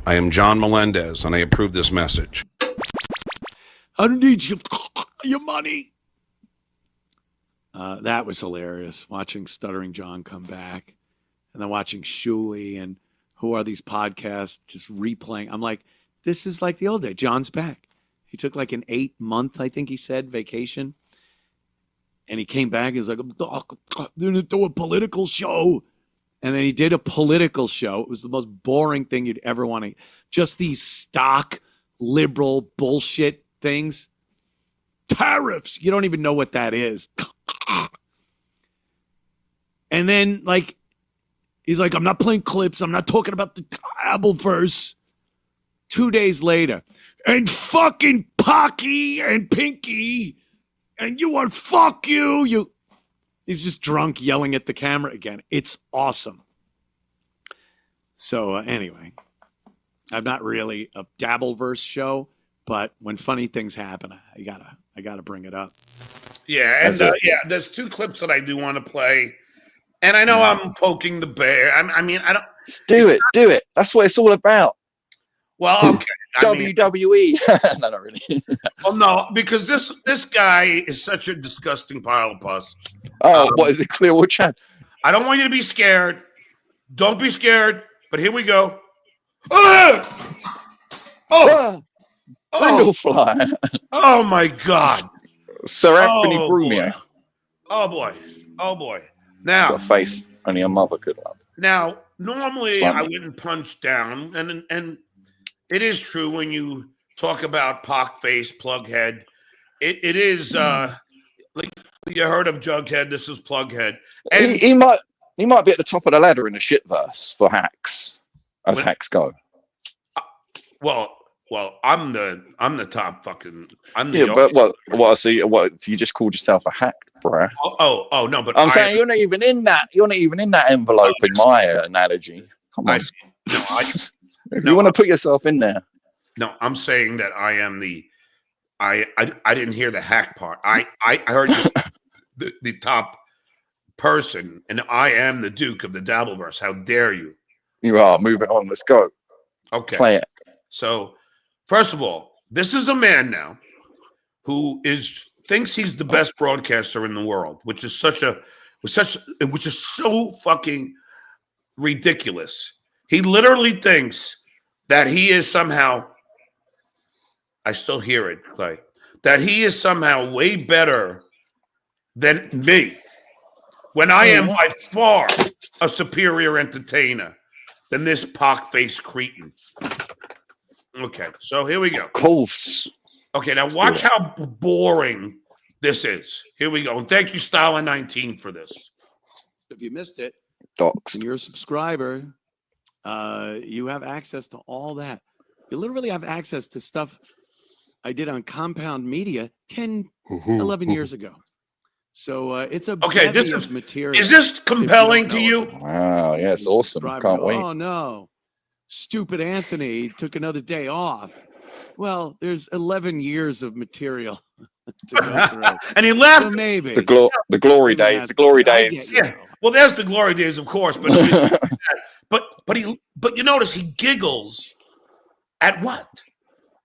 I am John Melendez, and I approve this message. I don't need your money. That was hilarious, watching Stuttering John come back, and then watching Shuli and who are these podcasts just replaying. I'm like, this is like the old day. John's back. He took like an 8-month, I think he said, vacation. And he came back. He's like, I'm going to do a political show. And then he did a political show. It was the most boring thing you'd ever want to. Just these stock liberal bullshit things. Tariffs. You don't even know what that is. And then, like, he's like, I'm not playing clips. I'm not talking about the Dabbleverse. 2 days later. And fucking Pocky and Pinky. And you are fuck you. He's just drunk yelling at the camera again. It's awesome. So anyway, I'm not really a Dabbleverse show, but when funny things happen, I gotta bring it up. Yeah, and there's 2 clips that I do want to play, and I know I'm poking the bear. I mean, I don't do it. That's what it's all about. Well, okay. WWE. No, not really. Well, no, because this guy is such a disgusting pile of pus. Oh, what is it? Clearwater Chad. I don't want you to be scared. Don't be scared. But here we go. Ah! Brindlefly. Oh my God. Sir Anthony Cumia. Oh boy. Now, got a face only a mother could love. Now, normally I wouldn't punch down, and it is true when you talk about pock face, plug head. It is like you heard of Jughead. This is Plughead. And he might be at the top of the ladder in the shitverse for hacks, as hacks go. Well, I'm the top fucking. I'm the So you just called yourself a hack, bruh? Oh no, but I'm saying you're not even in that. You're not even in that envelope in my analogy. Come on. If you want to put yourself in there. No, I'm saying that I am the. I didn't hear the hack part. I heard you say the top person, and I am the Duke of the Dabbleverse. How dare you? You are. Moving on. Let's go. Okay. Play it. So, first of all, this is a man now who thinks he's the best broadcaster in the world, which is so fucking ridiculous. He literally thinks that he is somehow, I still hear it, Clay, that he is somehow way better than me, when I am by far a superior entertainer than this pock-faced cretin. Okay, so here we go. Of course. Okay, now watch how boring this is. Here we go. And thank you, Stalin19, for this. If you missed it, Docs. and you're a subscriber, you have access to all that. You literally have access to stuff I did on Compound Media 10, 11 years ago. So it's a this is material. Is this compelling to you? Wow, yeah, it's awesome. Can't wait. Oh, no. Stupid Anthony took another day off. Well, there's 11 years of material to go through. And he left. So maybe. The glory days. The glory days. Yeah. Well, there's the glory days, of course. But but you notice he giggles at what?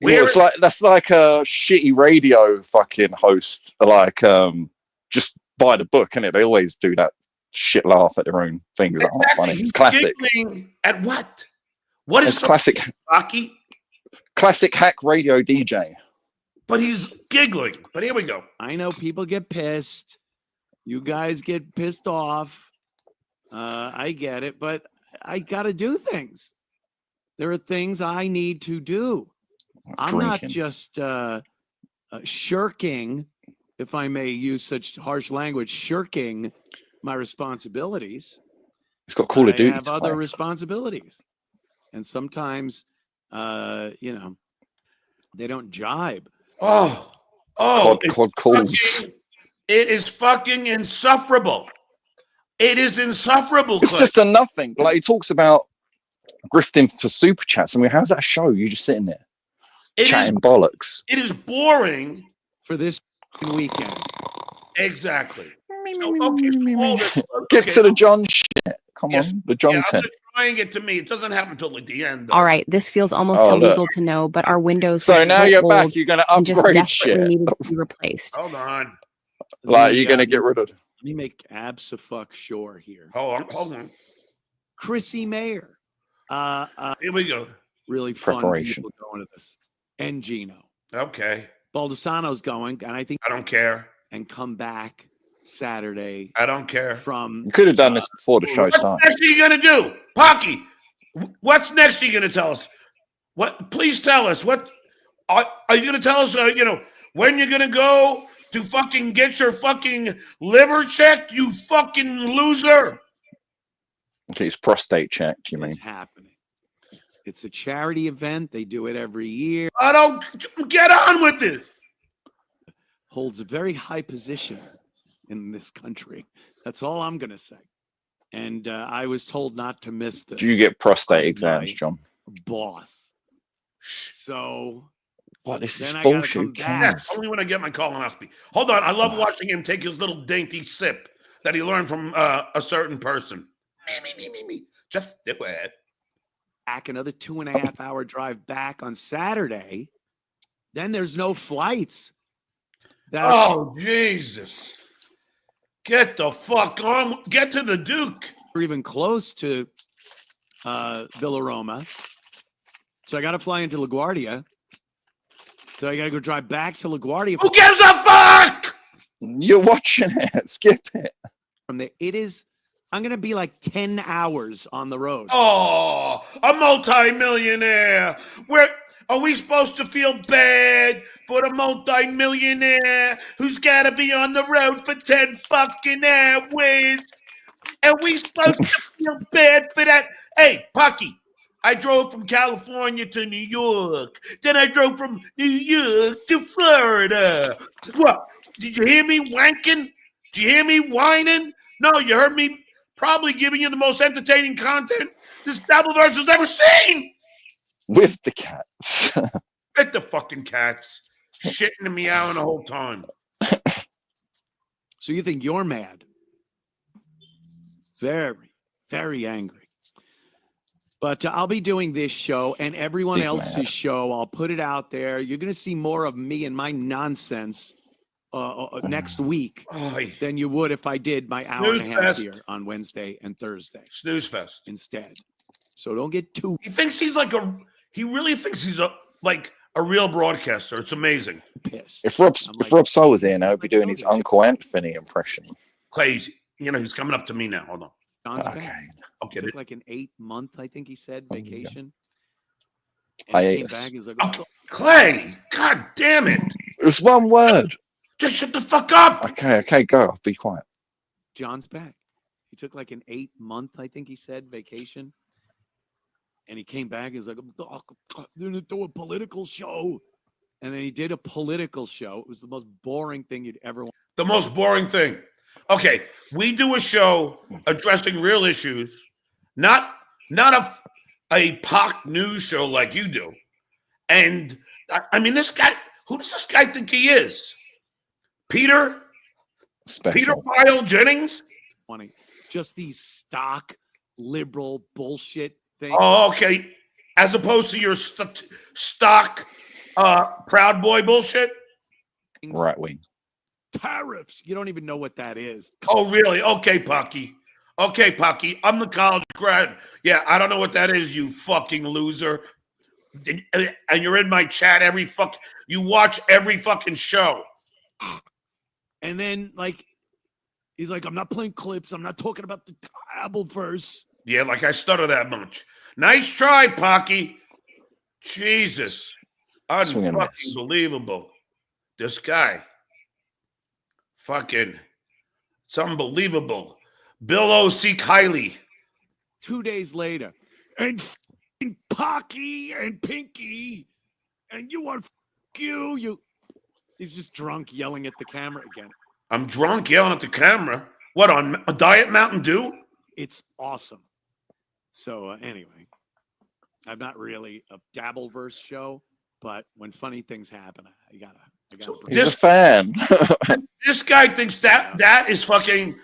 Yeah, that's like a shitty radio fucking host, like just by the book, isn't it? They always do that shit laugh at their own things. Exactly. Like, funny. It's classic. At what? What is classic? Rocky? Classic hack radio DJ. But he's giggling. But here we go. I know people get pissed. You guys get pissed off. I get it, but I got to do things. There are things I need to do. I'm not just shirking, if I may use such harsh language, shirking my responsibilities. He's got cooler duties. I have other responsibilities. And sometimes, they don't jibe. Quad calls. It is fucking insufferable. It is insufferable. It's just a nothing. Like, he talks about grifting for super chats. I mean, how's that a show? You're just sitting there chatting bollocks. It is boring for this weekend. Exactly. Get to the John shit. Come Yes. on, the John I'm 10. just trying it to me. It doesn't happen until like the end. All right, this feels almost Oh, illegal look. to know, but our windows So were now so you're back. old You're going to and just upgrade desperately shit. needed to be replaced. Hold on. Like, you're going to get rid of. Let me make abso-fuck sure here. Hold on. Chrissy Mayer. Here we go. Really fun Preparation. people going to this. And Gino. Okay. Baldessano's going, and I think I don't care. and come back Saturday I don't care. from You could have done this before the show What started. next are you gonna do, Pocky? What's next? Are you gonna tell us? What? Please tell us. What are you gonna tell us? When you're gonna go to fucking get your fucking liver checked? You fucking loser. Okay, it's prostate checked, you mean? is happening. It's a charity event. They do it every year. I don't get on with it. Holds a very high position in this country. That's all I'm going to say. And I was told not to miss this. Do you get prostate by exams, my John? boss? So What? This is then I gotta bullshit. come Who back. cares? Yes, only when I get my colonoscopy. Hold on. I love watching him take his little dainty sip that he learned from a certain person. Me. Just do it. back another 2.5 hour drive back on Saturday. Then there's no flights. Oh, Jesus. Get the fuck on. Get to the Duke. We're even close to Villaroma. So I got to fly into LaGuardia. So I got to go drive back to LaGuardia. Who gives a fuck? You're watching it. Skip it. From there, I'm going to be like 10 hours on the road. Oh, a multi-millionaire. Are we supposed to feel bad for the multi-millionaire who's got to be on the road for 10 fucking hours? Are we supposed to feel bad for that? Hey, Pucky, I drove from California to New York. Then I drove from New York to Florida. What? Did you hear me wanking? Did you hear me whining? No, you heard me probably giving you the most entertaining content this Dabbleverse has ever seen. With the cats. Get the fucking cats. Shitting and meowing the whole time. So you think you're mad? Very, very angry. But I'll be doing this show and everyone Big else's mad. show. I'll put it out there. You're going to see more of me and my nonsense next week Oy. than you would if I did my hour Snooze and a half fest. here on Wednesday and Thursday Snooze fest. instead. So don't get too He thinks he's he really thinks he's a real broadcaster. It's amazing. pissed. If Rob Soul was here this now, is he'd be like doing his Logan. Uncle Anthony impression. Clay's, he's coming up to me now. Hold on. John's Okay. back. Okay. Took like an 8-month, I think he said, Oh, yeah. vacation. And he came Hiatus. back. He's like, Okay. Clay, God damn it. It's one word. Just shut the fuck up. Okay, go. Be quiet. John's back. He took like an 8-month, I think he said, vacation. And he came back. He's like, I'm going to do a political show. And then he did a political show. It was the most boring thing you'd ever want. The most boring thing. Okay, we do a show addressing real issues, not a POC news show like you do. And I mean, this guy, who does this guy think he is? Peter Special. File Jennings? Funny. Just these stock liberal bullshit things. Oh, okay. As opposed to your stock Proud Boy bullshit? Right wing. Tariffs. You don't even know what that is. Oh, really? Okay, Pocky. I'm the college grad. Yeah, I don't know what that is, you fucking loser. And you're in my chat you watch every fucking show. And then, like, he's like, I'm not playing clips. I'm not talking about the Dabbleverse. Yeah, like I stutter that much. Nice try, Pocky. Jesus. Swing and miss. Unfucking believable. This guy. Fucking. It's unbelievable. Bill O.C. Kiley. 2 days later, and f***ing Pocky and Pinky, and you want you. He's just drunk, yelling at the camera again. I'm drunk yelling at the camera. What, on a Diet Mountain Dew? It's awesome. So anyway, I'm not really a Dabbleverse show, but when funny things happen, I gotta. So bring He's it a fan. This guy thinks that is fucking.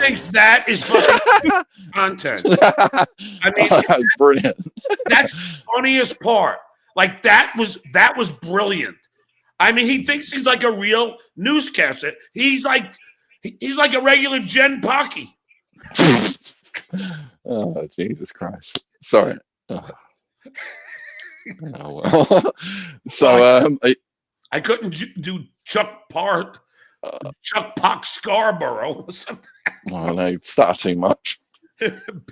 thinks that is fucking content. I mean, That's brilliant. that's the funniest part. Like that was brilliant. I mean, he thinks he's like a real newscaster. He's like a regular Jen Pocky. Oh, Jesus Christ. Sorry. Oh, well. So, I couldn't do Chuck Pock Scarborough or something. oh, no, you stutter too much.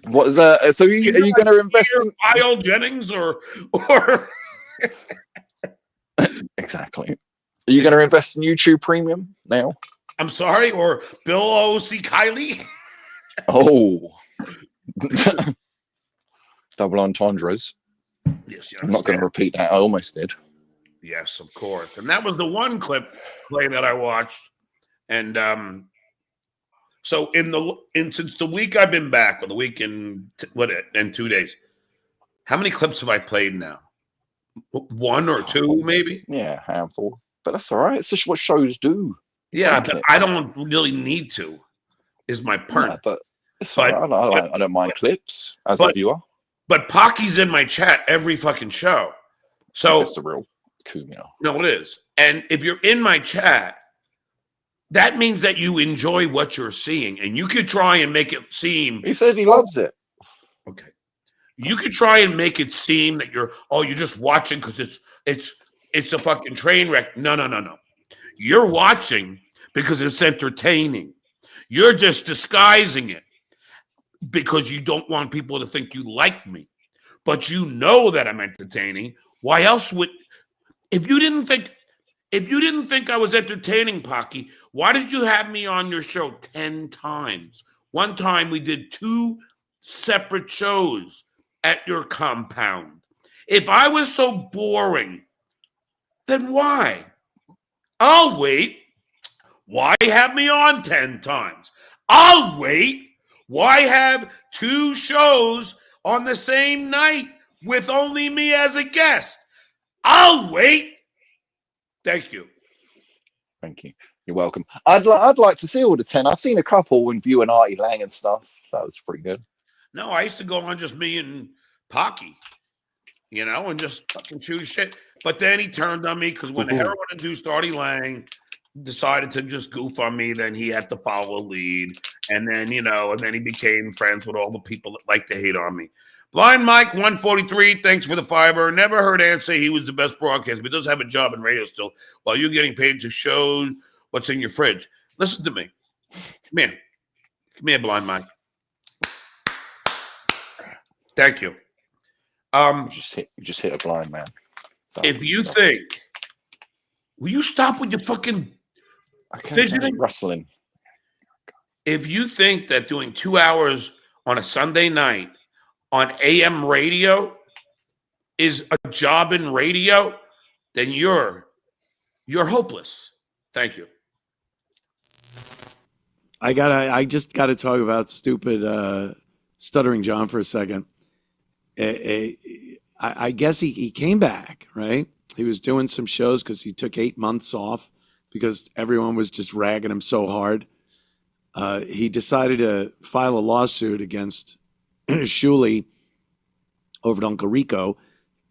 What is that? So, are you going to invest in Kyle Jennings or exactly? Are you going to invest in YouTube Premium now? I'm sorry, or Bill O.C. Kiley? Oh, double entendres. Yes, you I'm not going to repeat that. I almost did. Yes, of course. And that was the one clip play that I watched. And so since the week I've been back, or the week in 2 days, how many clips have I played now? One or two, maybe? Yeah, handful. But that's all right. It's just what shows do. Yeah, but I don't really need to, is my point. Yeah, but it's all right. I don't mind clips as a viewer. But Pocky's in my chat every fucking show. So it's the real Cumia. No, it is. And if you're in my chat, that means that you enjoy what you're seeing. And you could try and make it seem. He said he loves it. Okay. You could try and make it seem that you're just watching because it's a fucking train wreck. No. You're watching because it's entertaining. You're just disguising it because you don't want people to think you like me. But you know that I'm entertaining. Why else would if you didn't think I was entertaining, Pocky, why did you have me on your show 10 times? One time we did 2 separate shows at your compound. If I was so boring, then why? I'll wait. Why have me on 10 times? I'll wait. Why have 2 shows on the same night with only me as a guest? I'll wait. Thank you. Thank you. You're welcome. I'd like to see all the 10. I've seen a couple when View and Artie Lang and stuff. That was pretty good. No, I used to go on just me and Pocky, and just fucking choose shit. But then he turned on me because when heroin-induced Artie Lang decided to just goof on me, then he had to follow a lead. And then, and then he became friends with all the people that like to hate on me. Blind Mike 143, thanks for the $5. Never heard Ant say he was the best broadcaster, but does have a job in radio still while you're getting paid to show what's in your fridge. Listen to me. Come here, Blind Mike. Thank you. You just hit a blind man. If you think, will you stop with your fucking fidgeting? Rustling. If you think that doing 2 hours on a Sunday night on AM radio is a job in radio, then you're hopeless. Thank you. I just gotta talk about stupid Stuttering John for a second. I guess he came back, right? He was doing some shows because he took 8 months off because everyone was just ragging him so hard. He decided to file a lawsuit against Shuli over at Uncle Rico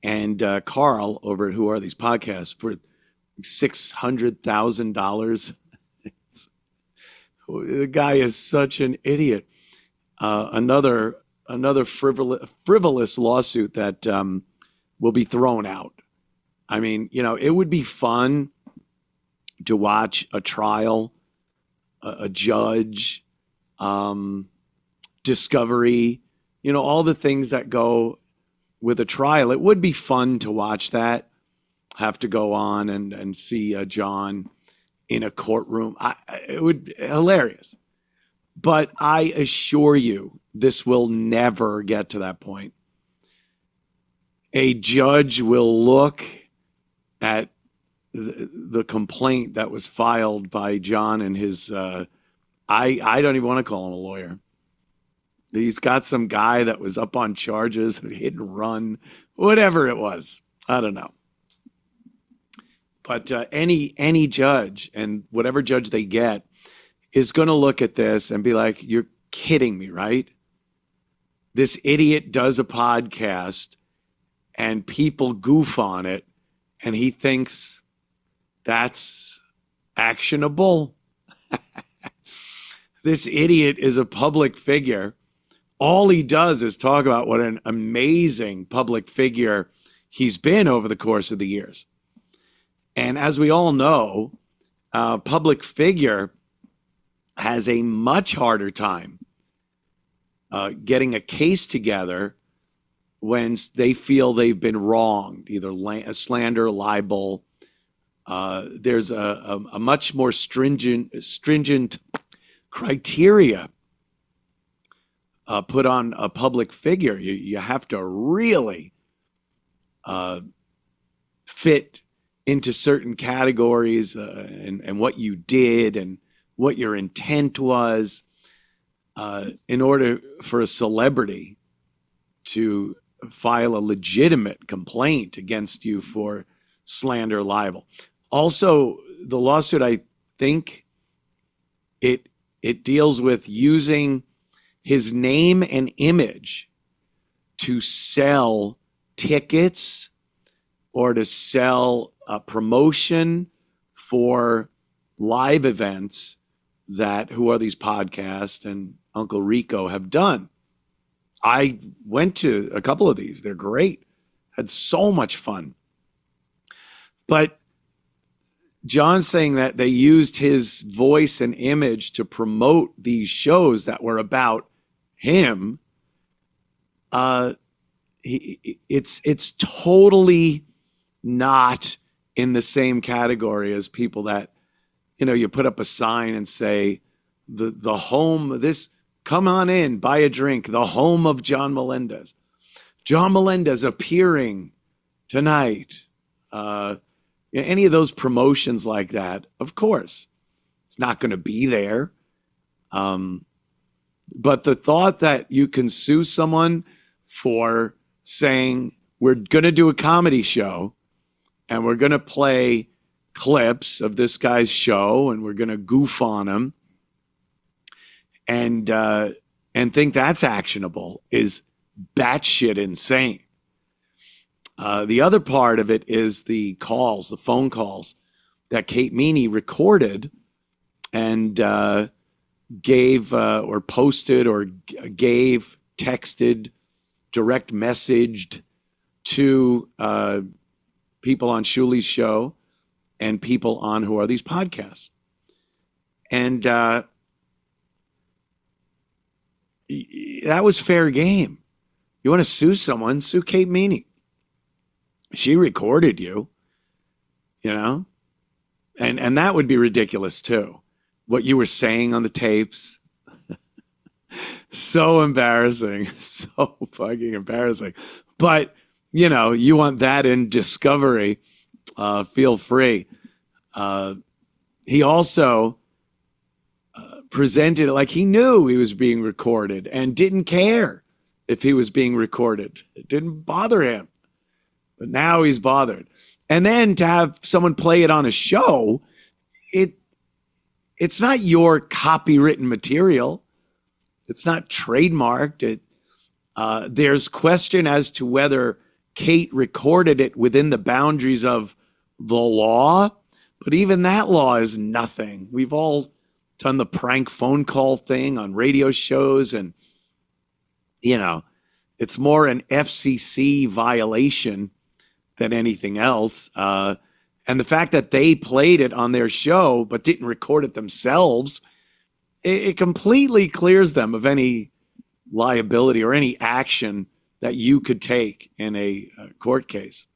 and Carl over at Who Are These Podcasts for $600,000. The guy is such an idiot. Another frivolous lawsuit that will be thrown out. I mean, it would be fun to watch a trial, a judge, discovery, all the things that go with a trial. It would be fun to watch that, have to go on and see John in a courtroom. It would be hilarious. But I assure you, this will never get to that point. A judge will look at the complaint that was filed by John and his, I don't even want to call him a lawyer. He's got some guy that was up on charges, hit and run, whatever it was. I don't know. But any judge, and whatever judge they get, is going to look at this and be like, you're kidding me, right? This idiot does a podcast and people goof on it, and he thinks that's actionable. This idiot is a public figure. All he does is talk about what an amazing public figure he's been over the course of the years. And as we all know, a public figure has a much harder time getting a case together when they feel they've been wronged, either slander, libel. There's a much more stringent criteria put on a public figure. You have to really fit into certain categories and what you did and what your intent was in order for a celebrity to file a legitimate complaint against you for slander, libel. Also, the lawsuit, I think it deals with using his name and image to sell tickets or to sell a promotion for live events that Who Are These Podcasts and Uncle Rico have done. I went to a couple of these. They're great. Had so much fun. But John's saying that they used his voice and image to promote these shows that were about him. It's totally not in the same category as people that, you put up a sign and say, the home, this, come on in, buy a drink, the home of John Melendez. John Melendez appearing tonight. Any of those promotions like that, of course, it's not going to be there. But the thought that you can sue someone for saying, we're going to do a comedy show and we're going to play clips of this guy's show and we're going to goof on him and think that's actionable is batshit insane. The other part of it is the phone calls that Kate Meany recorded and gave or posted or gave, texted, direct messaged to people on Shuli's show and people on Who Are These Podcasts. And that was fair game. You want to sue someone, sue Kate Meany. She recorded you, and that would be ridiculous too. What you were saying on the tapes. So embarrassing. So fucking embarrassing. But, you want that in discovery, feel free. He also presented it like he knew he was being recorded and didn't care if he was being recorded. It didn't bother him. But now he's bothered. And then to have someone play it on a show, it's not your copywritten material. It's not trademarked. There's question as to whether Kate recorded it within the boundaries of the law. But even that law is nothing. We've all done the prank phone call thing on radio shows. And, it's more an FCC violation than anything else. And the fact that they played it on their show but didn't record it themselves, it completely clears them of any liability or any action that you could take in a court case.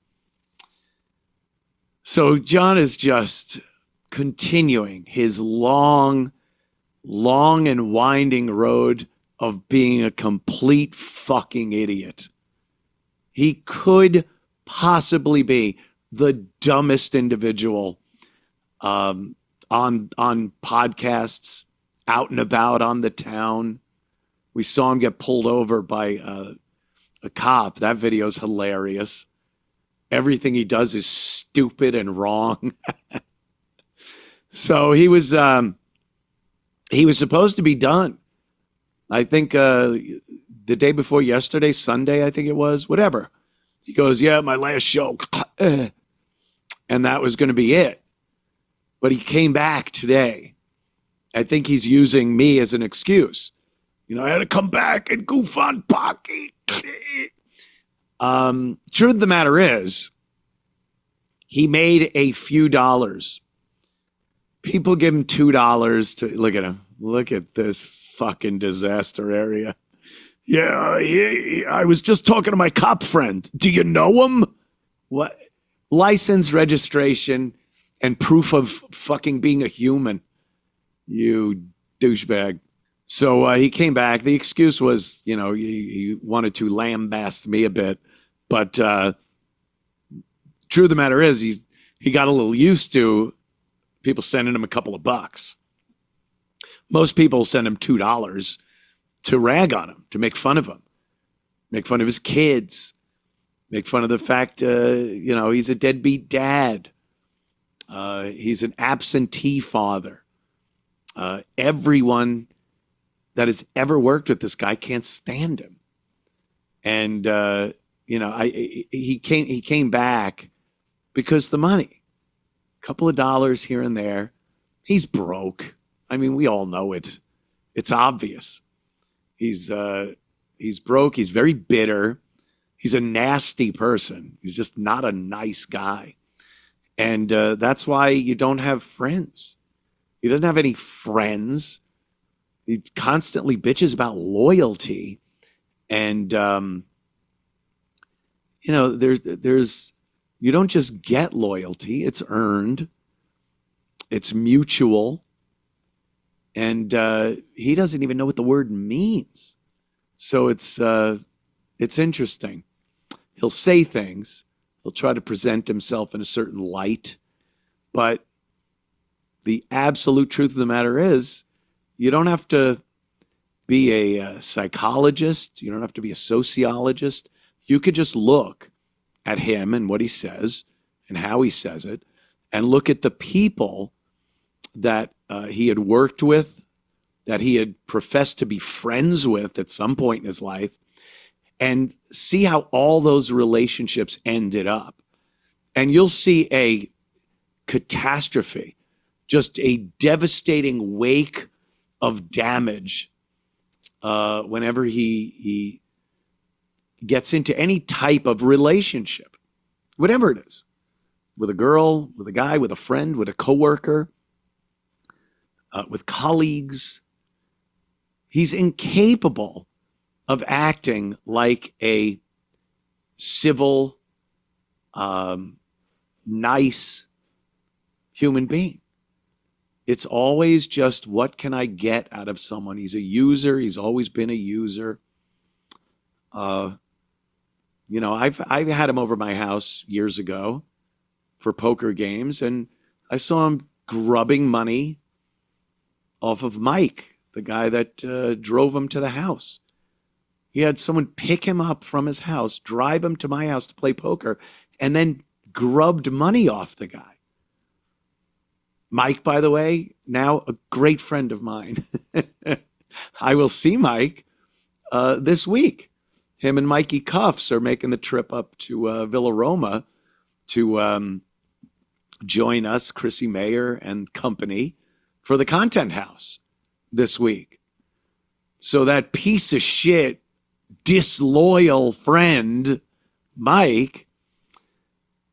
So John is just continuing his long and winding road of being a complete fucking idiot. He could possibly be the dumbest individual on podcasts, out and about on the town. We saw him get pulled over by a cop. That video is hilarious. Everything he does is stupid and wrong. So he was he was supposed to be done. I think the day before yesterday, Sunday, I think it was, whatever. He goes, yeah, my last show. And that was going to be it. But he came back today. I think he's using me as an excuse. I had to come back and goof on Pocky. Truth of the matter is, he made a few dollars. People give him $2 to look at him. Look at this fucking disaster area. Yeah, I was just talking to my cop friend. Do you know him? What? License, registration, and proof of fucking being a human. You douchebag. So he came back. The excuse was, he wanted to lambaste me a bit. But truth of the matter is, he got a little used to people sending him a couple of bucks. Most people send him $2 to rag on him, to make fun of him, make fun of his kids, make fun of the fact, he's a deadbeat dad. He's an absentee father. Everyone that has ever worked with this guy can't stand him. And, he came back because the money, a couple of dollars here and there. He's broke. I mean, we all know it. It's obvious. He's broke. He's very bitter. He's a nasty person. He's just not a nice guy. And that's why you don't have friends. He doesn't have any friends. He constantly bitches about loyalty. And, there's you don't just get loyalty. It's earned. It's mutual. And he doesn't even know what the word means. So it's interesting. He'll say things. He'll try to present himself in a certain light. But the absolute truth of the matter is, you don't have to be a psychologist. You don't have to be a sociologist. You could just look at him and what he says and how he says it, and look at the people that he had worked with, that he had professed to be friends with at some point in his life, and see how all those relationships ended up. And you'll see a catastrophe, just a devastating wake of damage whenever he gets into any type of relationship, whatever it is, with a girl, with a guy, with a friend, with a coworker, with colleagues. He's incapable of acting like a civil, nice human being. It's always just, what can I get out of someone? He's a user. He's always been a user. I've had him over my house years ago for poker games, and I saw him grubbing money off of Mike, the guy that drove him to the house. He had someone pick him up from his house, drive him to my house to play poker, and then grubbed money off the guy. Mike, by the way, now a great friend of mine. I will see Mike this week. Him and Mikey Cuffs are making the trip up to Villa Roma to join us, Chrissy Mayer and company, for the Content House this week. So that piece of shit, disloyal friend, Mike,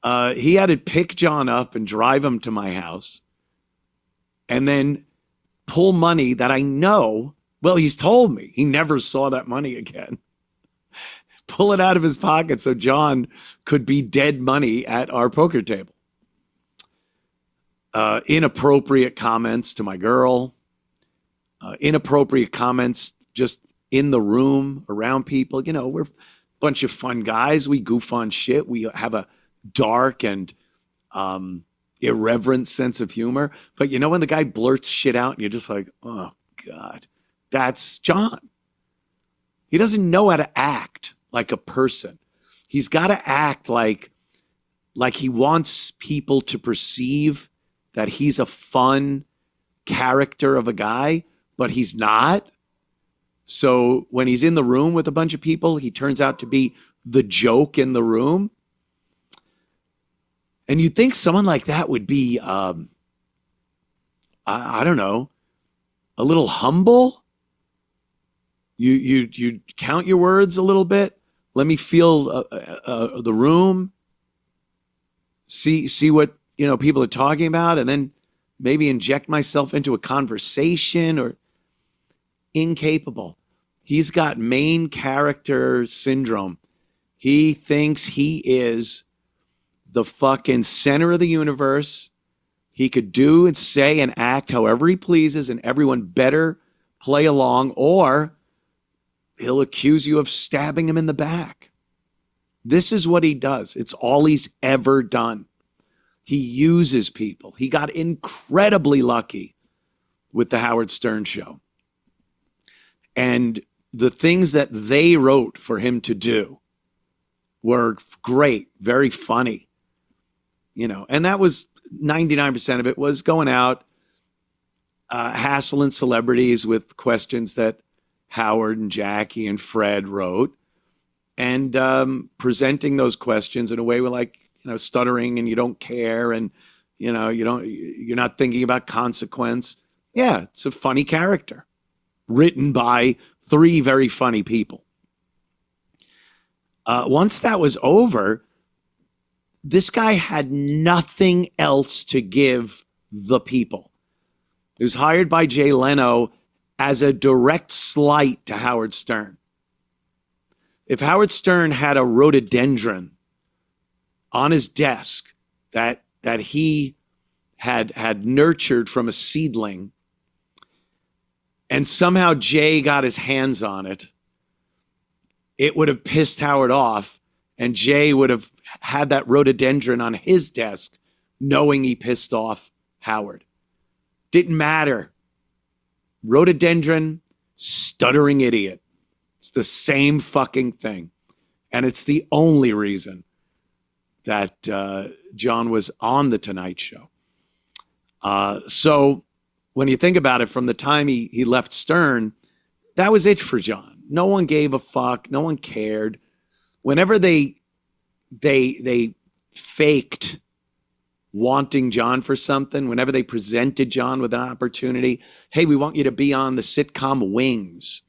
he had to pick John up and drive him to my house and then pull money that I know, well, he's told me he never saw that money again. Pull it out of his pocket so John could be dead money at our poker table. Inappropriate comments to my girl. Inappropriate comments just in the room, around people. We're a bunch of fun guys. We goof on shit. We have a dark and irreverent sense of humor. But when the guy blurts shit out and you're just like, oh, God, that's John. He doesn't know how to act like a person. He's got to act like he wants people to perceive that he's a fun character of a guy, but he's not. So when he's in the room with a bunch of people, he turns out to be the joke in the room. And you'd think someone like that would be, I don't know, a little humble. You count your words a little bit. Let me feel the room. See what people are talking about, and then maybe inject myself into a conversation. Or incapable. He's got main character syndrome. He thinks he is the fucking center of the universe. He could do and say and act however he pleases, and everyone better play along, or he'll accuse you of stabbing him in the back. This is what he does. It's all he's ever done. He uses people. He got incredibly lucky with the Howard Stern show. And the things that they wrote for him to do were great, very funny. And that was 99% of it was going out, hassling celebrities with questions that Howard and Jackie and Fred wrote, and presenting those questions in a way where, like, stuttering and you don't care, and you're not thinking about consequence. Yeah, it's a funny character written by three very funny people. Once that was over, this guy had nothing else to give the people. He was hired by Jay Leno as a direct slight to Howard Stern. If Howard Stern had a rhododendron on his desk that he had nurtured from a seedling, and somehow Jay got his hands on it, it would have pissed Howard off, and Jay would have had that rhododendron on his desk knowing he pissed off Howard. Didn't matter. Rhododendron, stuttering idiot. It's the same fucking thing. And it's the only reason that John was on The Tonight Show. So when you think about it, from the time he left Stern, that was it for John. No one gave a fuck. No one cared. Whenever they faked wanting John for something, whenever they presented John with an opportunity, hey, we want you to be on the sitcom Wings,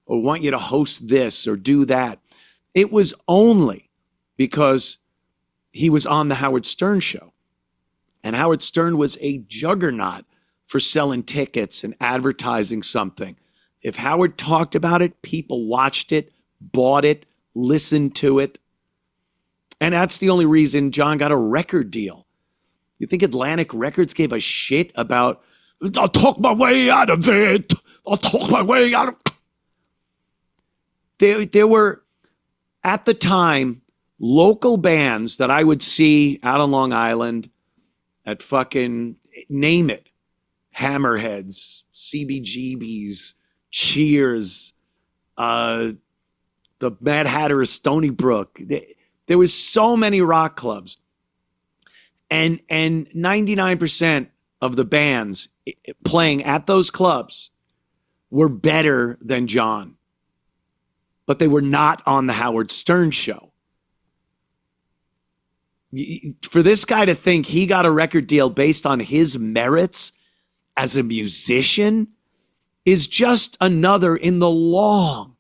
or want you to host this or do that, it was only because he was on the Howard Stern show. And Howard Stern was a juggernaut for selling tickets and advertising something. If Howard talked about it, people watched it, bought it, listened to it. And that's the only reason John got a record deal. You think Atlantic Records gave a shit about, I'll talk my way out of it. I'll talk my way out of it. There were, at the time, local bands that I would see out on Long Island at fucking, name it, Hammerheads, CBGBs, Cheers, the Mad Hatter of Stony Brook. There was so many rock clubs. And 99% of the bands playing at those clubs were better than John. But they were not on the Howard Stern show. For this guy to think he got a record deal based on his merits as a musician is just another in the long,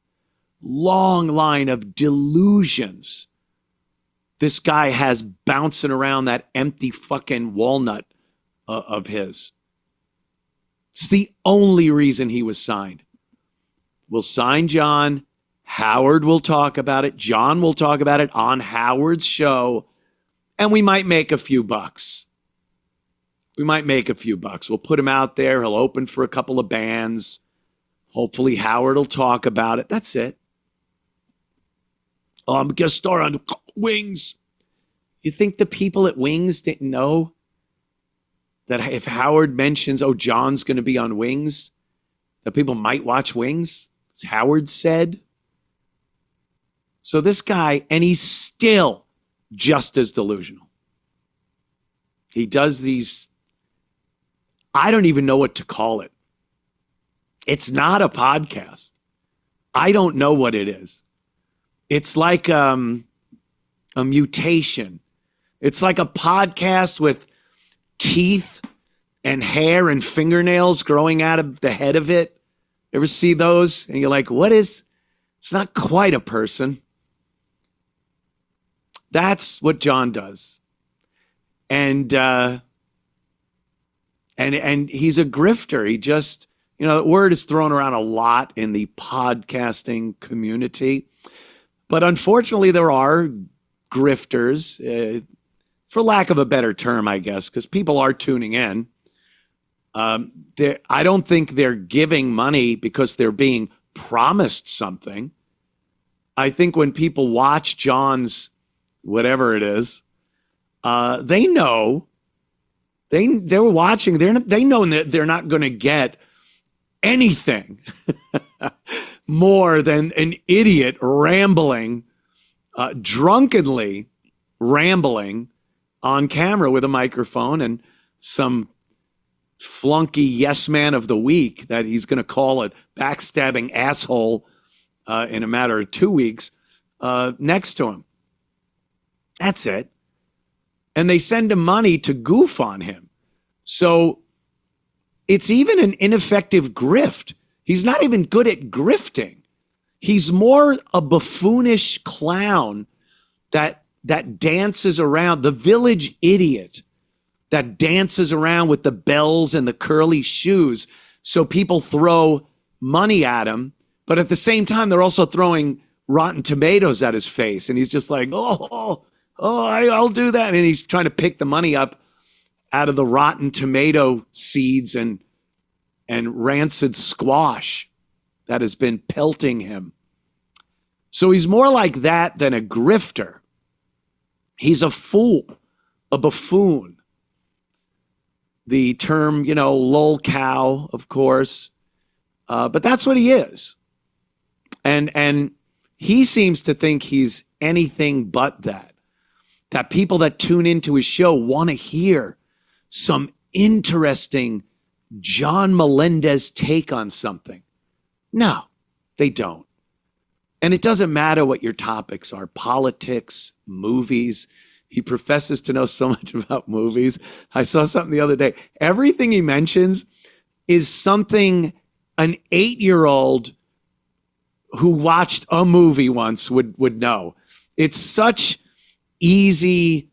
long line of delusions this guy has bouncing around that empty fucking walnut of his. It's the only reason he was signed. We'll sign John. Howard will talk about it. John will talk about it on Howard's show. And we might make a few bucks. We'll put him out there. He'll open for a couple of bands. Hopefully Howard will talk about it. That's it. Guest star on Wings. You think the people at Wings didn't know that if Howard mentions, oh, John's going to be on Wings, that people might watch Wings? As Howard said. So this guy, and he's still just as delusional. He does these, I don't even know what to call it. It's not a podcast. I don't know what it is. It's like a mutation. It's like a podcast with teeth and hair and fingernails growing out of the head of it. Ever see those? And you're like, what is? It's not quite a person. That's what John does. And he's a grifter. He just, the word is thrown around a lot in the podcasting community. But unfortunately, there are grifters, for lack of a better term, I guess, because people are tuning in. I don't think they're giving money because they're being promised something. I think when people watch John's whatever it is, they know they're watching. They know that they're not going to get anything more than an idiot rambling, drunkenly rambling on camera with a microphone and some flunky yes man of the week that he's going to call a backstabbing asshole in a matter of 2 weeks next to him. That's it. And they send him money to goof on him. So it's even an ineffective grift. He's not even good at grifting. He's more a buffoonish clown that dances around, the village idiot that dances around with the bells and the curly shoes. So people throw money at him, but at the same time, they're also throwing Rotten Tomatoes at his face. And he's just like, I'll do that. And he's trying to pick the money up out of the rotten tomato seeds and rancid squash that has been pelting him. So he's more like that than a grifter. He's a fool, a buffoon. The term, lol cow, of course. But that's what he is. And he seems to think he's anything but that. That people that tune into his show want to hear some interesting John Melendez take on something. No, they don't. And it doesn't matter what your topics are, politics, movies. He professes to know so much about movies. I saw something the other day. Everything he mentions is something an 8-year-old who watched a movie once would know. It's such easy,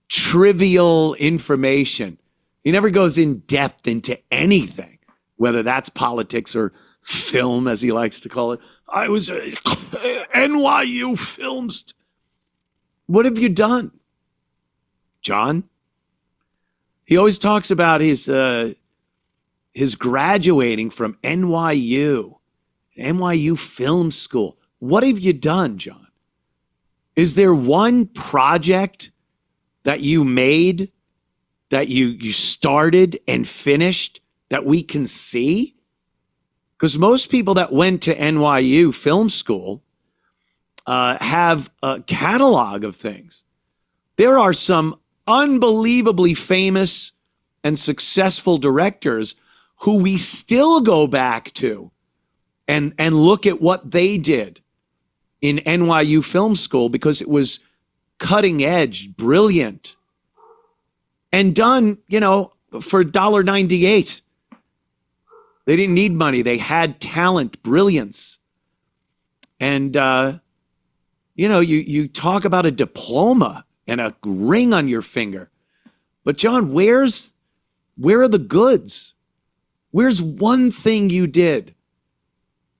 trivial information. He never goes in depth into anything, whether that's politics or film, as he likes to call it. I was NYU films. What have you done, John? He always talks about his graduating from NYU Film School. What have you done, John? Is there one project that you made, that you started and finished that we can see? Because most people that went to NYU Film School have a catalog of things. There are some unbelievably famous and successful directors who we still go back to and look at what they did in NYU Film School because it was cutting edge, brilliant, and done, for $1.98. They didn't need money. They had talent, brilliance. And, you talk about a diploma and a ring on your finger. But John, where are the goods? Where's one thing you did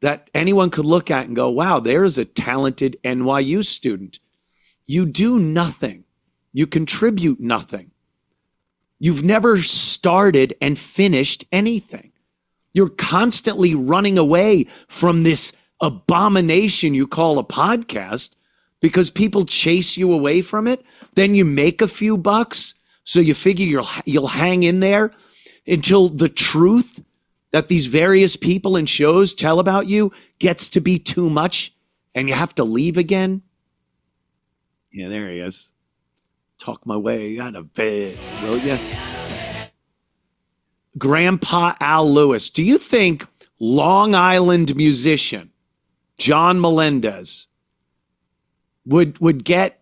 that anyone could look at and go, wow, there's a talented NYU student? You do nothing. You contribute nothing. You've never started and finished anything. You're constantly running away from this abomination you call a podcast because people chase you away from it. Then you make a few bucks, so you figure you'll hang in there until the truth that these various people and shows tell about you gets to be too much and you have to leave again. Yeah, there he is. Talk my way out of bed, will ya? Grandpa Al Lewis. Do you think Long Island musician John Melendez would get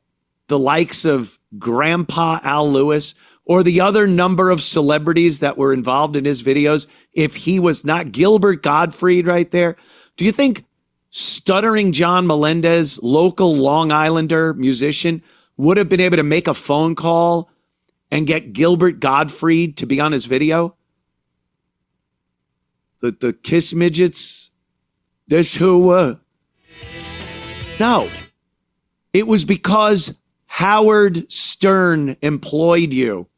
the likes of Grandpa Al Lewis or the other number of celebrities that were involved in his videos if he was not Gilbert Gottfried right there? Do you think Stuttering John Melendez, local Long Islander musician, would have been able to make a phone call and get Gilbert Gottfried to be on his video? The Kiss Midgets, this who no. It was because Howard Stern employed you.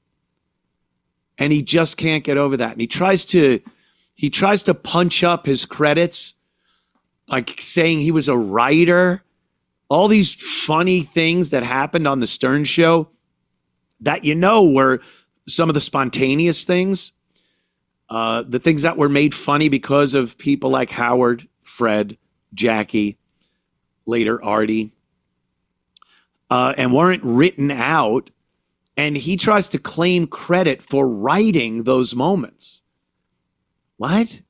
And he just can't get over that. And he tries to punch up his credits, like saying he was a writer. All these funny things that happened on the Stern show that were some of the spontaneous things, the things that were made funny because of people like Howard, Fred, Jackie, later Artie, and weren't written out. And he tries to claim credit for writing those moments. What?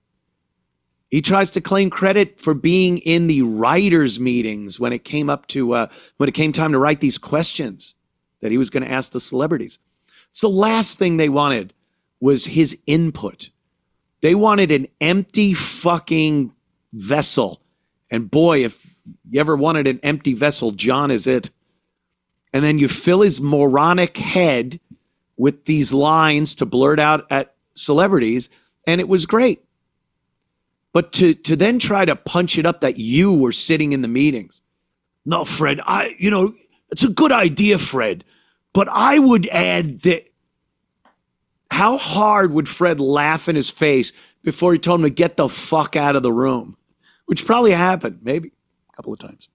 He tries to claim credit for being in the writers' meetings when it came time to write these questions that he was going to ask the celebrities. So the last thing they wanted was his input. They wanted an empty fucking vessel. And boy, if you ever wanted an empty vessel, John is it. And then you fill his moronic head with these lines to blurt out at celebrities, and it was great. But to then try to punch it up that you were sitting in the meetings. No, Fred, it's a good idea, Fred, but I would add that. How hard would Fred laugh in his face before he told him to get the fuck out of the room? Which probably happened, maybe a couple of times.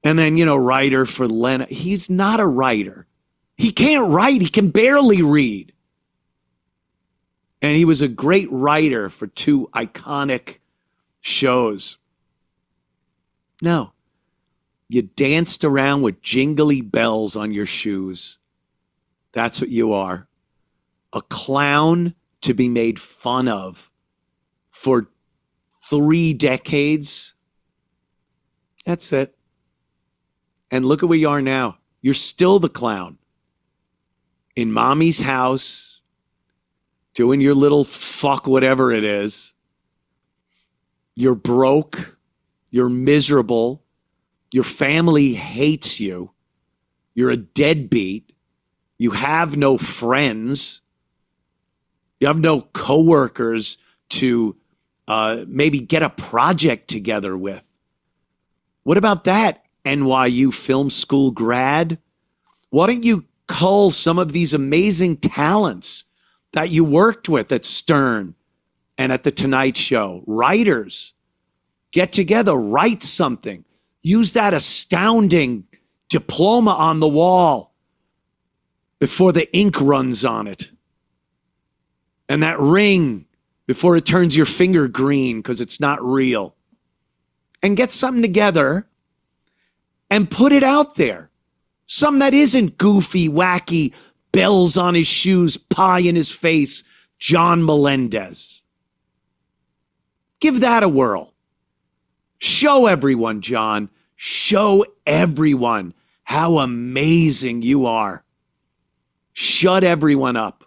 And then, writer for Leno. He's not a writer. He can't write. He can barely read. And he was a great writer for 2 iconic shows. No. You danced around with jingly bells on your shoes. That's what you are. A clown to be made fun of for 3 decades. That's it. And look at where you are now. You're still the clown. In mommy's house, doing your little fuck whatever it is. You're broke. You're miserable. Your family hates you. You're a deadbeat. You have no friends. You have no coworkers to maybe get a project together with. What about that, NYU film school grad? Why don't you cull some of these amazing talents that you worked with at Stern and at The Tonight Show? Writers, get together, write something. Use that astounding diploma on the wall before the ink runs on it. And that ring before it turns your finger green because it's not real. And get something together and put it out there. Something that isn't goofy, wacky, bells on his shoes, pie in his face, John Melendez. Give that a whirl. Show everyone, John. Show everyone how amazing you are. Shut everyone up.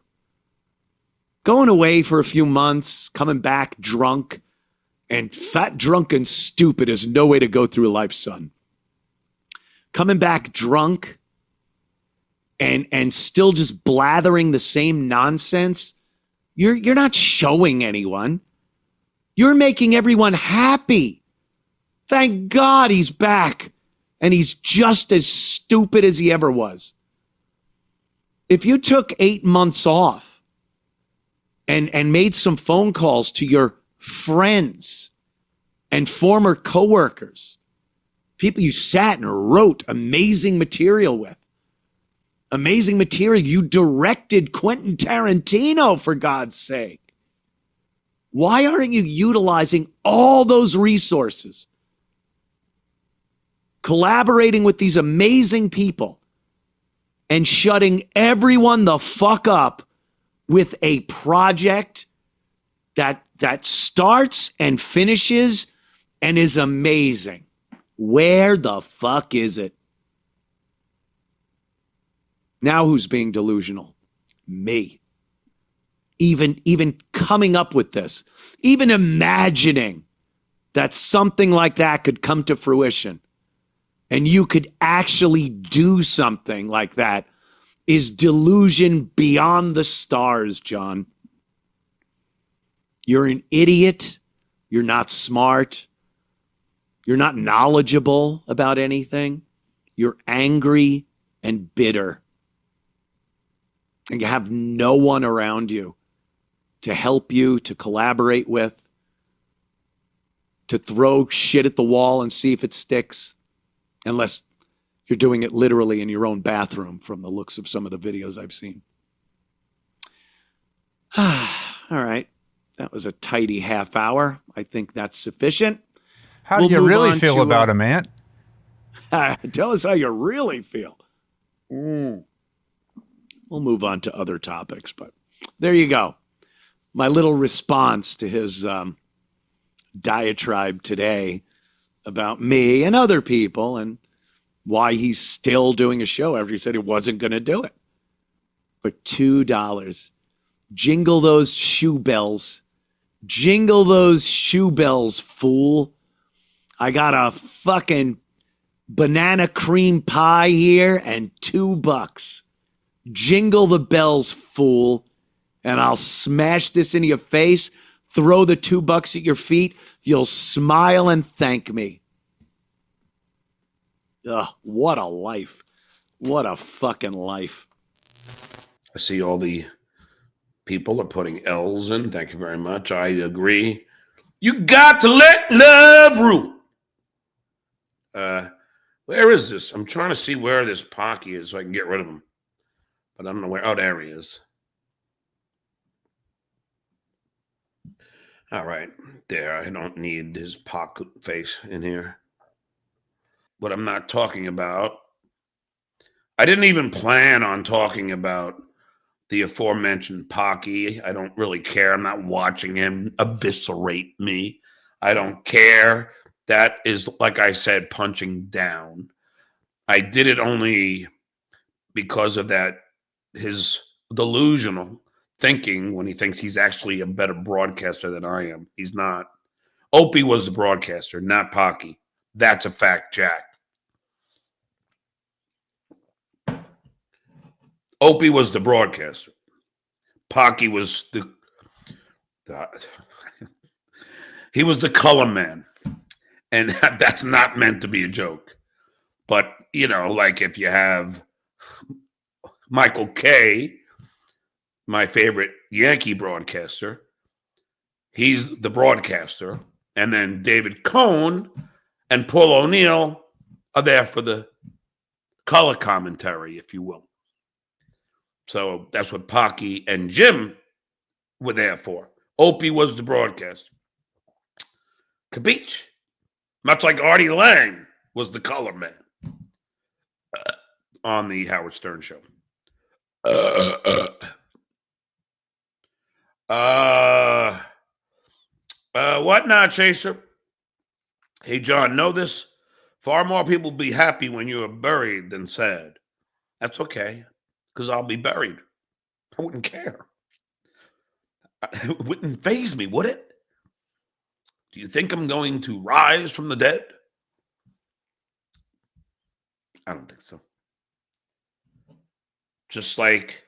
Going away for a few months, coming back drunk, and fat, drunk, and stupid is no way to go through life, son. Coming back drunk and still just blathering the same nonsense, you're not showing anyone. You're making everyone happy. Thank God he's back, and he's just as stupid as he ever was. If you took 8 months off and made some phone calls to your friends and former coworkers, people you sat and wrote amazing material with, amazing material you directed Quentin Tarantino, for God's sake. Why aren't you utilizing all those resources? Collaborating with these amazing people and shutting everyone the fuck up with a project that starts and finishes and is amazing. Where the fuck is it? Now who's being delusional? Me. Even coming up with this, even imagining that something like that could come to fruition and you could actually do something like that is delusion beyond the stars, John. You're an idiot. You're not smart. You're not knowledgeable about anything. You're angry and bitter. And you have no one around you to help you, to collaborate with, to throw shit at the wall and see if it sticks, unless you're doing it literally in your own bathroom from the looks of some of the videos I've seen. All right. That was a tidy half hour. I think that's sufficient. How do you really feel about him, Ant? Tell us how you really feel. We'll move on to other topics, but there you go. My little response to his diatribe today about me and other people and why he's still doing a show after he said he wasn't going to do it. For $2. Jingle those shoe bells. Jingle those shoe bells, fool. I got a fucking banana cream pie here and $2. Jingle the bells, fool. And I'll smash this into your face, throw the $2 at your feet. You'll smile and thank me. Ugh, what a life. What a fucking life. I see all the people are putting L's in. Thank you very much. I agree. You got to let love rule. Where is this? I'm trying to see where this Pocky is so I can get rid of him. But I don't know where. Oh, there he is. All right. There. I don't need his pocket face in here. What I'm not talking about. I didn't even plan on talking about the aforementioned Pocky. I don't really care. I'm not watching him eviscerate me. I don't care. That is, like I said, punching down. I did it only because of that, his delusional thinking when he thinks he's actually a better broadcaster than I am. He's not. Opie was the broadcaster, not Pocky. That's a fact, Jack. Opie was the broadcaster. Pocky was he was the color man. And that's not meant to be a joke. But, you know, like if you have Michael Kay, my favorite Yankee broadcaster, he's the broadcaster. And then David Cohn and Paul O'Neill are there for the color commentary, if you will. So that's what Pocky and Jim were there for. Opie was the broadcaster. Capiche? Much like Artie Lang was the color man on the Howard Stern show. What not, Chaser? Hey, John, know this? Far more people be happy when you are buried than sad. That's okay, because I'll be buried. I wouldn't care. It wouldn't faze me, would it? Do you think I'm going to rise from the dead? I don't think so. Just like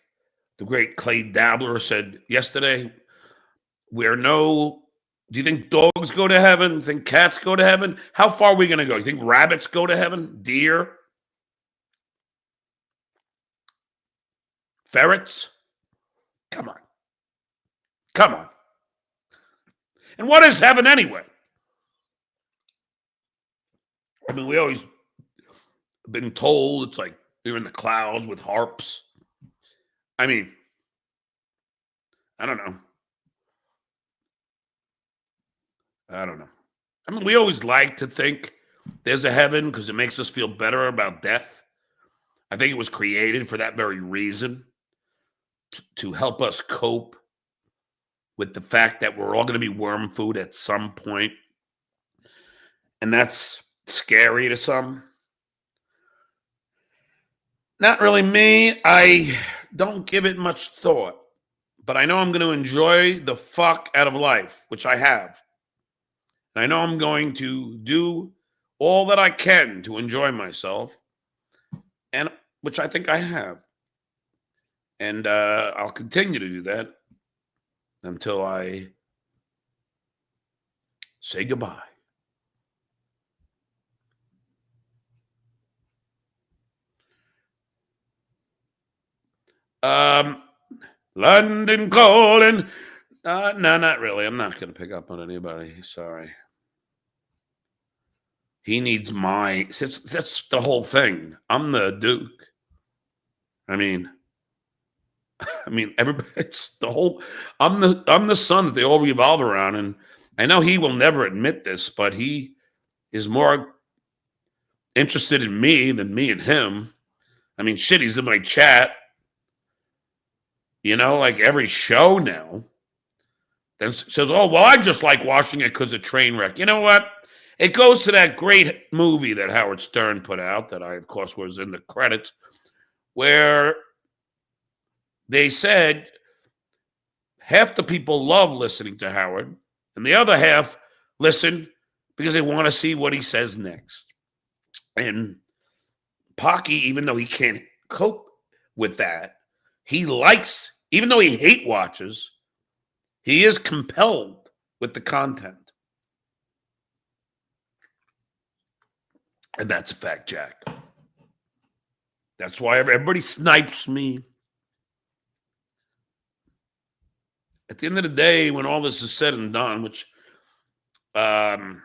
the great Clay Dabbler said yesterday, do you think dogs go to heaven? Do you think cats go to heaven? How far are we going to go? You think rabbits go to heaven? Deer? Ferrets? Come on. Come on. And what is heaven anyway? I mean, we always been told it's like you're in the clouds with harps. I mean, I don't know. I mean, we always like to think there's a heaven because it makes us feel better about death. I think it was created for that very reason. to help us cope with the fact that we're all going to be worm food at some point. And that's scary to some. Not really me. I don't give it much thought. But I know I'm going to enjoy the fuck out of life, which I have. And I know I'm going to do all that I can to enjoy myself, and which I think I have. And I'll continue to do that until I say goodbye. London calling. No, not really. I'm not going to pick up on anybody. Sorry. He needs my. That's the whole thing. I'm the Duke. I mean, everybody. It's the whole. I'm the sun that they all revolve around, and I know he will never admit this, but he is more interested in me than me in him. I mean, shit. He's in my chat. You know, like every show now. Then says, "Oh, well, I just like watching it because of Trainwreck." You know what? It goes to that great movie that Howard Stern put out that I, of course, was in the credits, where they said half the people love listening to Howard, and the other half listen because they want to see what he says next. And Pocky, even though he can't cope with that, he likes, even though he hate watches, he is compelled with the content. And that's a fact, Jack. That's why everybody snipes me. At the end of the day, when all this is said and done, which there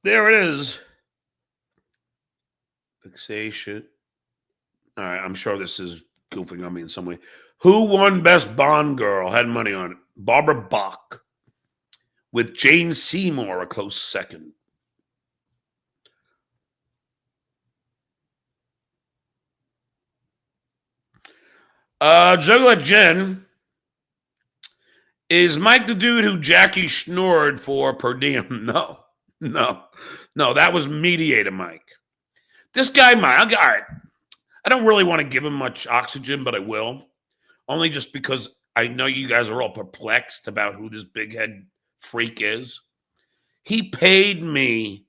it is. Fixation. All right, I'm sure this is goofing on me in some way. Who won Best Bond Girl? Had money on it. Barbara Bach, with Jane Seymour a close second. Juggler Jen, is Mike the dude who Jackie schnored for per diem? No. That was Mediator Mike. This guy, Mike, all right. I don't really want to give him much oxygen, but I will. Only just because I know you guys are all perplexed about who this big head freak is. He paid me,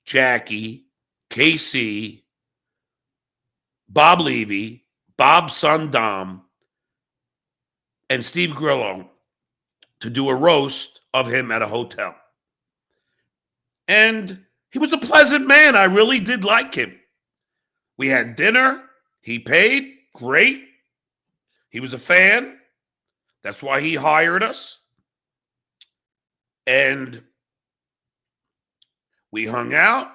Jackie, KC, Bob Levy, Bob Sundom, and Steve Grillo to do a roast of him at a hotel. And he was a pleasant man. I really did like him. We had dinner. He paid. Great. He was a fan. That's why he hired us. And we hung out.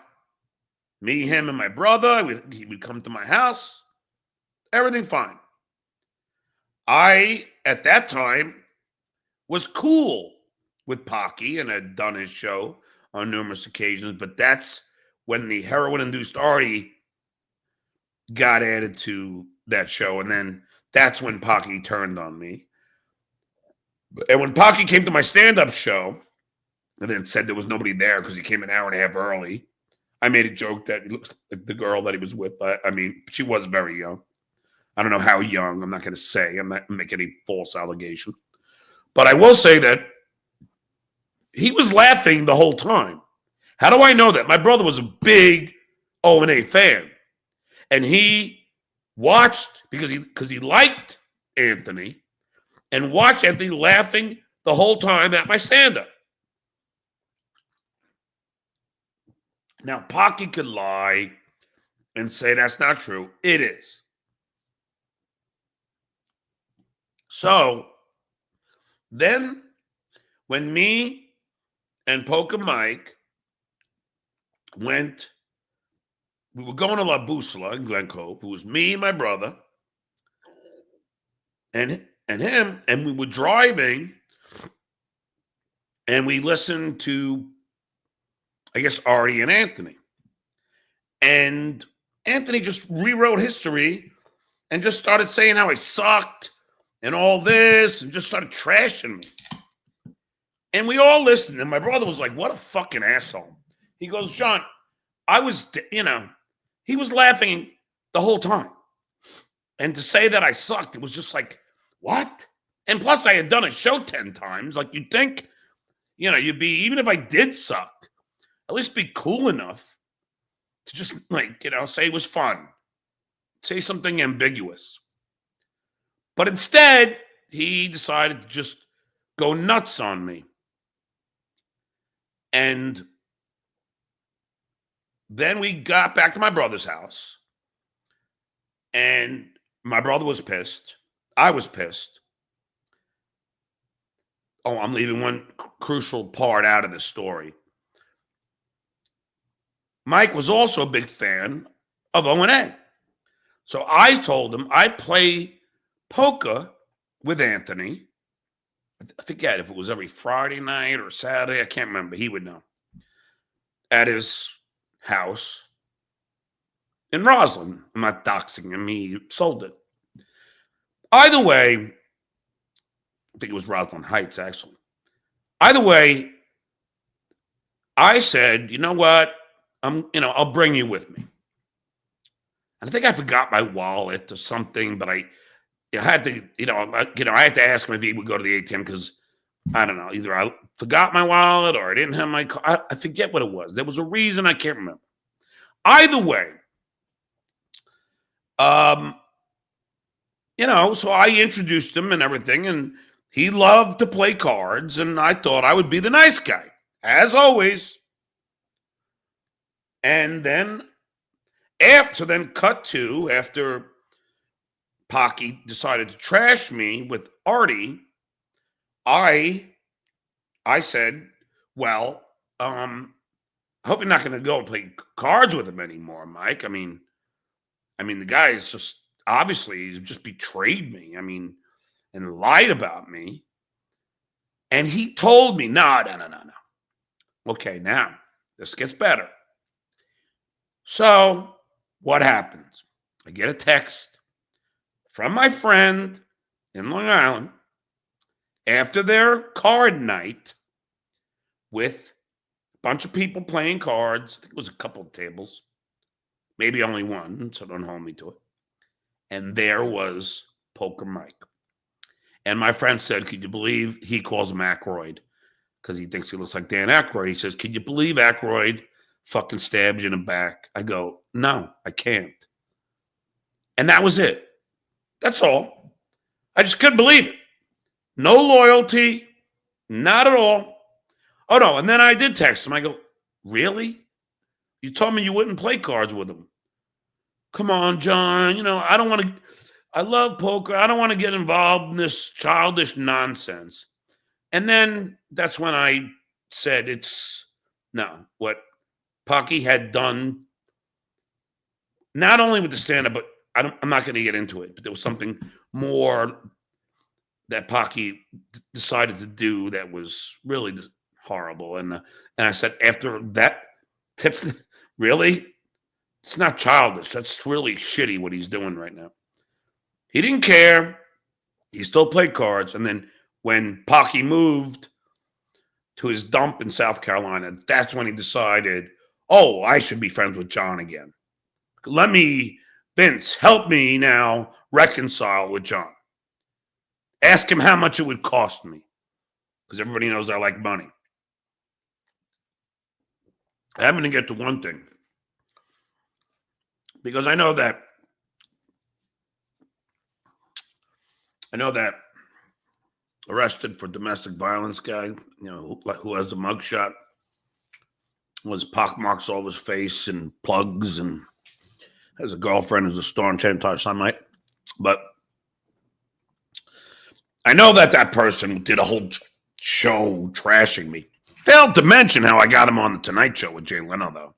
Me, him, and my brother. He would come to my house. Everything fine. I, at that time, was cool with Pocky and had done his show on numerous occasions, but that's when the heroin-induced Artie got added to that show, and then that's when Pocky turned on me. And when Pocky came to my stand-up show and then said there was nobody there because he came an hour and a half early, I made a joke that he looks like the girl that he was with. I mean, she was very young. I don't know how young. I'm not going to say. I'm not making any false allegation. But I will say that he was laughing the whole time. How do I know that? My brother was a big O&A fan. And he watched, because he liked Anthony, and watched Anthony laughing the whole time at my stand-up. Now, Pocky could lie and say that's not true. It is. So, then, when me and Polka Mike we were going to La Bussola in Glen Cove. It was me, my brother, and him, and we were driving, and we listened to, I guess, Artie and Anthony. And Anthony just rewrote history and just started saying how I sucked and all this and just started trashing me. And we all listened. And my brother was like, what a fucking asshole. He goes, John, he was laughing the whole time. And to say that I sucked, it was just like, what? And plus I had done a show 10 times. Like you'd think, you'd be, even if I did suck, at least be cool enough to just say it was fun. Say something ambiguous. But instead, he decided to just go nuts on me. And then we got back to my brother's house. And my brother was pissed. I was pissed. Oh, I'm leaving one crucial part out of the story. Mike was also a big fan of O&A. So I told him I play poker with Anthony. I forget if it was every Friday night or Saturday. I can't remember. He would know. At his house in Roslyn. I'm not doxing him. He sold it. Either way, I think it was Roslyn Heights, actually. Either way, I said, you know what? I'll bring you with me. And I think I forgot my wallet or something, but I had to, I had to ask him if he would go to the ATM because I don't know, either I forgot my wallet or I didn't have my car. I forget what it was. There was a reason I can't remember. Either way, so I introduced him and everything, and he loved to play cards, and I thought I would be the nice guy, as always. And then after Pocky decided to trash me with Artie, I said, well, I hope you're not going to go and play cards with him anymore, Mike. I mean, the guy is just obviously he's just betrayed me. And lied about me. And he told me, no. Okay, now this gets better. So what happens? I get a text from my friend in Long Island after their card night with a bunch of people playing cards. I think it was a couple of tables, maybe only one, so don't hold me to it. And there was Poker Mike. And my friend said, could you believe he calls him Aykroyd because he thinks he looks like Dan Aykroyd. He says, could you believe Aykroyd fucking stabs you in the back? I go, no, I can't. And that was it. That's all. I just couldn't believe it. No loyalty, not at all. Oh, no, and then I did text him. I go, really? You told me you wouldn't play cards with him. Come on, John. I don't want to. I love poker. I don't want to get involved in this childish nonsense. And then that's when I said what Pocky had done, not only with the stand-up, but I'm not going to get into it, but there was something more that Pocky decided to do that was really horrible. And I said, after that, really? It's not childish. That's really shitty what he's doing right now. He didn't care. He still played cards. And then when Pocky moved to his dump in South Carolina, that's when he decided, oh, I should be friends with John again. Vince, help me now reconcile with John. Ask him how much it would cost me. Because everybody knows I like money. I'm going to get to one thing. Because I know that arrested for domestic violence guy, who has the mugshot, was pockmarks all his face and plugs, and has a girlfriend who's a staunch anti-Semite. But I know that person did a whole show trashing me. Failed to mention how I got him on the Tonight Show with Jay Leno, though.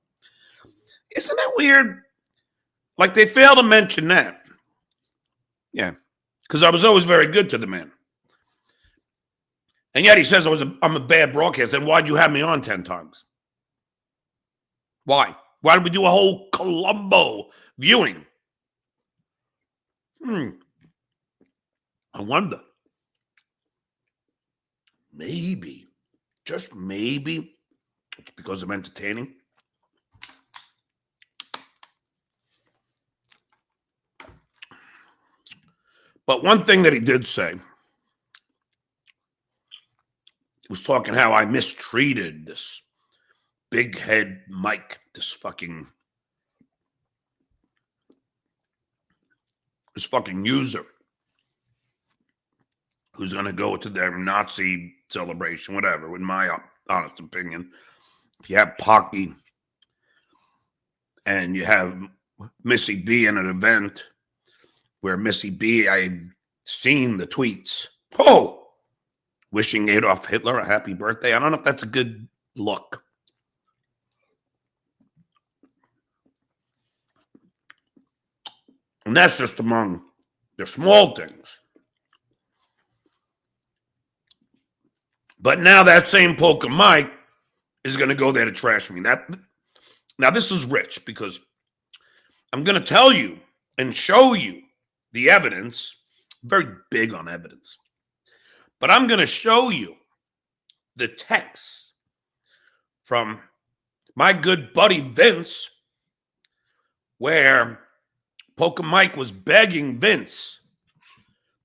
Isn't that weird? Like, they failed to mention that. Yeah. Because I was always very good to the man. And yet he says I'm a bad broadcaster. Then why'd you have me on 10 times? Why? Why did we do a whole Columbo viewing? I wonder. Maybe, just maybe, it's because I'm entertaining. But one thing that he did say was talking how I mistreated this big head Mike, this fucking user who's going to go to their Nazi celebration, whatever, in my honest opinion. If you have Pocky and you have Missy B in an event where Missy B, I've seen the tweets, wishing Adolf Hitler a happy birthday. I don't know if that's a good look. And that's just among the small things. But now that same Polka Mike is going to go there to trash me. Now, this is rich because I'm going to tell you and show you the evidence. I'm very big on evidence. But I'm going to show you the text from my good buddy Vince where Polka Mike was begging Vince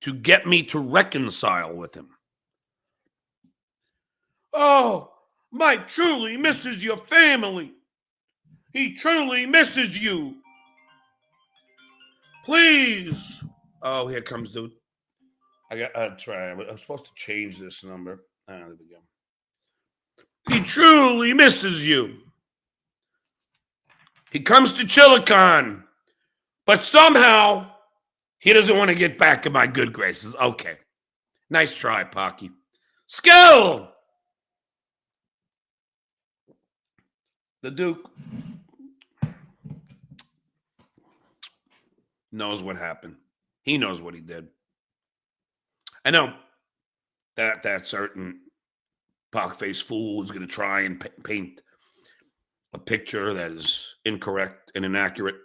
to get me to reconcile with him. Oh, Mike truly misses your family. He truly misses you. Please. Oh, here comes the... I got try. I'm supposed to change this number. There we go. He truly misses you. He comes to Chilicon, but somehow he doesn't want to get back in my good graces. Okay. Nice try, Pocky. Skill! The Duke knows what happened. He knows what he did. I know that certain pock-faced fool is going to try and paint a picture that is incorrect and inaccurate.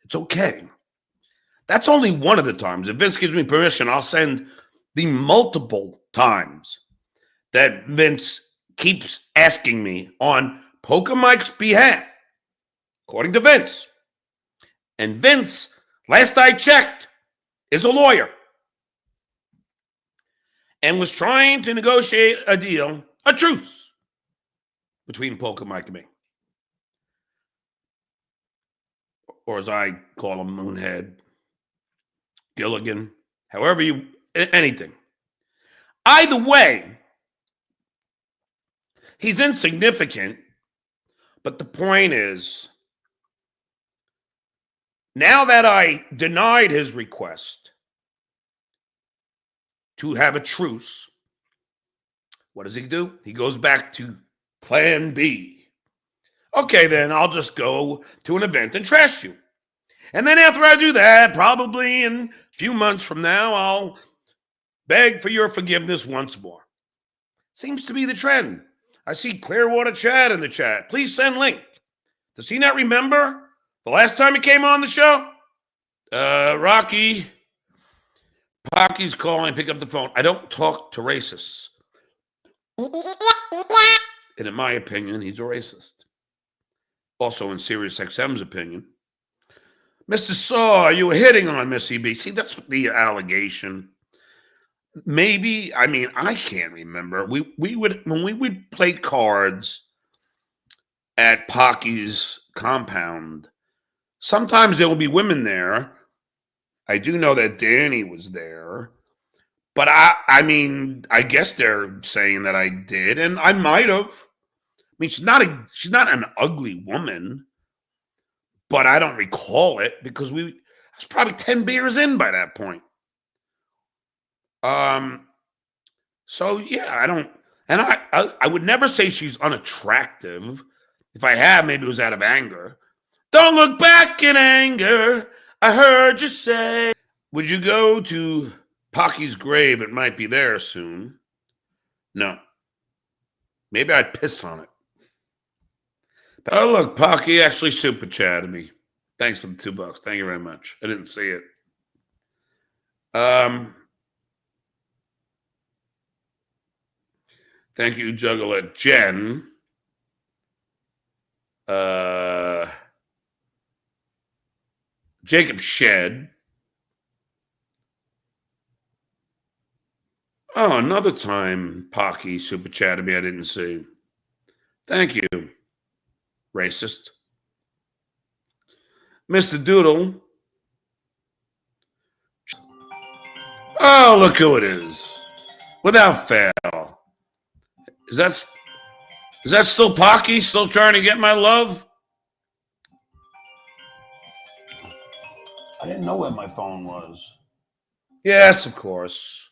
It's okay. That's only one of the times. If Vince gives me permission, I'll send the multiple times that Vince keeps asking me on Polka Mike's behalf, according to Vince. And Vince, last I checked, is a lawyer and was trying to negotiate a deal, a truce, between Polka Mike and me. Or as I call him, Moonhead, Gilligan, however you, anything. Either way, he's insignificant, but the point is, now that I denied his request to have a truce, what does he do? He goes back to plan B. Okay, then I'll just go to an event and trash you. And then after I do that, probably in a few months from now, I'll beg for your forgiveness once more. Seems to be the trend. I see Clearwater Chad in the chat. Please send link. Does he not remember the last time he came on the show? Rocky. Pocky's calling. Pick up the phone. I don't talk to racists. And in my opinion, he's a racist. Also in Sirius XM's opinion. Mr. Saw, you were hitting on Missy B. See, that's the allegation. Maybe, I mean, I can't remember. We would, when we would play cards at Pocky's compound, sometimes there will be women there. I do know that Danny was there. But I mean, I guess they're saying that I did, and I might have. I mean, she's not an ugly woman, but I don't recall it because I was probably 10 beers in by that point. So yeah, I don't, and I would never say she's unattractive. If I have, maybe it was out of anger. Don't look back in anger. I heard you say. Would you go to Pocky's grave? It might be there soon. No. Maybe I'd piss on it. Oh, look, Pocky actually super chatted me. Thanks for the $2. Thank you very much. I didn't see it. Thank you, Juggler Jen. Jacob Shed. Oh, another time Pocky super chatted me I didn't see. Thank you, racist. Mr. Doodle. Oh, look who it is. Without fail. Is that still Pocky? Still trying to get my love? I didn't know where my phone was. Yes, of course.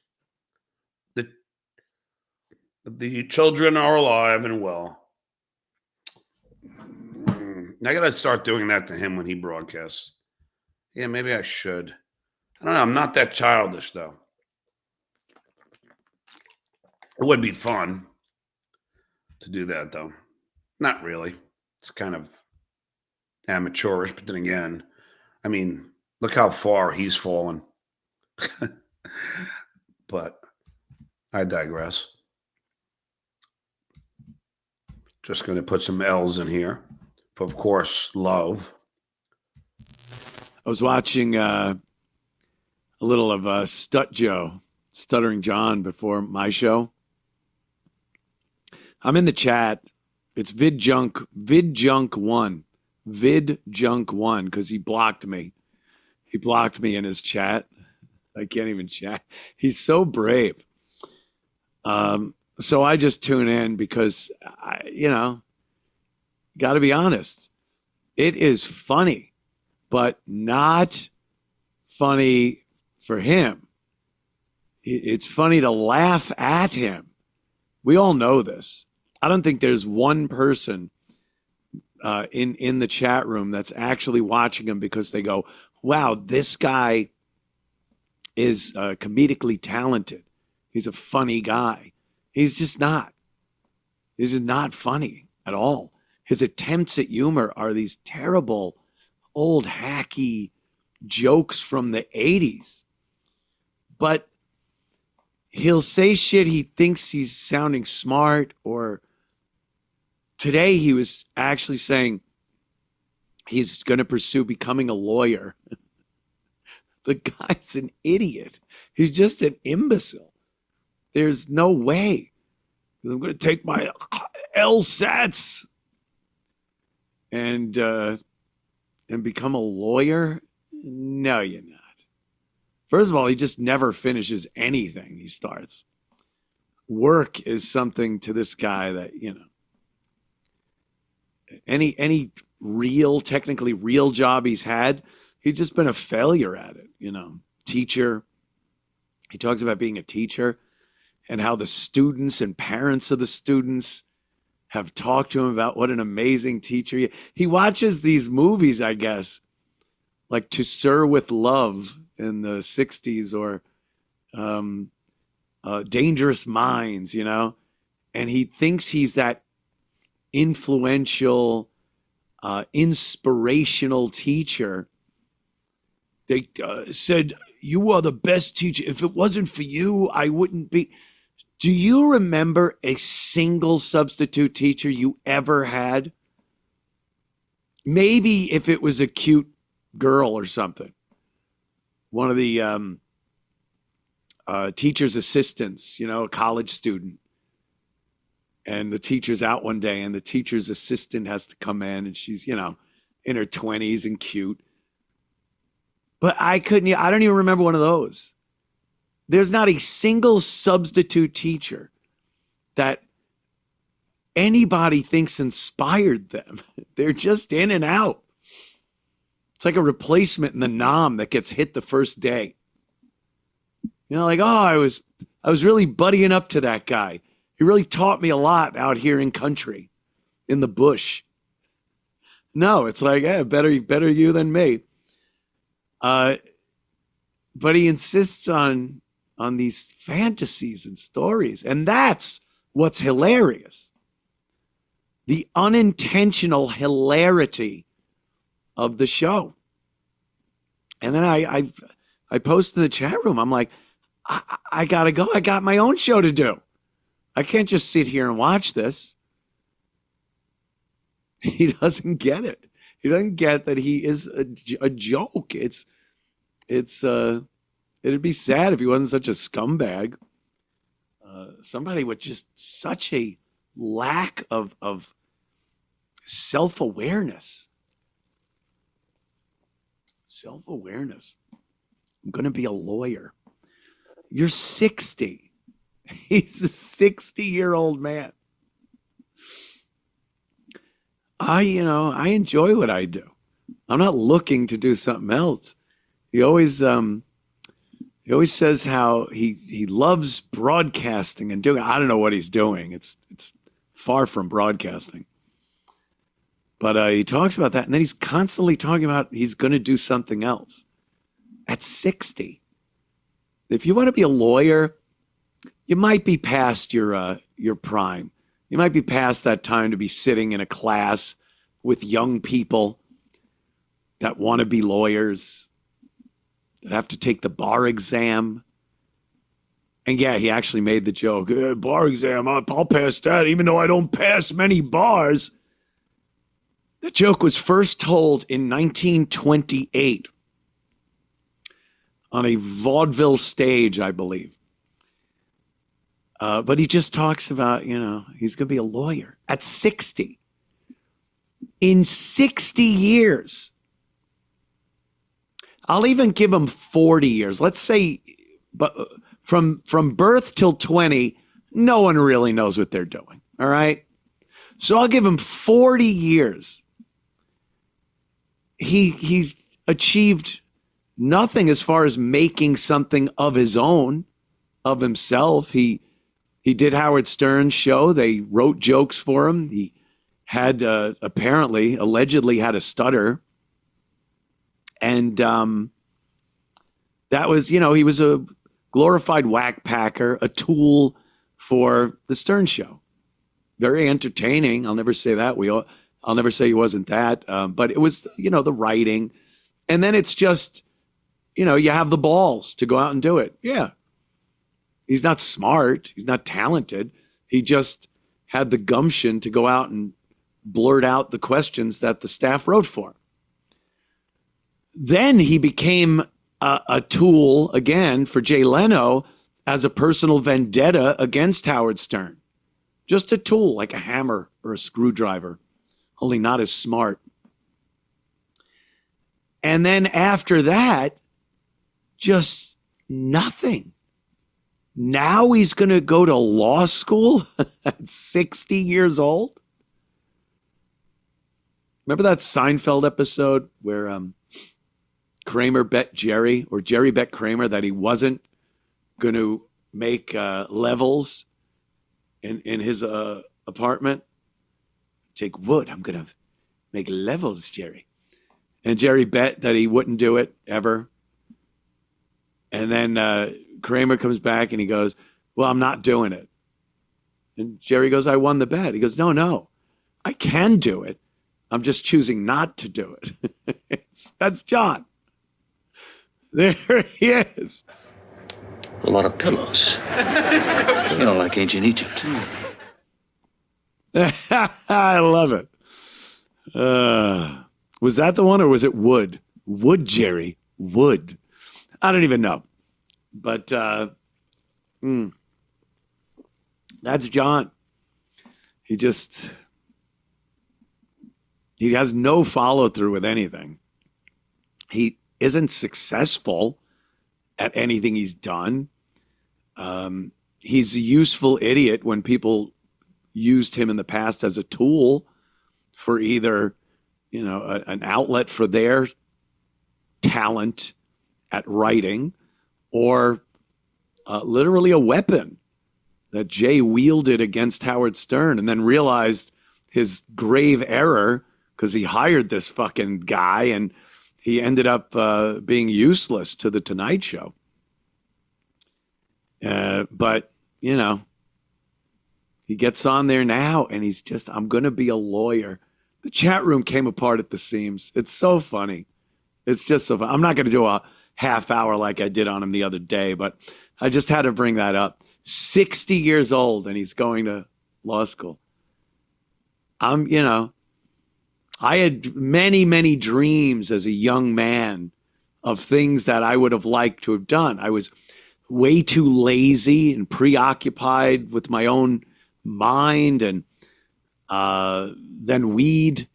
The children are alive and well. I got to start doing that to him when he broadcasts. Yeah, maybe I should. I don't know. I'm not that childish, though. It would be fun to do that, though. Not really. It's kind of amateurish, but then again, I mean, look how far he's fallen. But I digress. Just going to put some L's in here. For, of course, love. I was watching a little of Stuttering John before my show. I'm in the chat. It's VidJunk1, because he blocked me. He blocked me in his chat. I can't even chat. He's so brave. So I just tune in because, got to be honest. It is funny, but not funny for him. It's funny to laugh at him. We all know this. I don't think there's one person in the chat room that's actually watching him because they go, wow, this guy is comedically talented. He's a funny guy. He's just not. He's just not funny at all. His attempts at humor are these terrible, old, hacky jokes from the 80s. But he'll say shit he thinks he's sounding smart, or today he was actually saying he's going to pursue becoming a lawyer. The guy's an idiot. He's just an imbecile. There's no way. I'm going to take my LSATs and become a lawyer. No, you're not. First of all, he just never finishes anything he starts. Work is something to this guy that, any real, technically real job he's had, he's just been a failure at it. Teacher. He talks about being a teacher and how the students and parents of the students have talked to him about what an amazing teacher he watches these movies, I guess, like To Sir with Love in the 60s, or Dangerous Minds, and he thinks he's that influential, inspirational teacher. They said, you are the best teacher. If it wasn't for you, I wouldn't be. Do you remember a single substitute teacher you ever had? Maybe if it was a cute girl or something. One of the teacher's assistants, a college student. And the teacher's out one day and the teacher's assistant has to come in and she's, in her 20s and cute. But I don't even remember one of those. There's not a single substitute teacher that anybody thinks inspired them. They're just in and out. It's like a replacement in the nom that gets hit the first day. I was really buddying up to that guy. He really taught me a lot out here in country, in the bush. No, it's like, better you than me. But he insists on these fantasies and stories. And that's what's hilarious. The unintentional hilarity of the show. And then I post in the chat room. I'm like, I gotta go. I got my own show to do. I can't just sit here and watch this. He doesn't get it. He doesn't get that he is a joke. It'd be sad if he wasn't such a scumbag. Somebody with just such a lack of self-awareness. Self-awareness. I'm going to be a lawyer. You're 60. He's a 60-year-old man. I enjoy what I do. I'm not looking to do something else. He always says how he loves broadcasting and doing. I don't know what he's doing. It's far from broadcasting. But he talks about that, and then he's constantly talking about he's going to do something else. At 60, if you want to be a lawyer, you might be past your prime. You might be past that time to be sitting in a class with young people that want to be lawyers, that have to take the bar exam. And yeah, he actually made the joke, bar exam, I'll pass that, even though I don't pass many bars. The joke was first told in 1928 on a vaudeville stage, I believe. But he just talks about, he's going to be a lawyer at 60. In 60 years, I'll even give him 40 years. Let's say, but from birth till 20, no one really knows what they're doing. All right. So I'll give him 40 years. He's achieved nothing as far as making something of his own, of himself. He did Howard Stern's show. They wrote jokes for him. He had allegedly had a stutter. And that was, he was a glorified whack packer, a tool for the Stern show. Very entertaining. I'll never say that. I'll never say he wasn't that. But it was, the writing. And then it's just, you have the balls to go out and do it. Yeah. He's not smart. He's not talented. He just had the gumption to go out and blurt out the questions that the staff wrote for him. Then he became a tool again for Jay Leno as a personal vendetta against Howard Stern. Just a tool, like a hammer or a screwdriver, only not as smart. And then after that, just nothing. Now he's going to go to law school at 60 years old. Remember that Seinfeld episode where Kramer bet Jerry, or Jerry bet Kramer, that he wasn't going to make levels in his apartment? Take wood. I'm going to make levels, Jerry. And Jerry bet that he wouldn't do it ever. And then Kramer comes back and he goes, well, I'm not doing it. And Jerry goes, I won the bet. He goes, no, I can do it. I'm just choosing not to do it. That's John. There he is. A lot of pillows. Like ancient Egypt. I love it. Was that the one, or was it Wood? Wood, Jerry. Wood. I don't even know. But that's John. He has no follow through with anything. He isn't successful at anything he's done. He's a useful idiot when people used him in the past as a tool for either, an outlet for their talent at writing, or literally a weapon that Jay wielded against Howard Stern, and then realized his grave error because he hired this fucking guy and he ended up being useless to the Tonight Show. But, he gets on there now and he's just, I'm going to be a lawyer. The chat room came apart at the seams. It's so funny. It's just so fun. I'm not going to do half hour like I did on him the other day, but I just had to bring that up. 60 years old and he's going to law school. I had many, many dreams as a young man of things that I would have liked to have done. I was way too lazy and preoccupied with my own mind, and then weed,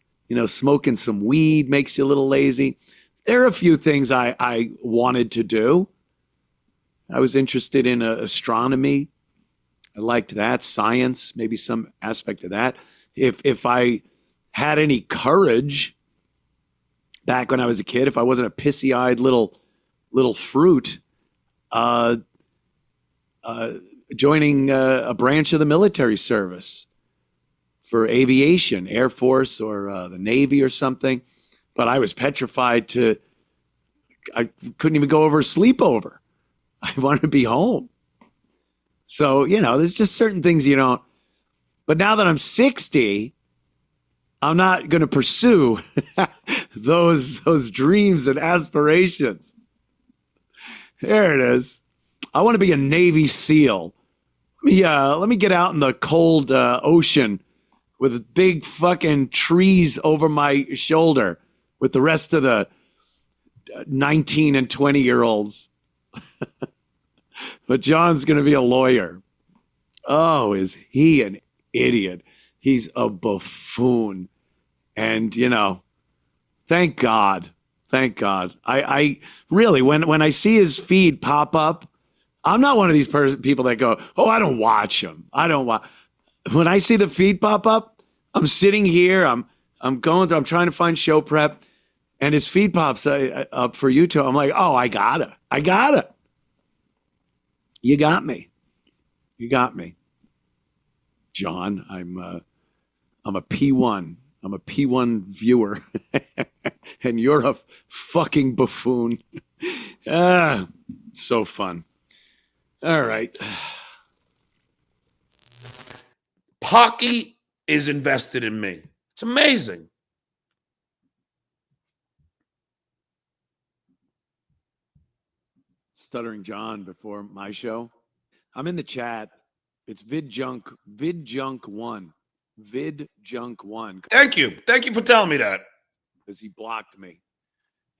smoking some weed makes you a little lazy. There are a few things I wanted to do. I was interested in astronomy. I liked that. Science, maybe some aspect of that. If I had any courage back when I was a kid, if I wasn't a pissy-eyed little fruit, joining a branch of the military service for aviation, Air Force or the Navy or something. But I was petrified I couldn't even go over a sleepover. I wanted to be home. So, there's just certain things you don't. But now that I'm 60, I'm not going to pursue those dreams and aspirations. There it is. I want to be a Navy SEAL. Let me get out in the cold ocean with big fucking trees over my shoulder with the rest of the 19 and 20-year-olds. But John's going to be a lawyer. Oh, is he an idiot? He's a buffoon. And, thank God. Thank God. I really, when I see his feed pop up, I'm not one of these people that go, oh, I don't watch him. When I see the feed pop up, I'm sitting here, I'm trying to find show prep, and his feed pops up for YouTube. I'm like, oh, I gotta. You got me. John, I'm a P1. I'm a P1 viewer. And you're a fucking buffoon. So fun. All right. Pocky is invested in me. It's amazing. Stuttering John before my show. I'm in the chat. It's VidJunk1. VidJunk1. Thank you. Thank you for telling me that. Because he blocked me.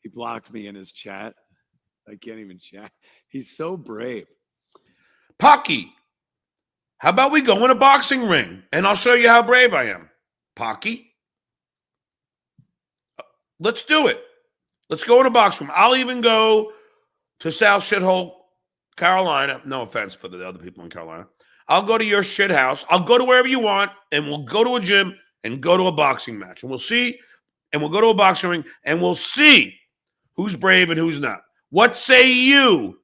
He blocked me in his chat. I can't even chat. He's so brave. Pocky, how about we go in a boxing ring and I'll show you how brave I am? Pocky, let's do it. Let's go in a boxing ring. I'll even go to South Shithole, Carolina. No offense for the other people in Carolina. I'll go to your shit house. I'll go to wherever you want, and we'll go to a gym and go to a boxing match. And we'll see, and we'll go to a boxing ring, and we'll see who's brave and who's not. What say you?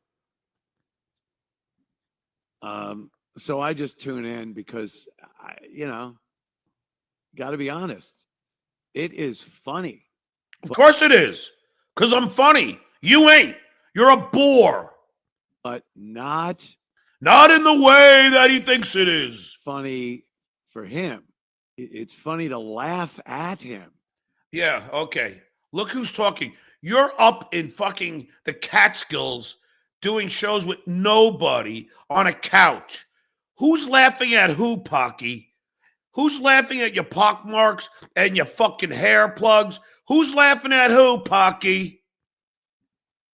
So I just tune in because, got to be honest. It is funny. Of course it is, because I'm funny. You ain't. You're a bore. But not in the way that he thinks it is. Funny for him. It's funny to laugh at him. Yeah, okay. Look who's talking. You're up in fucking the Catskills doing shows with nobody on a couch. Who's laughing at who, Pocky? Who's laughing at your pockmarks and your fucking hair plugs? Who's laughing at who, Pocky?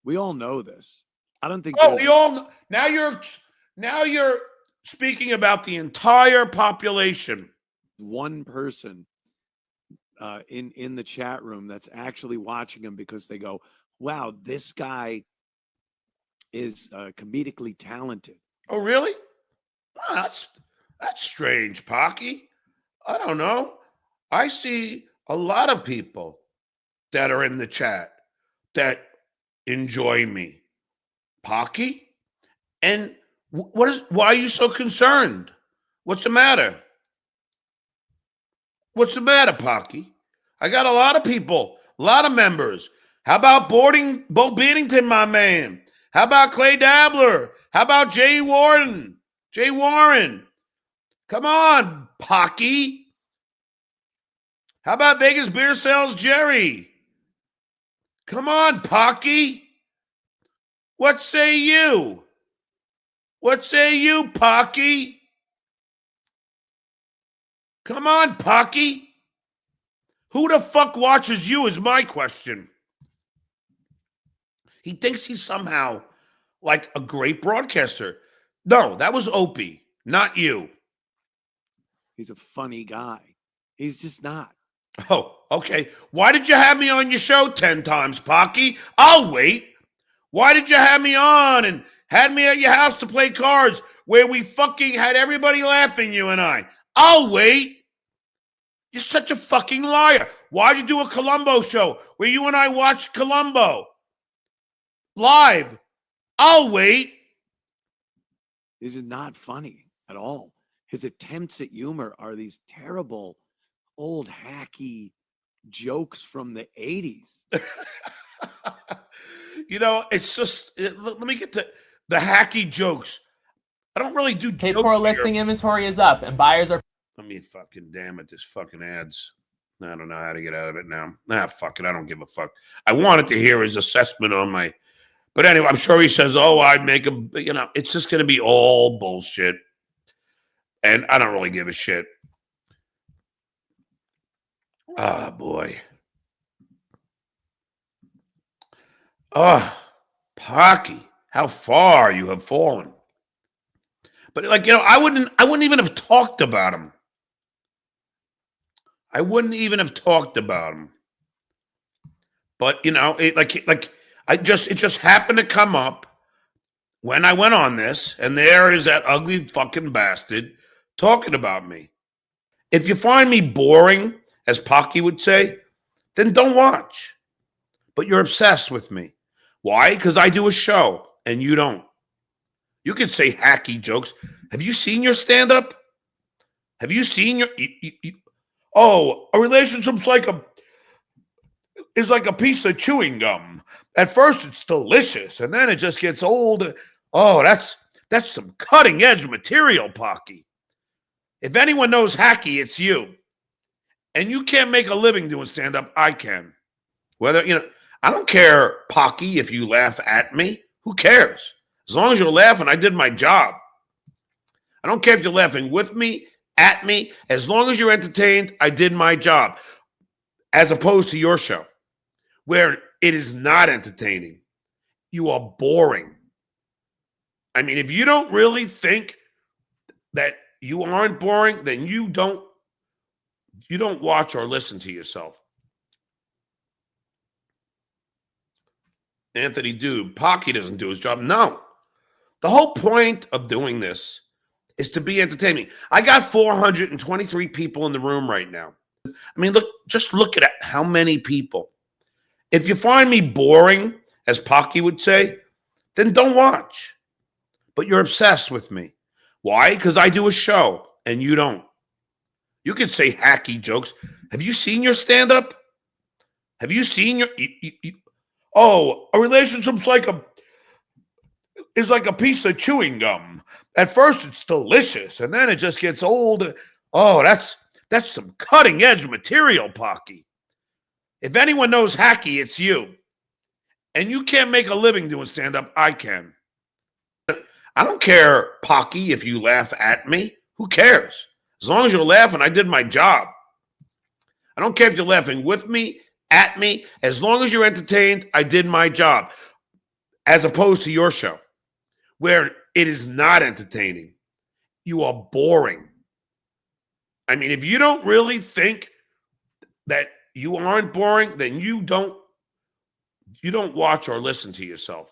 We all know this. I don't think. Oh, we all now you're speaking about the entire population. One person in the chat room that's actually watching him because they go, "Wow, this guy is comedically talented." Oh, really? Oh, that's strange, Pocky. I don't know. I see a lot of people that are in the chat that enjoy me, Pocky. And why are you so concerned? What's the matter? What's the matter, Pocky? I got a lot of people, a lot of members. How about Bo Beatington, my man? How about Clay Dabbler? How about Jay Warren? Come on, Pocky. How about Vegas Beer Sales Jerry? Come on, Pocky. What say you? What say you, Pocky? Come on, Pocky. Who the fuck watches you is my question. He thinks he's somehow like a great broadcaster. No, that was Opie, not you. He's a funny guy. He's just not. Oh, okay. Why did you have me on your show 10 times, Pocky? I'll wait. Why did you have me on and had me at your house to play cards where we fucking had everybody laughing, you and I? I'll wait. You're such a fucking liar. Why'd you do a Columbo show where you and I watched Columbo live? I'll wait. This is not funny at all. His attempts at humor are these terrible, old, hacky jokes from the 80s. You know, it's just, let me get to the hacky jokes. I don't really do Pay jokes per here. listing inventory is up and buyers are. I mean, fucking damn it, this fucking ads. I don't know how to get out of it now. Nah, fuck it, I don't give a fuck. I wanted to hear his assessment on my, but anyway, I'm sure he says, oh, I'd make a, you know, it's just going to be all bullshit. And I don't really give a shit. Ah, boy. Oh, Pocky, how far you have fallen. But like, you know, I wouldn't even have talked about him. I wouldn't even have talked about him. But you know, it just happened to come up when I went on this, and there is that ugly fucking bastard talking about me. If you find me boring, as Pocky would say, then don't watch. But you're obsessed with me. Why? Because I do a show and you don't. You could say hacky jokes. Have you seen your stand-up? Have you seen your... oh, a relationship's like a piece of chewing gum. At first, it's delicious, and then it just gets old. Oh, that's some cutting-edge material, Pocky. If anyone knows hacky, it's you. And you can't make a living doing stand-up. I can. Whether, you know... I don't care, Pocky, if you laugh at me. Who cares? As long as you're laughing, I did my job. I don't care if you're laughing with me, at me. As long as you're entertained, I did my job. As opposed to your show, where it is not entertaining. You are boring. I mean, if you don't really think that you aren't boring, then you don't watch or listen to yourself. Anthony, dude, Pocky doesn't do his job. No. The whole point of doing this is to be entertaining. I got 423 people in the room right now. I mean, just look at how many people. If you find me boring, as Pocky would say, then don't watch. But you're obsessed with me. Why? Because I do a show and you don't. You could say hacky jokes. Have you seen your stand-up? Have you seen your... oh, a relationship's like a piece of chewing gum. At first, it's delicious, and then it just gets old. Oh, that's some cutting-edge material, Pocky. If anyone knows hacky, it's you. And you can't make a living doing stand-up. I can. I don't care, Pocky, if you laugh at me. Who cares? As long as you're laughing, I did my job. I don't care if you're laughing with me, at me. As long as you're entertained, I did my job. As opposed to your show, where it is not entertaining. You are boring. I mean, if you don't really think that you aren't boring, then you don't watch or listen to yourself.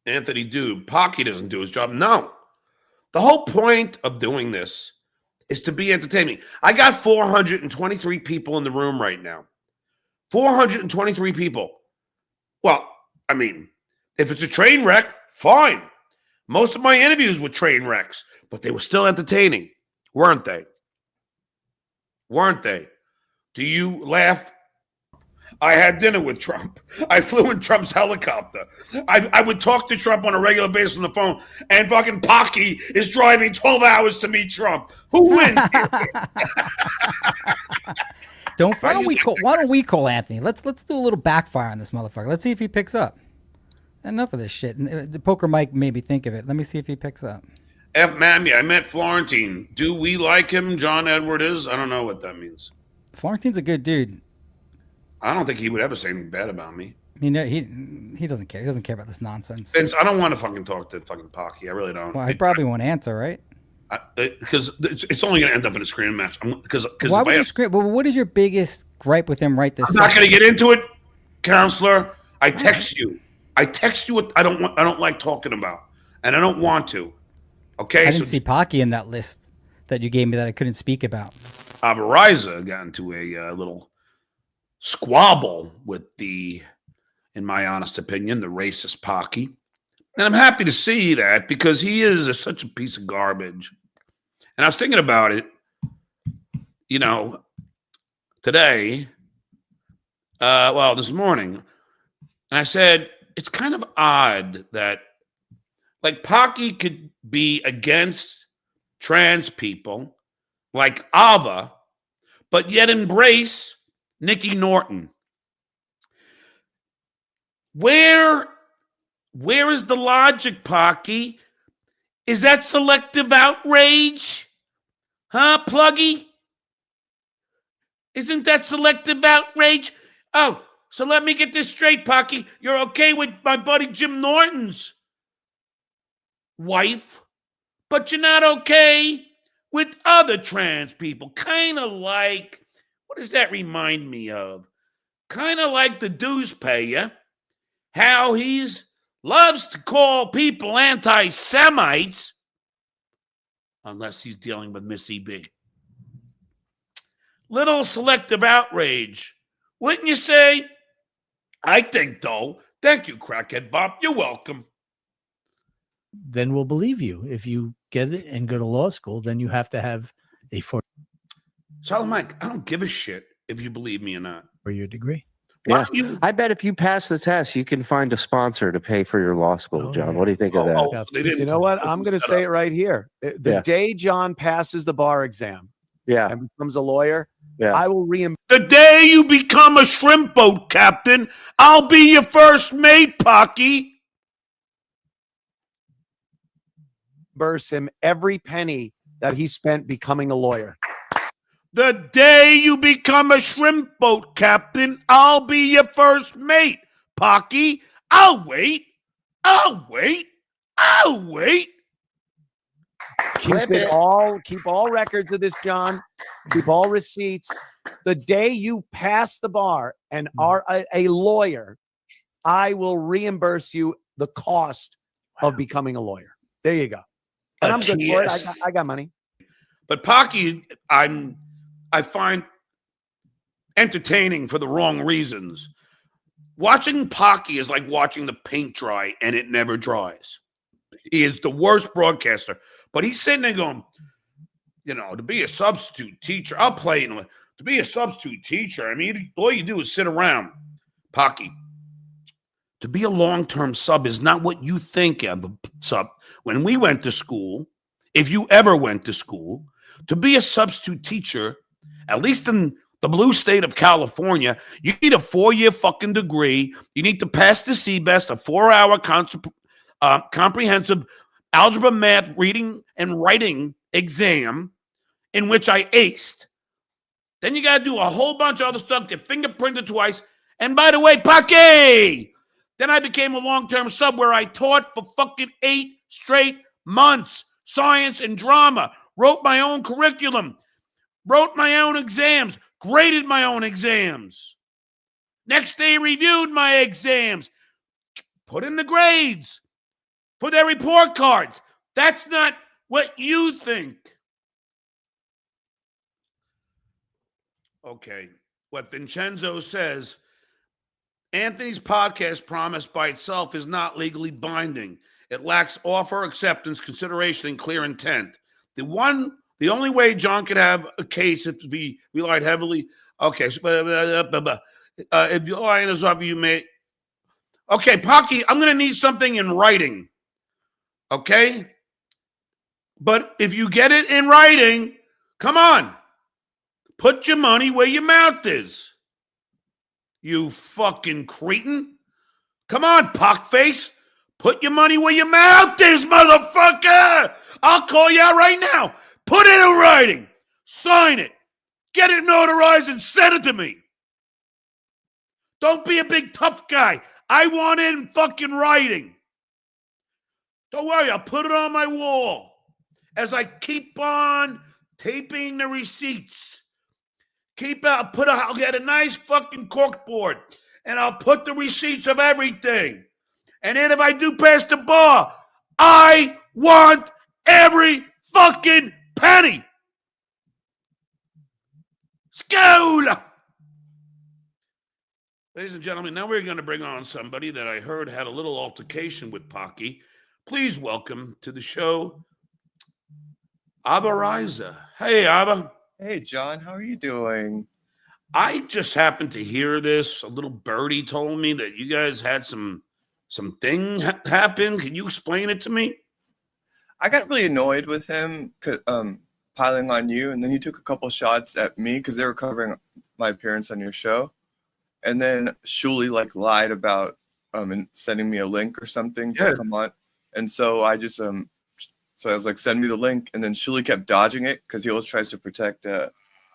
Anthony, dude, Pocky doesn't do his job. No. The whole point of doing this is to be entertaining. I got 423 people in the room right now. 423 people. Well, I mean, if it's a train wreck, fine. Most of my interviews were train wrecks, but they were still entertaining, weren't they? Weren't they? Do you laugh? I had dinner with Trump. I flew in Trump's helicopter. I would talk to Trump on a regular basis on the phone, and fucking Pocky is driving 12 hours to meet Trump. Who wins? Why don't we call Anthony? Let's do a little backfire on this motherfucker. Let's see if he picks up. Enough of this shit. And the poker Mike made me think of it. Let me see if he picks up. F. Mammy, I met Florentine. Do we like him? John Edward is? I don't know what that means. Florentine's a good dude. I don't think he would ever say anything bad about me. He doesn't care. He doesn't care about this nonsense. Vince, I don't want to fucking talk to fucking Pocky. I really don't. Well, he probably won't answer, right? Because it's only going to end up in a screaming match. Why would you scream? Well, what is your biggest gripe with him right this I'm not going to get into it, counselor. I text you what I don't like talking about, and I don't want to. Okay? I didn't see Pocky in that list that you gave me that I couldn't speak about. Avariza got into a little squabble with in my honest opinion, the racist Pocky. And I'm happy to see that because he is such a piece of garbage. And I was thinking about it, today, this morning. And I said, it's kind of odd that, like, Pocky could be against trans people, like Ava, but yet embrace Nikki Norton. Where is the logic, Pocky? Is that selective outrage? Huh, Pluggy? Isn't that selective outrage? Oh, so let me get this straight, Pocky. You're okay with my buddy Jim Norton's wife, but you're not okay with other trans people. Kind of like, what does that remind me of? Kind of like the dues payer, how he's loves to call people anti-Semites, unless he's dealing with Missy B. Little selective outrage, wouldn't you say? I think, though. Thank you, Crackhead Bob. You're welcome. Then we'll believe you. If you get it and go to law school, then you have to have a So, Mike, I don't give a shit if you believe me or not. for your degree. Yeah, I bet if you pass the test, you can find a sponsor to pay for your law school, John. What do you think of that? You know what? I'm going to say it right here. The day John passes the bar exam and becomes a lawyer, I will reimburse. The day you become a shrimp boat captain, I'll be your first mate, Pocky. Reimburse him every penny that he spent becoming a lawyer. The day you become a shrimp boat captain, I'll be your first mate, Pocky. I'll wait. Keep all records of this, John. Keep all receipts. The day you pass the bar and are a lawyer, I will reimburse you the cost of becoming a lawyer. There you go. And I'm good for it. I got money. But Pocky, I find entertaining for the wrong reasons. Watching Pocky is like watching the paint dry and it never dries. He is the worst broadcaster. But he's sitting there going, to be a substitute teacher, I'll play. To be a substitute teacher, I mean, all you do is sit around. Pocky, to be a long-term sub is not what you think of a sub. When we went to school, if you ever went to school, to be a substitute teacher, at least in the blue state of California, you need a 4-year fucking degree. You need to pass the CBEST, a 4-hour comprehensive algebra, math, reading, and writing exam in which I aced. Then you got to do a whole bunch of other stuff, get fingerprinted twice. And by the way, Pocky, then I became a long-term sub where I taught for fucking 8 straight months, science and drama, wrote my own curriculum, wrote my own exams, graded my own exams. Next day, reviewed my exams, put in the grades for their report cards. That's not what you think. Okay, what Vincenzo says, Anthony's podcast promise by itself is not legally binding. It lacks offer, acceptance, consideration, and clear intent. The only way John could have a case if we relied heavily. Okay, if you lie in his offer, you may. Okay, Pocky, I'm going to need something in writing. Okay? But if you get it in writing, come on. Put your money where your mouth is. You fucking cretin. Come on, pockface. Put your money where your mouth is, motherfucker. I'll call you out right now. Put it in writing. Sign it. Get it notarized and send it to me. Don't be a big tough guy. I want it in fucking writing. Don't worry, I'll put it on my wall as I keep on taping the receipts. I'll get a nice fucking corkboard and I'll put the receipts of everything. And then if I do pass the bar, I want every fucking penny. School! Ladies and gentlemen, now we're going to bring on somebody that I heard had a little altercation with Pocky. Please welcome to the show, Abba Riza. Hey, Abba. Hey, John, how are you doing? I just happened to hear this. A little birdie told me that you guys had some thing happen. Can you explain it to me? I got really annoyed with him piling on you, and then he took a couple shots at me because they were covering my appearance on your show. And then Shuli lied about and sending me a link or something to come on. And so I just so I was like, send me the link, and then Shuli kept dodging it because he always tries to protect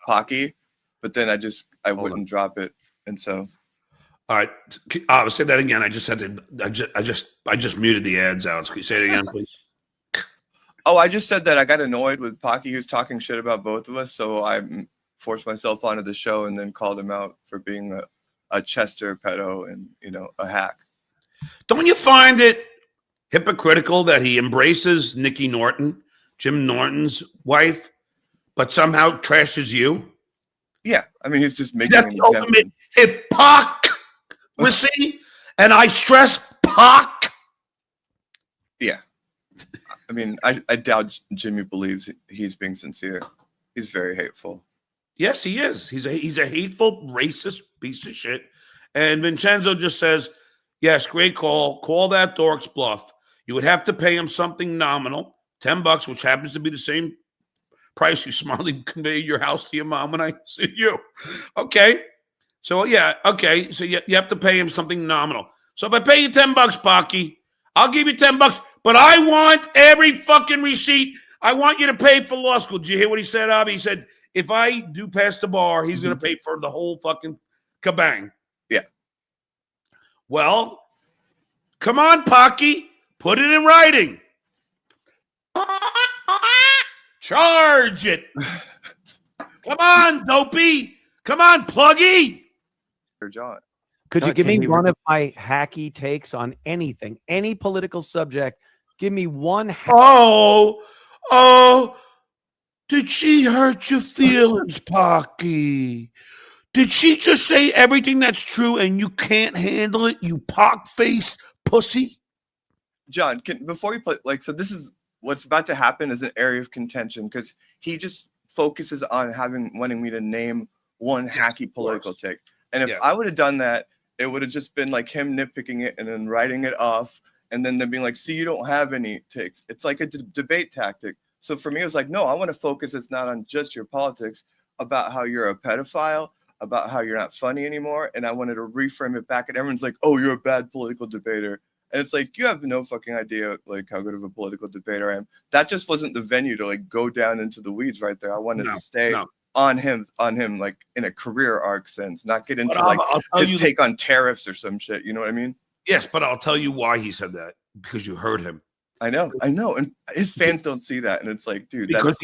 Pocky, but then I wouldn't drop it, and so. All right, I'll say that again. I just muted the ads out. Can you say it again, please? Oh, I just said that I got annoyed with Pocky. He was talking shit about both of us, so I forced myself onto the show and then called him out for being a Chester pedo and a hack. Don't you find it hypocritical that he embraces Nikki Norton, Jim Norton's wife, but somehow trashes you? Yeah, I mean, he's just making That's the ultimate hypocrisy, and I stress pock. Yeah, I mean, I doubt Jimmy believes he's being sincere. He's very hateful. Yes, he is. He's a hateful, racist piece of shit. And Vincenzo just says, yes, great call. Call that dork's bluff. You would have to pay him something nominal, $10, which happens to be the same price you smartly conveyed your house to your mom when I see you. Okay. So, yeah. Okay. So you have to pay him something nominal. So if I pay you $10, Pocky, I'll give you $10, but I want every fucking receipt. I want you to pay for law school. Did you hear what he said, Abby? He said, if I do pass the bar, he's going to pay for the whole fucking kabang. Yeah. Well, come on, Pocky. Put it in writing. Charge it. Come on, dopey. Come on, pluggy. John. Could you give me one of my hacky takes on anything, any political subject? Give me one. Oh, did she hurt your feelings, Pocky? Did she just say everything that's true and you can't handle it, you pock-faced pussy? John, before you play, so this is what's about to happen is an area of contention because he just focuses on wanting me to name one hacky political take. And if I would have done that, it would have just been like him nitpicking it and then writing it off. And then they'd be like, see, you don't have any takes. It's like a debate tactic. So for me, it was like, no, I want to focus. It's not on just your politics, about how you're a pedophile, about how you're not funny anymore. And I wanted to reframe it back. And everyone's like, oh, you're a bad political debater. And it's like, you have no fucking idea how good of a political debater I am. That just wasn't the venue to go down into the weeds right there. I wanted to stay on him like in a career arc sense, not get into his take on tariffs or some shit. You know what I mean? Yes, but I'll tell you why he said that, because you heard him. I know. And his fans don't see that. And it's like, dude, because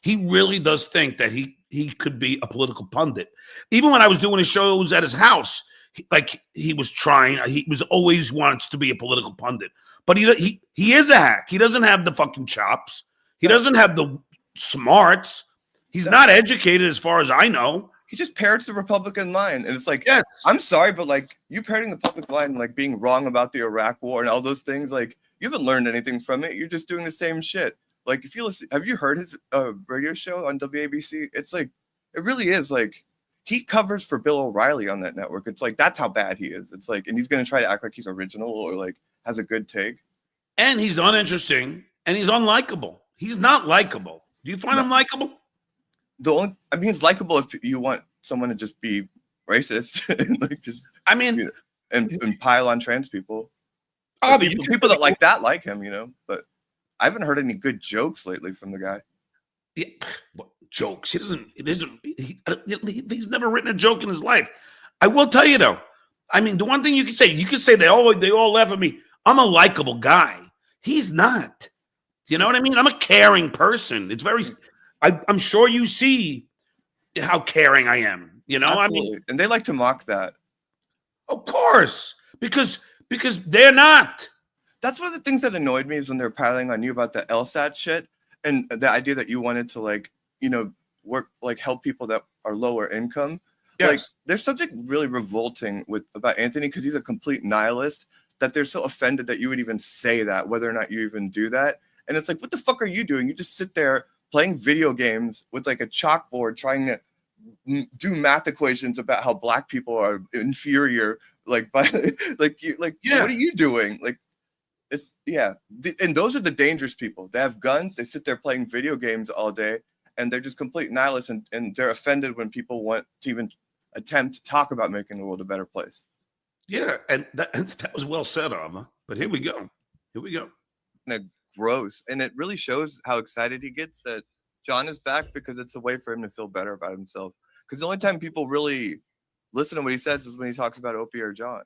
he really does think that he could be a political pundit. Even when I was doing his shows at his house, he was always wants to be a political pundit, but he is a hack. He doesn't have the fucking chops. He doesn't have the smarts. He's not educated as far as I know. He just parrots the Republican line. And it's like, I'm sorry, but you parroting the public line, being wrong about the Iraq war and all those things, you haven't learned anything from it. You're just doing the same shit. If you listen, have you heard his radio show on WABC? It's it really is he covers for Bill O'Reilly on that network. It's that's how bad he is. It's and he's going to try to act like he's original or has a good take. And he's uninteresting and he's unlikable. He's not likable. Do you find him likable? I mean, it's likable if you want someone to just be racist and like just. I mean, you know, and pile on trans people. People that like that like him, you know. But I haven't heard any good jokes lately from the guy. Yeah, what jokes? He doesn't. It isn't. He's never written a joke in his life. I will tell you though. I mean, the one thing you can say they all laugh at me. I'm a likable guy. He's not. You know what I mean? I'm a caring person. It's very. I'm sure you see how caring I am. You know, Absolutely. I mean, and they like to mock that. Of course, because they're not. That's one of the things that annoyed me is when they're piling on you about the LSAT shit and the idea that you wanted to like, you know, work like help people that are lower income. Yes. Like there's something really revolting about Anthony because he's a complete nihilist that they're so offended that you would even say that, whether or not you even do that. And it's like, what the fuck are you doing? You just sit there playing video games with like a chalkboard trying to do math equations about how black people are inferior, what are you doing? Like, it's and those are the dangerous people. They have guns, they sit there playing video games all day, and they're just complete nihilists, and they're offended when people want to even attempt to talk about making the world a better place. Yeah, and that was well said, Alma. But here we go. Gross, and it really shows how excited he gets that John is back because it's a way for him to feel better about himself. Because the only time people really listen to what he says is when he talks about Opie or John.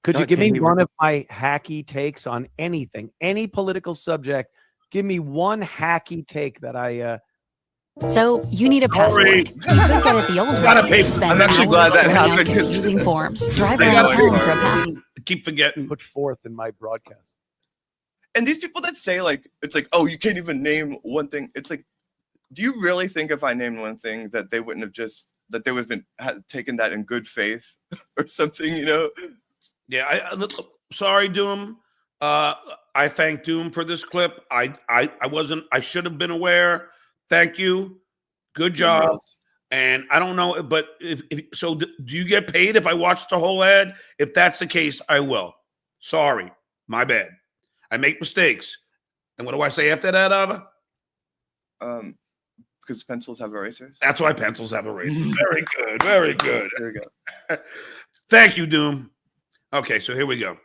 Could you give me one of my hacky takes on anything, any political subject? Give me one hacky take that I. So you need a passport. You could get it the old way. I'm actually glad that happened because using forms. Drive around town for a passport. Keep forgetting. Put forth in my broadcast. And these people that say like it's like, oh, you can't even name one thing. It's like, do you really think if I named one thing that they wouldn't have they would have been taken that in good faith or something, you know? Yeah, sorry, Doom. I thank Doom for this clip. I should have been aware. Thank you. Good job. And I don't know, but do you get paid if I watch the whole ad? If that's the case, I will. Sorry, my bad. I make mistakes. And what do I say after that, Ava? Because pencils have erasers. That's why pencils have erasers. Very good. Very good. There we go. Thank you, Doom. Okay, so here we go.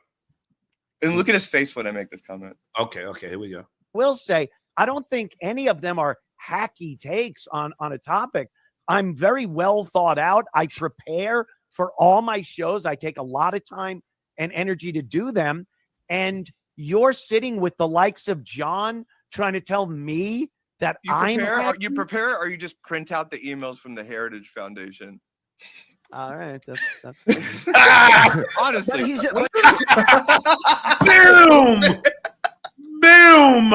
And look at his face when I make this comment. Okay, here we go. Will say, I don't think any of them are hacky takes on a topic. I'm very well thought out. I prepare for all my shows. I take a lot of time and energy to do them. And you're sitting with the likes of John trying to tell me that you prepare or you just print out the emails from the Heritage Foundation? All right, that's honestly. Boom! Boom!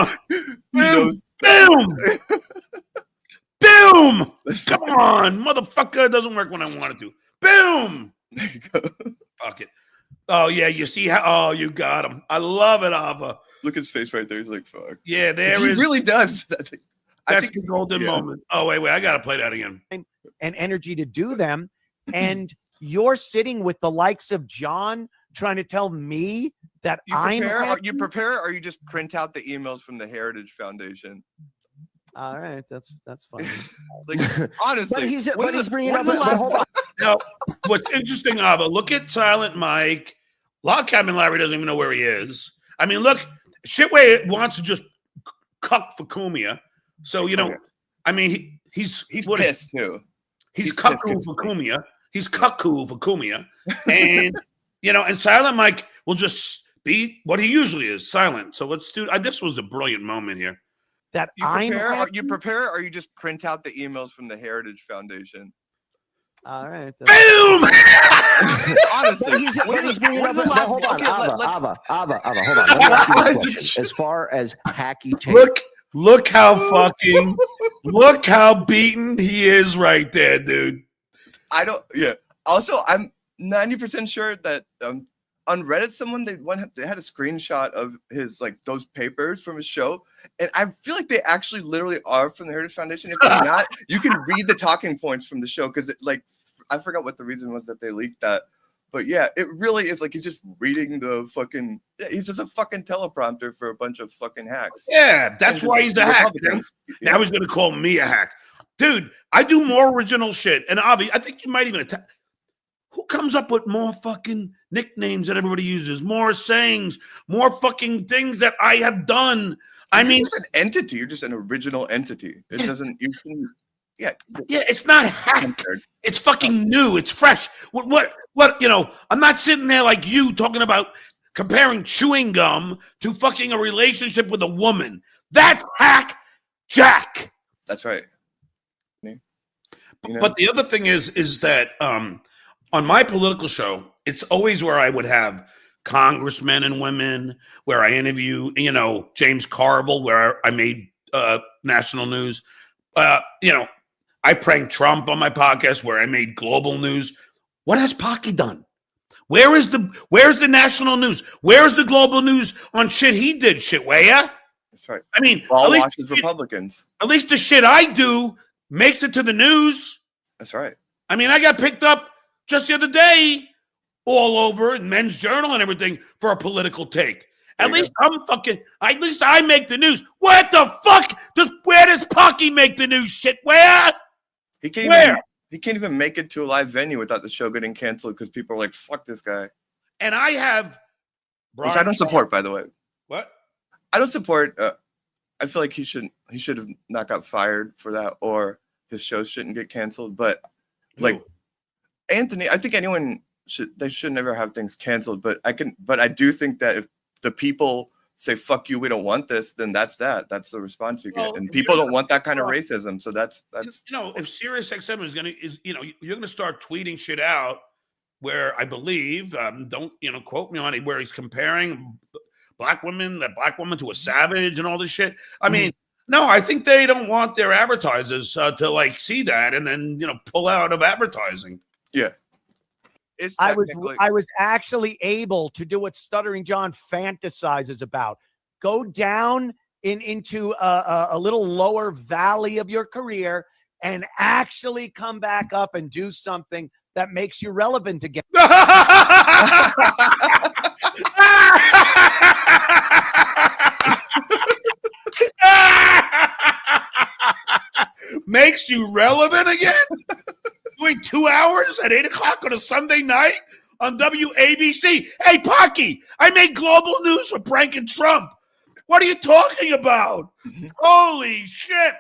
Boom! Boom! Come on, motherfucker! It doesn't work when I want it to. Boom! There you go. Fuck it. Oh yeah, you see how? Oh, you got him. I love it, Ava. Look at his face right there. He's like, "Fuck." Yeah, he really does. That's the golden moment. Oh wait, I gotta play that again. And energy to do them, and you're sitting with the likes of John trying to tell me that you prepare, or you just print out the emails from the Heritage Foundation? All right, that's fine. Like, honestly, he's bringing up. Hold on. Now, what's interesting, Ava? Look at Silent Mike. Log Cabin Larry doesn't even know where he is. I mean, look, Shitway wants to just cuck for Cumia. So I mean, he's pissed too. He's cuckoo for Cumia. He's cuckoo for Cumia, and and Silent Mike will just be what he usually is, silent. So let's do. This was a brilliant moment here. That you prepare, or you just print out the emails from the Heritage Foundation? All right. Boom! Honestly, he's bringing up. Hold on, Ava, hold on. Let me ask you this question. As far as hacky take, look how beaten he is right there, dude. Also, I'm 90% sure that on Reddit, someone they had a screenshot of his those papers from his show, and I feel like they actually literally are from the Heritage Foundation. If they're not, you can read the talking points from the show because I forgot what the reason was that they leaked that, but yeah, it really is he's just reading the fucking. He's just a fucking teleprompter for a bunch of fucking hacks. Yeah, that's why he's the hack. Now he's gonna call me a hack. dude, I do more original shit. And Avi, I think you might even attack. Who comes up with more fucking nicknames that everybody uses, more sayings, more fucking things that I have done? I mean, it's an entity. You're just an original entity. It doesn't. You can. Yeah. Yeah. It's not hack. It's fucking new. It's fresh. What? You know, I'm not sitting there like you talking about comparing chewing gum to fucking a relationship with a woman. That's hack, Jack. That's right. But the other thing is that on my political show, it's always where I would have congressmen and women, where I interview, you know, James Carville, where I made national news. You know, I pranked Trump on my podcast, where I made global news. What has Pocky done? Where's the national news? Where's the global news on shit he did, shit, Waya? That's right. I mean, all Washington Republicans. At least the shit I do makes it to the news. That's right. I mean, I got picked up just the other day all over in Men's Journal and everything for a political take. At least I make the news. What the fuck? Where does Pocky make the news, shit? Where? He can't even make it to a live venue without the show getting canceled because people are like, fuck this guy. And I have which I don't support, by the way. What? I don't support. I feel like he should have not got fired for that, or his show shouldn't get canceled. But like Anthony, I think they should never have things canceled. But I do think that if the people say "fuck you," we don't want this, then that's the response you get, and people don't want that kind of racism. So that's you know, if SiriusXM is you're gonna start tweeting shit out where I believe don't quote me on it, where he's comparing black woman to a savage and all this shit. I mean, no, I think they don't want their advertisers to like see that and then pull out of advertising. Yeah. I was actually able to do what Stuttering John fantasizes about. Go down into a little lower valley of your career and actually come back up and do something that makes you relevant again. Makes you relevant again? Doing 2 hours at 8 o'clock on a Sunday night on WABC. Hey, Pocky, I made global news for pranking Trump. What are you talking about? Holy shit.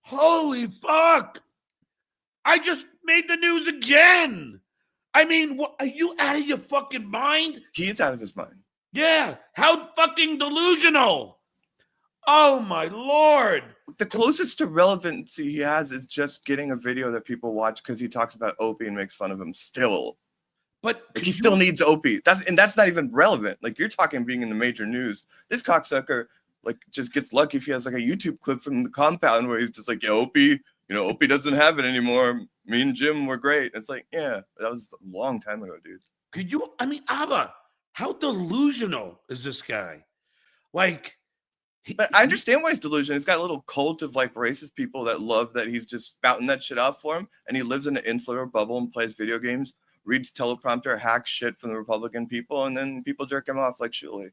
Holy fuck. I just made the news again. I mean, what, are you out of your fucking mind? He's out of his mind. Yeah. How fucking delusional. Oh, my Lord. The closest to relevancy he has is just getting a video that people watch because he talks about Opie and makes fun of him still. But he still needs Opie. That's not even relevant. Like, you're talking being in the major news. This cocksucker, like, just gets lucky if he has, like, a YouTube clip from the compound where he's just like, yeah, Opie, Opie doesn't have it anymore. Me and Jim were great. It's like, yeah, that was a long time ago, dude. Abba, how delusional is this guy? Like, but I understand why he's delusional. He's got a little cult of like racist people that love that he's just spouting that shit out for him. And he lives in an insular bubble and plays video games, reads teleprompter, hacks shit from the Republican people, and then people jerk him off like Shuli.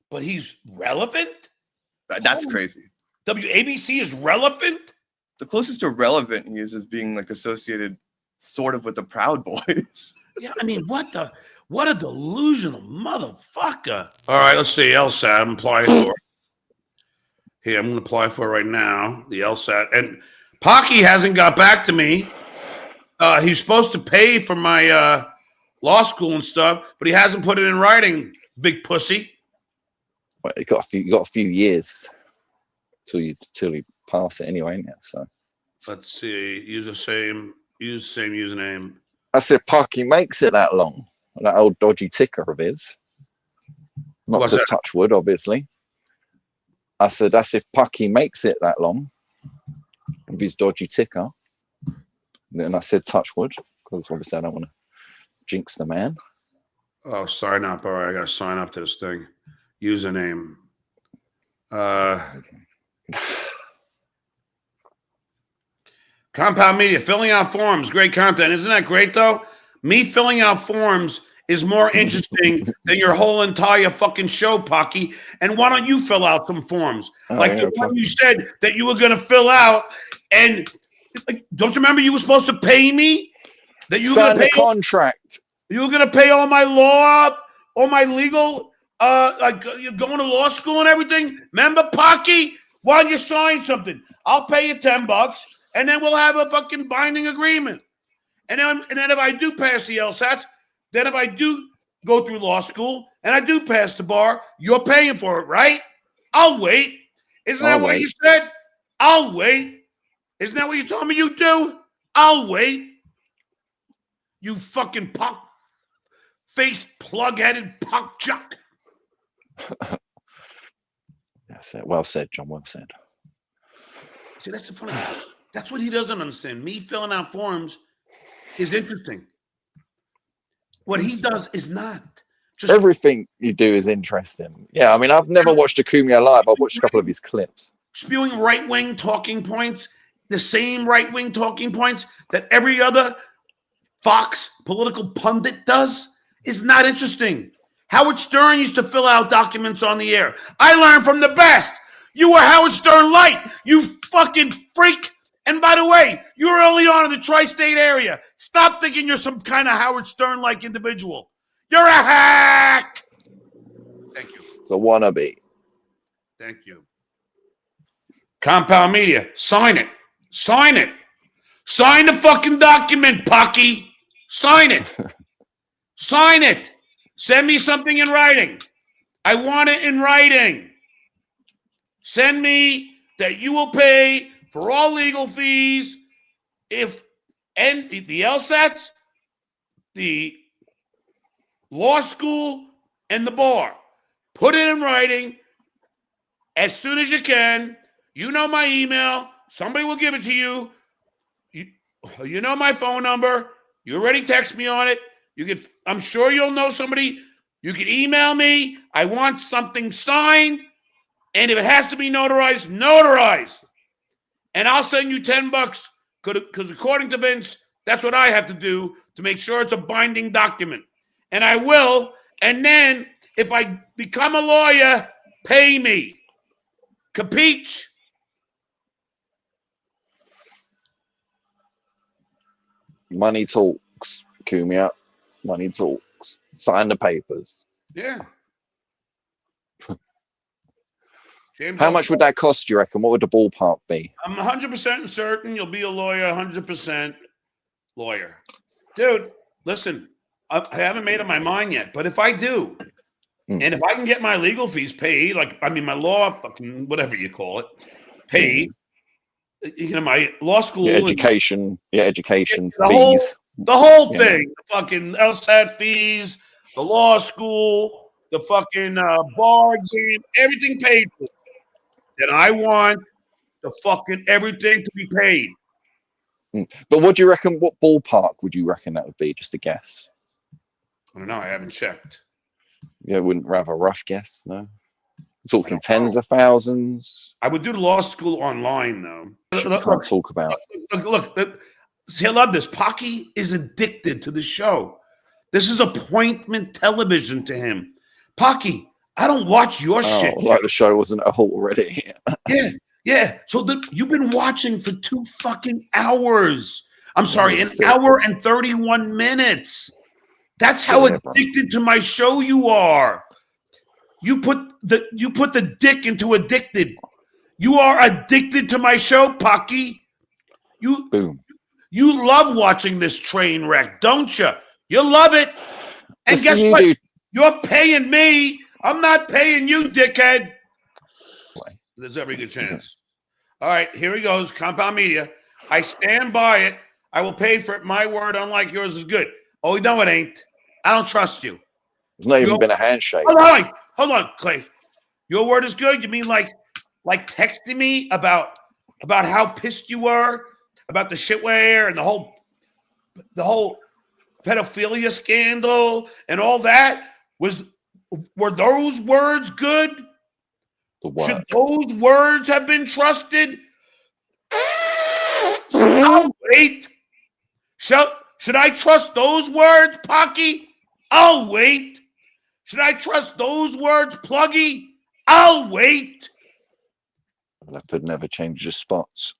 But he's relevant? That's crazy. WABC is relevant? The closest to relevant he is being like associated sort of with the Proud Boys. Yeah, I mean, what a delusional motherfucker. All right, let's see. LSAT, I'm applying for. Here, I'm going to apply for it right now, the LSAT. And Pocky hasn't got back to me. He's supposed to pay for my law school and stuff, but he hasn't put it in writing, big pussy. Well, you got a few years till you pass it anyway, ain't it? So let's see. Use the same username. I said Pocky makes it that long. That old dodgy ticker of his. Not to touch wood, obviously. I said, that's if Pocky makes it that long with his dodgy ticker. And then I said, touch wood, because obviously I don't want to jinx the man. Oh, sign up. All right, I got to sign up to this thing. Username. Compound Media, filling out forms. Great content. Isn't that great, though? Me filling out forms is more interesting than your whole entire fucking show, Pocky. And why don't you fill out some forms? The one you said that you were going to fill out. And don't you remember you were supposed to pay me? That you were going to pay the contract. You were going to pay all my law, all my legal, you're going to law school and everything. Remember, Pocky? Why don't you sign something? I'll pay you $10, and then we'll have a fucking binding agreement. And then if I do pass the LSATs, then if I do go through law school and I do pass the bar, you're paying for it, right? I'll wait. Isn't that what you said? I'll wait. Isn't that what you told me you do? I'll wait. You fucking face plug-headed jock. That's it. Well said, John. Well said. See, that's the funny thing. That's what he doesn't understand. Me filling out forms is interesting. What he does is not. Just everything you do is interesting. Yeah, I mean, I've never watched a Cumia live. I've watched a couple of his clips. Spewing right-wing talking points, the same right-wing talking points that every other Fox political pundit does, is not interesting. Howard Stern used to fill out documents on the air. I learned from the best. You were Howard Stern light, you fucking freak. And by the way, you were early on in the tri-state area. Stop thinking you're some kind of Howard Stern-like individual. You're a hack. Thank you. It's a wannabe. Thank you. Compound Media, sign it. Sign it. Sign the fucking document, Pocky. Sign it. Sign it. Send me something in writing. I want it in writing. Send me that you will pay for all legal fees and the LSATs, the law school, and the bar. Put it in writing as soon as you can. You know my email. Somebody will give it to you. You know my phone number. You already text me on it. I'm sure you'll know somebody. You can email me. I want something signed. And if it has to be notarized, notarize. And I'll send you $10 because according to Vince, that's what I have to do to make sure it's a binding document. And I will. And then if I become a lawyer, pay me. Capiche? Money talks, Cumia. Money talks. Sign the papers. Yeah. How much would that cost, you reckon? What would the ballpark be? I'm 100% certain you'll be a lawyer, 100% lawyer. Dude, listen, I haven't made up my mind yet, but if I do, and if I can get my legal fees paid, my law, fucking whatever you call it, paid, my law school. Education fees. The whole thing, the fucking LSAT fees, the law school, the fucking bar exam, everything paid for. Then I want the fucking everything to be paid. But what do you reckon? What ballpark would you reckon that would be? Just a guess. I don't know. I haven't checked. Yeah, wouldn't rather a rough guess. No, talking tens of thousands. I would do the law school online though. Can't talk about. Look. See, I love this. Pocky is addicted to the show. This is appointment television to him. Pocky, I don't watch your shit. Like the show wasn't a halt already. Yeah. So you've been watching for 2 fucking hours. I'm sorry, an hour and 31 minutes. That's how addicted to my show you are. You put the dick into addicted. You are addicted to my show, Pocky. Boom. You love watching this train wreck, don't you? You love it. And guess what? You're paying me. I'm not paying you, dickhead. There's every good chance. All right, here he goes. Compound Media. I stand by it. I will pay for it. My word, unlike yours, is good. Oh, no, it ain't. I don't trust you. There's not even been a handshake. Hold on, Clay. Your word is good? You mean like texting me about how pissed you were about the shitware and the whole pedophilia scandal and all that? Were those words good? Should those words have been trusted? I'll wait. Should I trust those words, Pocky? I'll wait. Should I trust those words, Pluggy? I'll wait. Leopard never changes spots.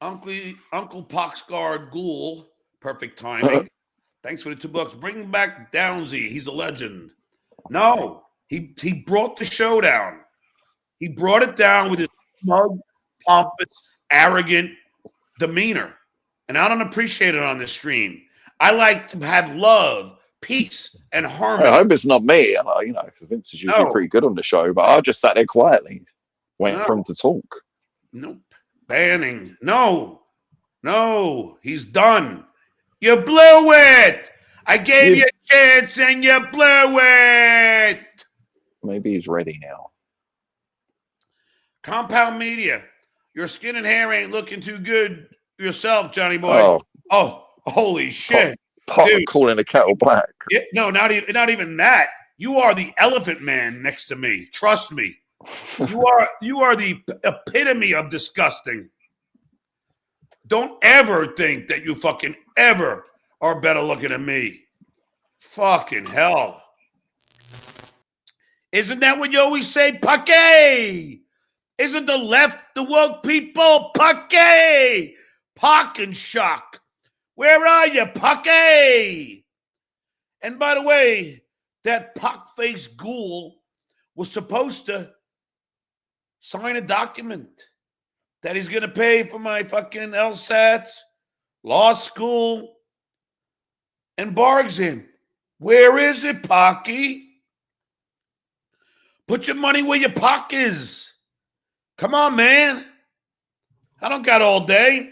Uncle Poxguard Ghoul, perfect timing. Thanks for the $2. Bring back Downsy. He's a legend. No, he brought the showdown. He brought it down with his smug, pompous, arrogant demeanor. And I don't appreciate it on this stream. I like to have love, peace, and harmony. I hope it's not me. Because Vince is usually pretty good on the show, but I just sat there quietly, waiting for him to talk. Nope. Banning. No, he's done. You blew it. I gave you a chance and you blew it. Maybe he's ready now. Compound Media. Your skin and hair ain't looking too good yourself, Johnny boy. Oh, holy shit. Dude, calling a kettle black. No, not even that. You are the elephant man next to me. Trust me. You are the epitome of disgusting. Don't ever think that you fucking ever are better looking than me. Fucking hell. Isn't that what you always say, Pucky? Isn't the left the woke people? Pucky! Pock and shock. Where are you, Pucky? And by the way, that pock-faced ghoul was supposed to sign a document that he's going to pay for my fucking LSATs, law school, and bar exam. Where is it, Pocky? Put your money where your pock is. Come on, man. I don't got all day.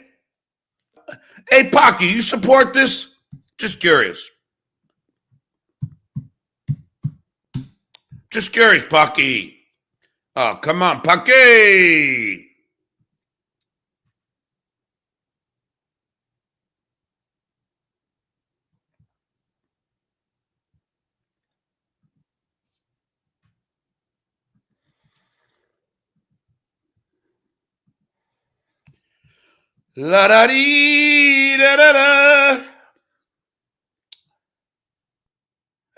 Hey, Pocky, you support this? Just curious. Just curious, Pocky. Oh, come on, Pocky. La da dee da da da.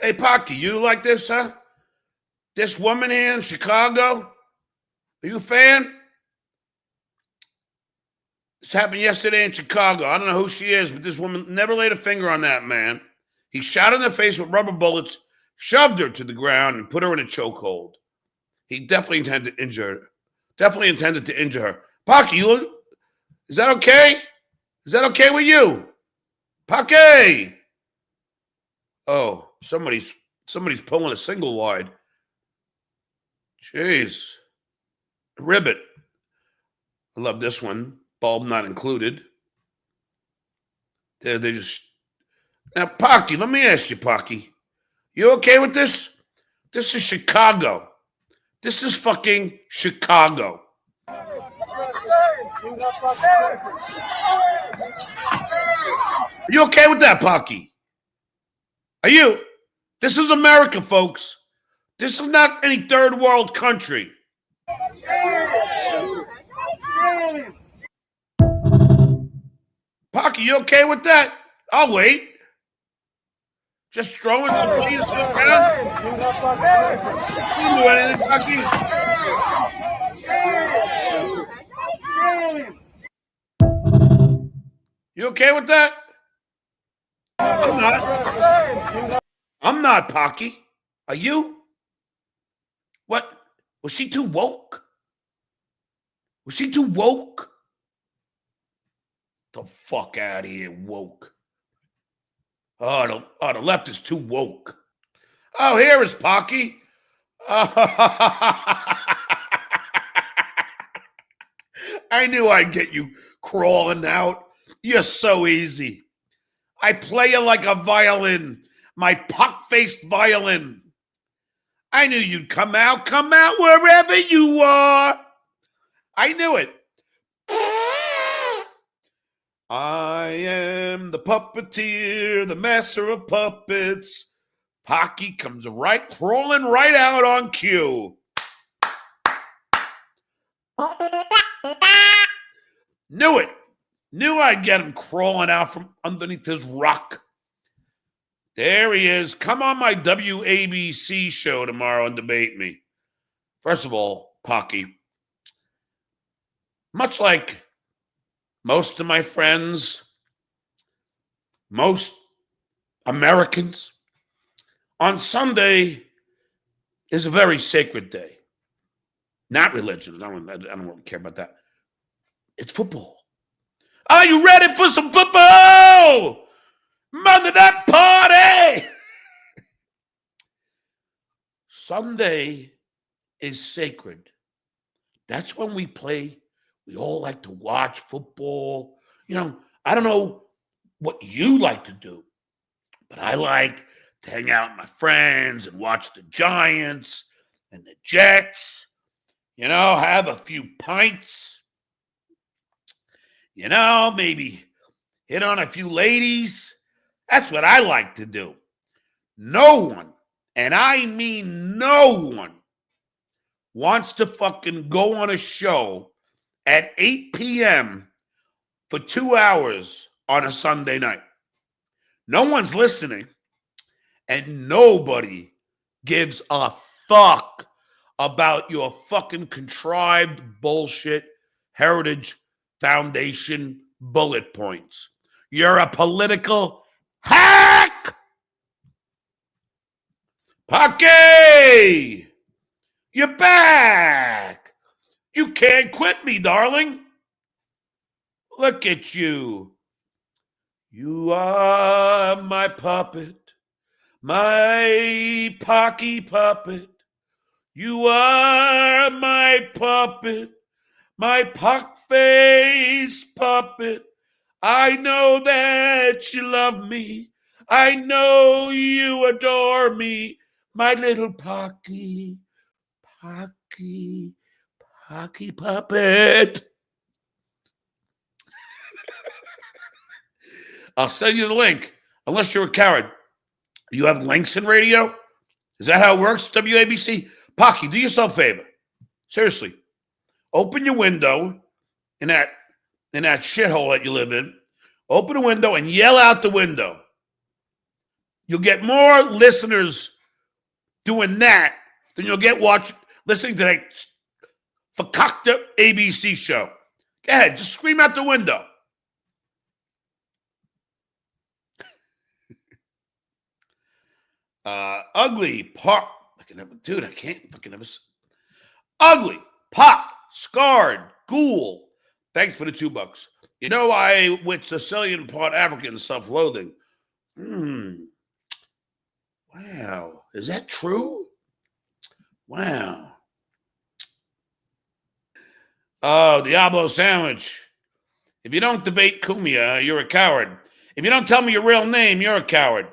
Hey, Pocky, you like this, huh? This woman here in Chicago? Are you a fan? This happened yesterday in Chicago. I don't know who she is, but this woman never laid a finger on that man. He shot her in the face with rubber bullets, shoved her to the ground, and put her in a chokehold. He definitely intended to injure her. Pocky, is that okay? Is that okay with you? Pocky! Oh, somebody's pulling a single wide. Jeez. Ribbit. I love this one. Bulb not included. They just... Now, Pocky, let me ask you, Pocky. You okay with this? This is Chicago. This is fucking Chicago. Are you okay with that, Pocky? Are you? This is America, folks. This is not any third world country. Pocky, you okay with that? I'll wait. Just throwing some leaves around. You can do anything, Pocky. You okay with that? I'm not. I'm not, Pocky. Are you? What? Was she too woke? Was she too woke? The fuck out of here, woke. Oh, the left is too woke. Oh, here is Pocky. I knew I'd get you crawling out. You're so easy. I play you like a violin, my pock-faced violin. I knew you'd come out wherever you are. I knew it. I am the puppeteer, the master of puppets. Pocky comes crawling right out on cue. Knew it. Knew I'd get him crawling out from underneath his rock. There he is. Come on my WABC show tomorrow and debate me. First of all, Pocky, much like most of my friends, most Americans, on Sunday is a very sacred day. Not religion. I don't really care about that. It's football. Are you ready for some football? Mother that party! Sunday is sacred. That's when we play. We all like to watch football. You know, I don't know what you like to do, but I like to hang out with my friends and watch the Giants and the Jets. You know, have a few pints. You know, maybe hit on a few ladies. That's what I like to do. No one, and I mean no one, wants to fucking go on a show at 8 p.m. for 2 hours on a Sunday night. No one's listening, and nobody gives a fuck about your fucking contrived bullshit Heritage Foundation bullet points. You're a political hack! Pocky! You're back! You can't quit me, darling. Look at you. You are my puppet, my Pocky puppet. You are my puppet, my pock-face puppet. I know that you love me. I know you adore me, my little Pocky puppet. I'll send you the link, unless you're a coward. You have links in radio? Is that how it works, WABC? Pocky, do yourself a favor. Seriously. Open your window in that shithole that you live in. Open a window and yell out the window. You'll get more listeners doing that than you'll get listening to that fakakta ABC show. Go ahead, just scream out the window. Ugly pot. Dude, I can't fucking ever. Ugly pot, scarred, ghoul. Thanks for the $2. You know, I with Sicilian part African self-loathing. Wow, is that true? Wow. Oh, Diablo sandwich. If you don't debate Cumia, you're a coward. If you don't tell me your real name, you're a coward.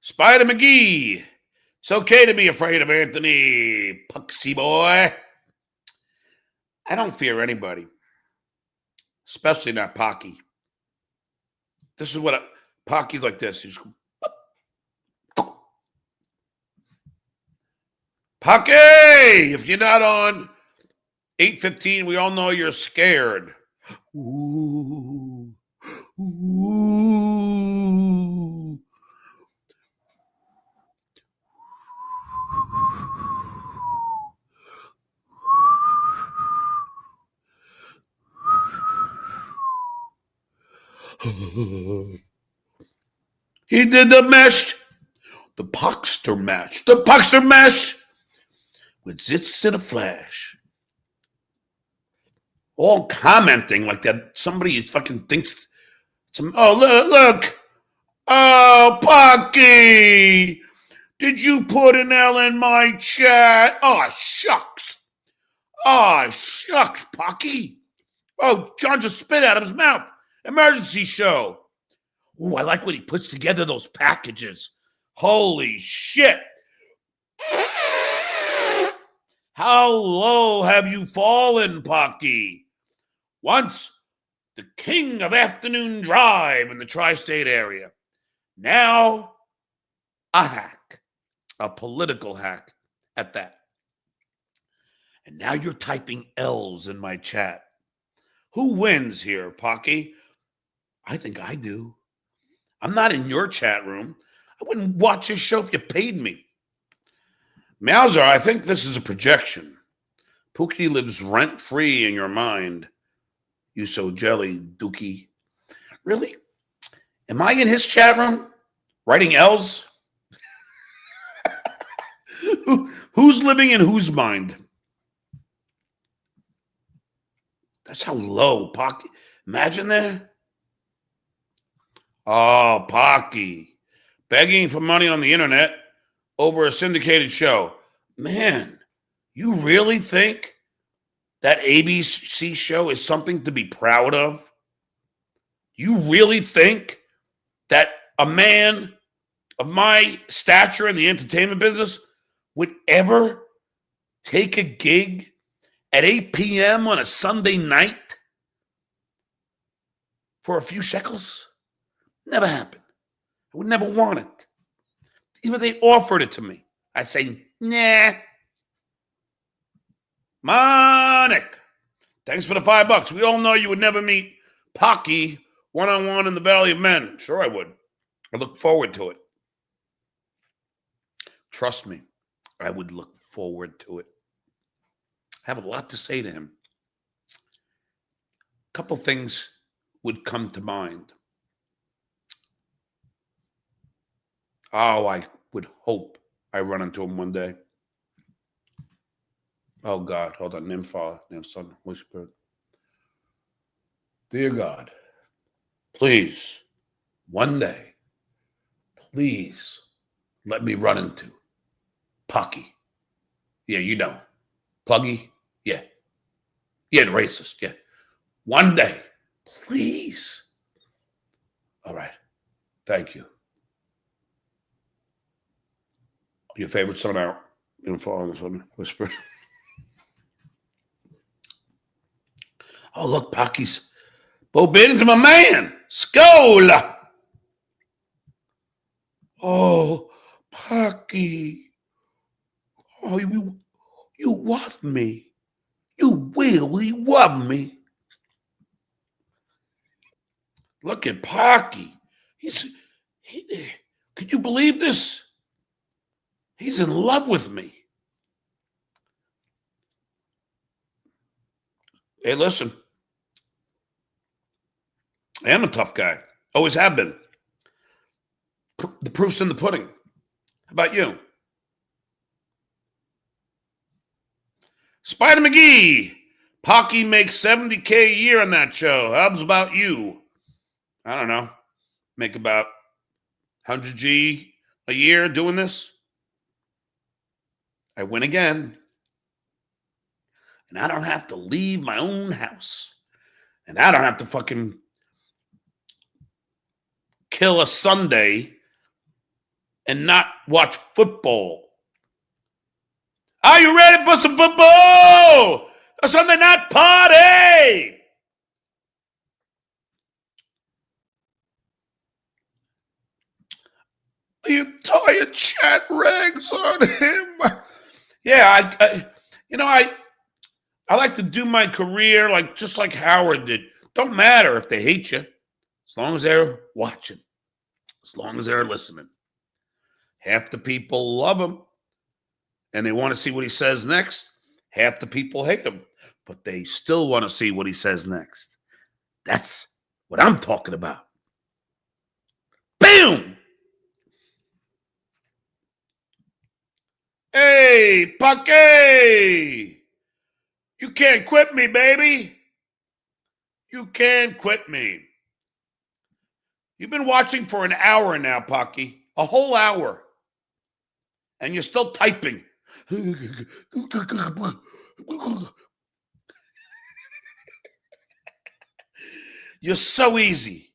Spider McGee. It's okay to be afraid of Anthony, Puxy boy. I don't fear anybody, especially not Pocky. This is what Pocky's like this. He's Pocky! If you're not on 8:15, we all know you're scared. Ooh. Ooh. He did the mesh, the Poxter match, with zits in a flash. All commenting like that. Somebody fucking thinks. Look. Oh, Pocky. Did you put an L in my chat? Oh, shucks. Pocky. Oh, John just spit out of his mouth. Emergency show. Ooh, I like when he puts together those packages. Holy shit. How low have you fallen, Pocky? Once the king of afternoon drive in the tri-state area. Now a hack, a political hack at that. And now you're typing L's in my chat. Who wins here, Pocky? I think I do. I'm not in your chat room. I wouldn't watch your show if you paid me. Mauser, I think this is a projection. Pookie lives rent-free in your mind. You so jelly, Dookie. Really? Am I in his chat room? Writing L's? Who's living in whose mind? That's how low, Pocky. Imagine that. Oh, Pocky. Begging for money on the internet over a syndicated show. Man, you really think that ABC show is something to be proud of? You really think that a man of my stature in the entertainment business would ever take a gig at 8 p.m. on a Sunday night for a few shekels? Never happened. I would never want it. Even if they offered it to me, I'd say, nah. Monik, thanks for the $5. We all know you would never meet Pocky one-on-one in the Valley of Men. Sure I would. I look forward to it. Trust me, I would look forward to it. I have a lot to say to him. A couple things would come to mind. Oh, I would hope I run into him one day. Oh, God. Hold on. Name, Father, name, Son, Holy Spirit. Dear God, please, one day, please let me run into Pocky. Yeah, you know. Pluggy. Yeah. Yeah, the racist. Yeah. One day, please. All right. Thank you. Your favorite son out. Father, Son, Whisper. Oh, look, Pocky's into my man. Skola. Oh, Pocky. Oh, you want me. You really want me. Look at Pocky. Could you believe this? He's in love with me. Hey, listen. I am a tough guy. Always have been. The proof's in the pudding. How about you? Spider McGee. Pocky makes $70K a year on that show. How's about you? I don't know. Make about 100 G a year doing this. I win again. And I don't have to leave my own house. And I don't have to fucking kill a Sunday and not watch football. Are you ready for some football? A Sunday night party! The entire chat rags on him. Yeah, I like to do my career just like Howard did. Don't matter if they hate you, as long as they're watching, as long as they're listening. Half the people love him, and they want to see what he says next. Half the people hate him, but they still want to see what he says next. That's what I'm talking about. Boom! Hey, Pocky! You can't quit me, baby. You can't quit me. You've been watching for an hour now, Pocky. A whole hour. And you're still typing. You're so easy.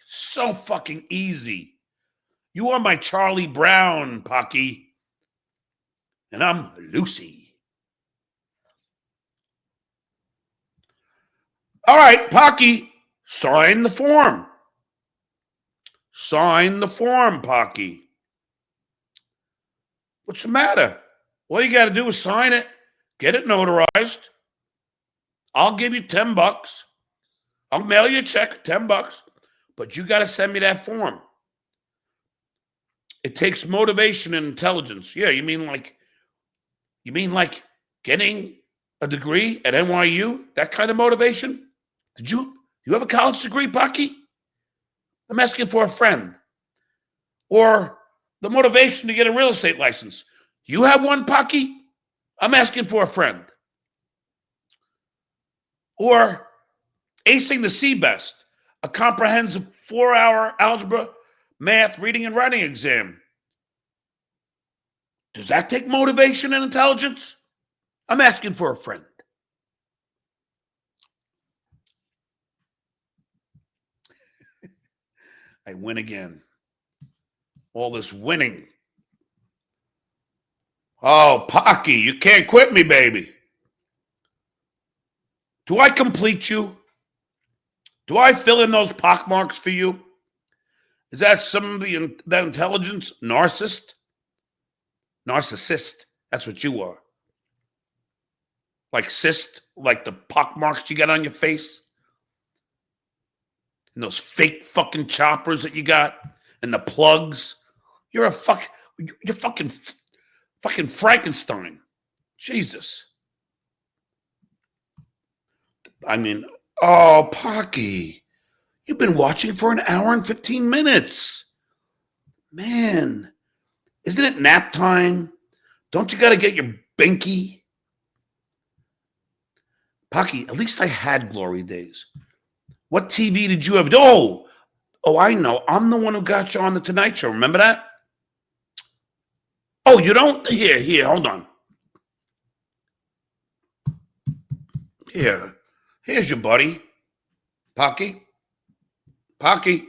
So fucking easy. You are my Charlie Brown, Pocky. And I'm Lucy. All right, Pocky, sign the form. Sign the form, Pocky. What's the matter? All you got to do is sign it, get it notarized. I'll give you $10. I'll mail you a check, $10, but you got to send me that form. It takes motivation and intelligence. Yeah, you mean like getting a degree at NYU? That kind of motivation? You have a college degree, Bucky? I'm asking for a friend. Or the motivation to get a real estate license. You have one, Bucky? I'm asking for a friend. Or acing the CBEST, a comprehensive 4-hour algebra, math, reading, and writing exam. Does that take motivation and intelligence? I'm asking for a friend. I win again. All this winning. Oh, Pocky, you can't quit me, baby. Do I complete you? Do I fill in those pockmarks for you? Is that some of that intelligence? Narcissist? That's what you are. Like cyst, like the pockmarks you got on your face. And those fake fucking choppers that you got. And the plugs. You're fucking Frankenstein. Jesus. I mean, oh, Pocky, you've been watching for an hour and 15 minutes. Man, isn't it nap time? Don't you got to get your binky? Pocky, at least I had glory days. What TV did you have? Oh, I know. I'm the one who got you on the Tonight Show. Remember that? Oh, you don't? Here, hold on. Here. Here's your buddy, Pocky. Pocky.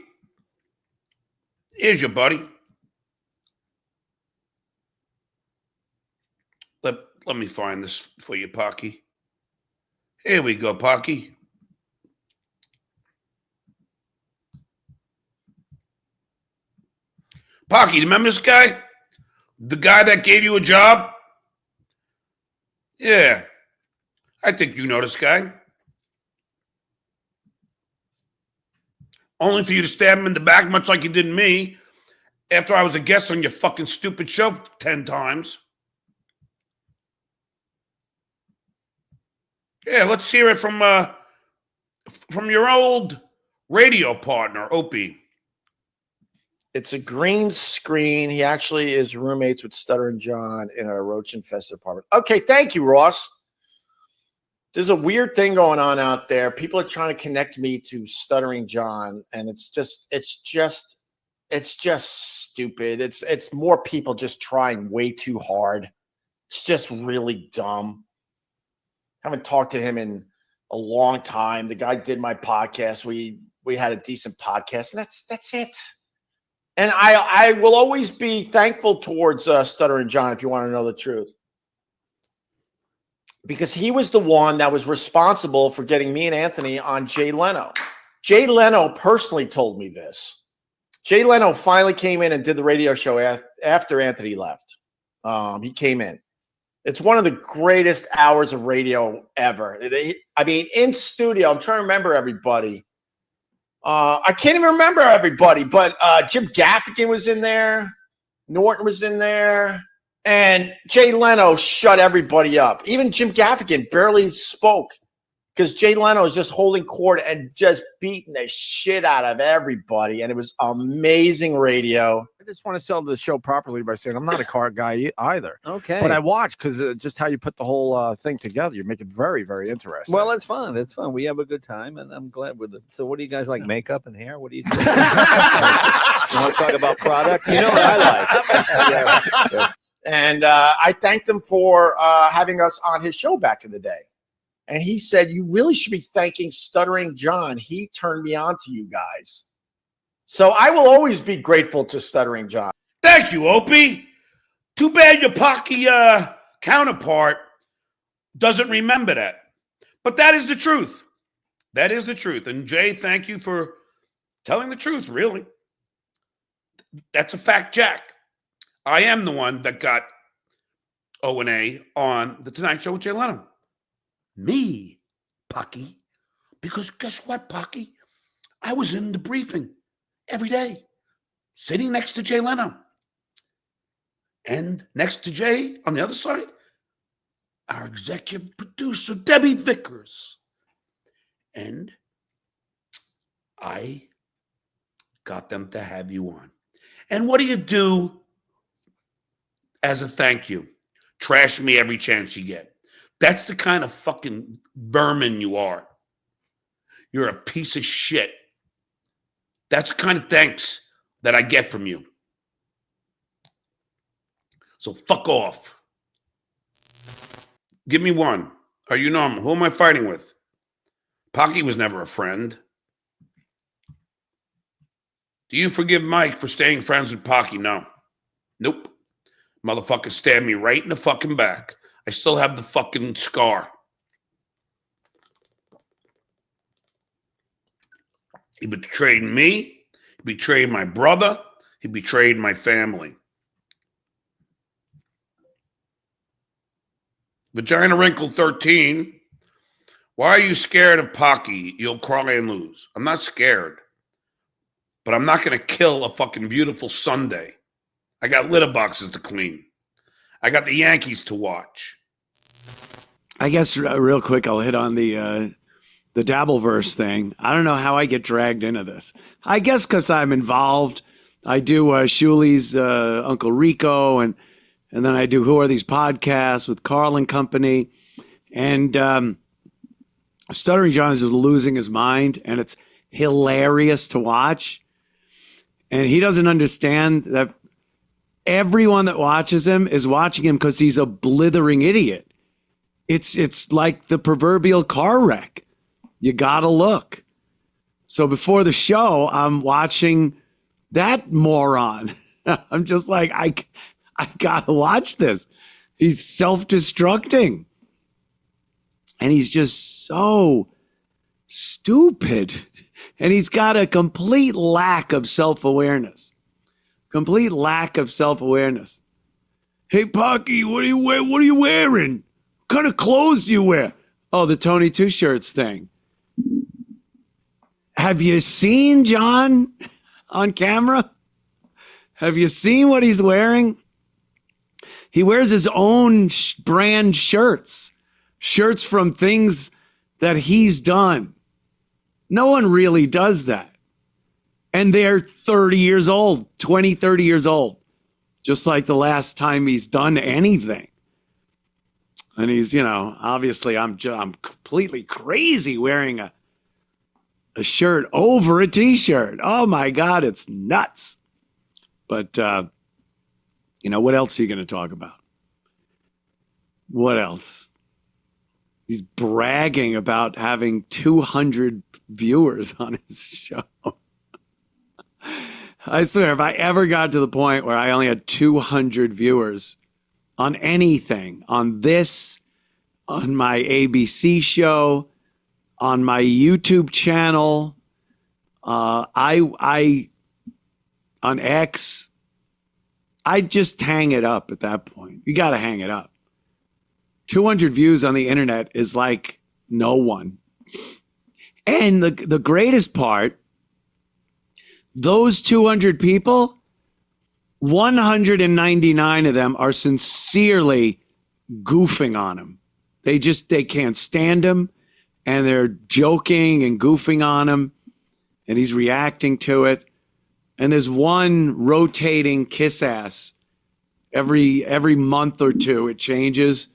Here's your buddy. Let me find this for you, Pocky. Here we go, Pocky. Pocky, do you remember this guy? The guy that gave you a job? Yeah. I think you know this guy. Only for you to stab him in the back, much like you did me, after I was a guest on your fucking stupid show 10 times. Yeah, let's hear it from your old radio partner, Opie. It's a green screen. He actually is roommates with Stuttering John in a roach-infested apartment. Okay, thank you, Ross. There's a weird thing going on out there. People are trying to connect me to Stuttering John, and it's just stupid. It's more people just trying way too hard. It's just really dumb. Haven't talked to him in a long time. The guy did my podcast. We had a decent podcast, and that's it. And I will always be thankful towards Stuttering John, if you want to know the truth. Because he was the one that was responsible for getting me and Anthony on Jay Leno. Jay Leno personally told me this. Jay Leno finally came in and did the radio show after Anthony left. He came in. It's one of the greatest hours of radio ever. I mean, in studio, I'm trying to remember everybody. I can't even remember everybody, but Jim Gaffigan was in there. Norton was in there. And Jay Leno shut everybody up. Even Jim Gaffigan barely spoke because Jay Leno was just holding court and just beating the shit out of everybody. And it was amazing radio. I just want to sell the show properly by saying I'm not a car guy either. Okay. But I watch because just how you put the whole thing together, you make it very, very interesting. Well, it's fun. It's fun. We have a good time, and I'm glad with it. So what do you guys like, makeup and hair? What do you do? You want to talk about product? You know what I like. And I thanked him for having us on his show back in the day. And he said, you really should be thanking Stuttering John. He turned me on to you guys. So I will always be grateful to Stuttering John. Thank you, Opie. Too bad your Pocky counterpart doesn't remember that. But that is the truth. That is the truth. And Jay, thank you for telling the truth, really. That's a fact, Jack. I am the one that got O&A on The Tonight Show with Jay Leno. Me, Pocky. Because guess what, Pocky? I was in the briefing every day, sitting next to Jay Leno. And next to Jay, on the other side, our executive producer, Debbie Vickers. And I got them to have you on. And what do you do as a thank you? Trash me every chance you get. That's the kind of fucking vermin you are. You're a piece of shit. That's the kind of thanks that I get from you. So fuck off. Give me one. Are you normal? Who am I fighting with? Pocky was never a friend. Do you forgive Mike for staying friends with Pocky? No. Nope. Motherfucker stabbed me right in the fucking back. I still have the fucking scar. He betrayed me. He betrayed my brother. He betrayed my family. Vagina Wrinkle 13. Why are you scared of Pocky? You'll cry and lose. I'm not scared. But I'm not going to kill a fucking beautiful Sunday. I got litter boxes to clean. I got the Yankees to watch. I guess real quick, I'll hit on the Dabbleverse thing. I don't know how I get dragged into this. I guess because I'm involved. I do Shuli's Uncle Rico, and then I do Who Are These Podcasts with Carl and company. And Stuttering John is just losing his mind, and it's hilarious to watch. And he doesn't understand that everyone that watches him is watching him because he's a blithering idiot. It's like the proverbial car wreck. You gotta look. So before the show, I'm watching that moron. I'm just like, I gotta watch this. He's self-destructing. And he's just so stupid. And he's got a complete lack of self-awareness. Complete lack of self-awareness. Hey, Pocky, what are you wearing? What kind of clothes do you wear? Oh, the Tony Two Shirts thing. Have you seen John on camera? Have you seen what he's wearing? He wears his own brand shirts. Shirts from things that he's done. No one really does that. And they're 30 years old, 20, 30 years old. Just like the last time he's done anything. And he's, obviously I'm completely crazy wearing a shirt over a t-shirt. Oh my God, it's nuts. But, what else are you going to talk about? What else? He's bragging about having 200 viewers on his show. I swear, if I ever got to the point where I only had 200 viewers on anything, on this, on my ABC show, on my YouTube channel, on X, I'd just hang it up at that point. You got to hang it up. 200 views on the internet is like no one. And the greatest part, those 200 people, 199 of them are sincerely goofing on him. They can't stand him, and they're joking and goofing on him, and he's reacting to it. And there's one rotating kiss ass every month or two. It changes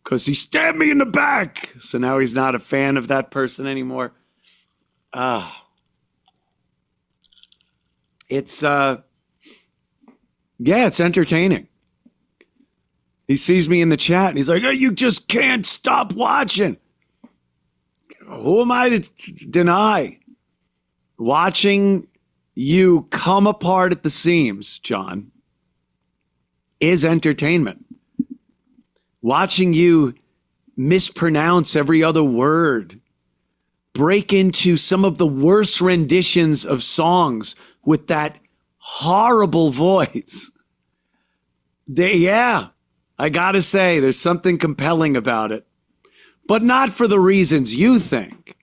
because he stabbed me in the back. So now he's not a fan of that person anymore. It's entertaining. He sees me in the chat and he's like, "Oh, you just can't stop watching." Who am I to deny? Watching you come apart at the seams, John, is entertainment. Watching you mispronounce every other word, break into some of the worst renditions of songs with that horrible voice. I gotta say, there's something compelling about it, but not for the reasons you think.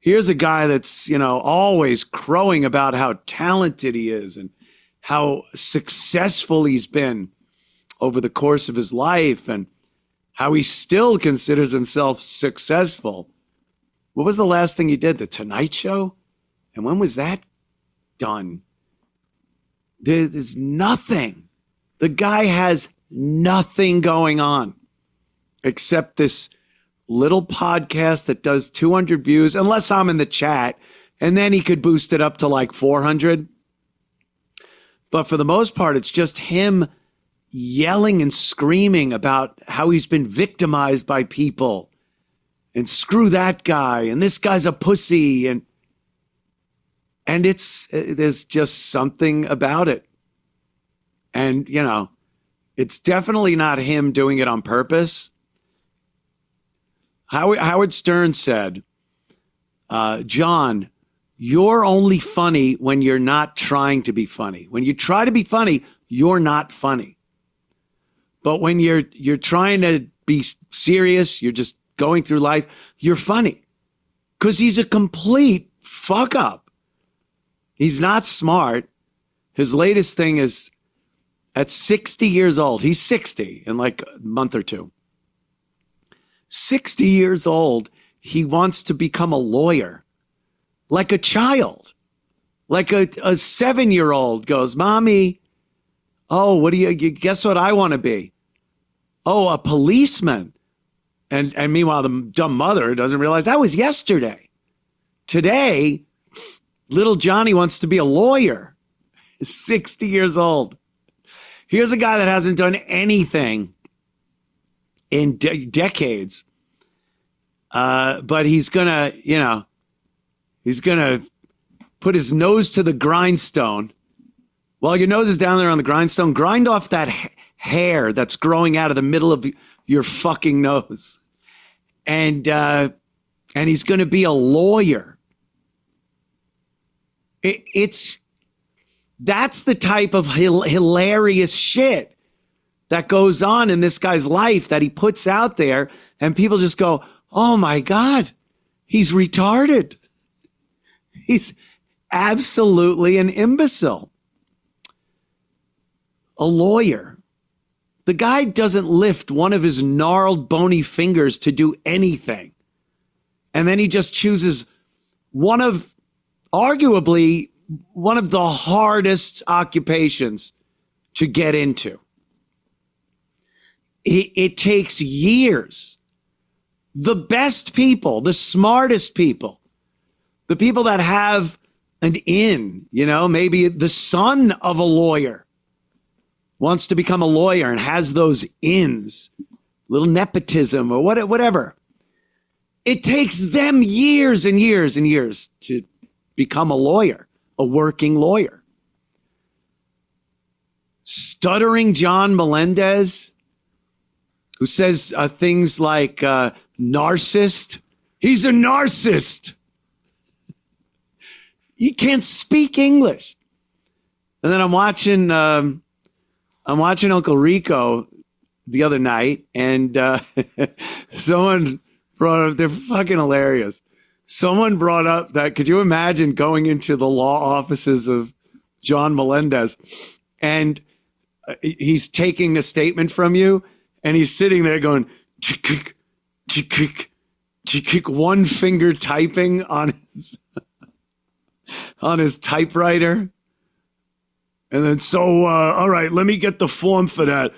Here's a guy that's, always crowing about how talented he is and how successful he's been over the course of his life and how he still considers himself successful. What was the last thing he did? The Tonight Show? And when was that done? There's nothing. The guy has nothing going on except this little podcast that does 200 views, unless I'm in the chat, and then he could boost it up to like 400. But for the most part, it's just him yelling and screaming about how he's been victimized by people and screw that guy and this guy's a pussy and there's just something about it. And, it's definitely not him doing it on purpose. Howard Stern said, John, you're only funny when you're not trying to be funny. When you try to be funny, you're not funny. But when you're trying to be serious, you're just going through life, you're funny. Because he's a complete fuck up. He's not smart. His latest thing is at 60 years old. He's 60 in like a month or two. 60 years old, he wants to become a lawyer. Like a child. Like a 7-year-old goes, Mommy, oh, what do you guess what I want to be? Oh, a policeman. And meanwhile, the dumb mother doesn't realize that was yesterday. Today, little Johnny wants to be a lawyer. 60 years old. Here's a guy that hasn't done anything in decades. But he's gonna, he's gonna put his nose to the grindstone. While your nose is down there on the grindstone, grind off that hair that's growing out of the middle of your fucking nose. And he's gonna be a lawyer. That's the type of hilarious shit that goes on in this guy's life that he puts out there, and people just go, oh my God, he's retarded. He's absolutely an imbecile. A lawyer. The guy doesn't lift one of his gnarled, bony fingers to do anything. And then he just chooses arguably one of the hardest occupations to get into. It takes years. The best people, the smartest people, the people that have an in, maybe the son of a lawyer wants to become a lawyer and has those ins, little nepotism or whatever. It takes them years and years and years to become a lawyer, a working lawyer. Stuttering John Melendez, who says things like narcissist. He's a narcissist. He can't speak English. And then I'm watching Uncle Rico the other night, and someone brought up, they're fucking hilarious. Someone brought up that, could you imagine going into the law offices of John Melendez and he's taking a statement from you and he's sitting there going, chick, one finger typing on his typewriter. And then, all right, let me get the form for that.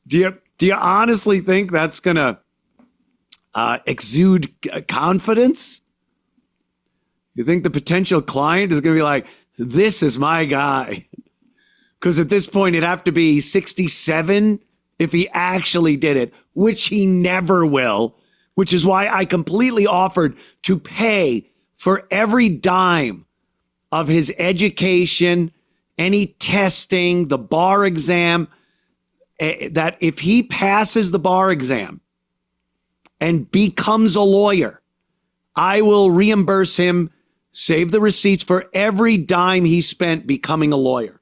Do you honestly think that's going to exude confidence? You think the potential client is going to be like, this is my guy? Because at this point, it'd have to be 67 if he actually did it, which he never will, which is why I completely offered to pay for every dime of his education, any testing, the bar exam, that if he passes the bar exam and becomes a lawyer, I will reimburse him, save the receipts for every dime he spent becoming a lawyer.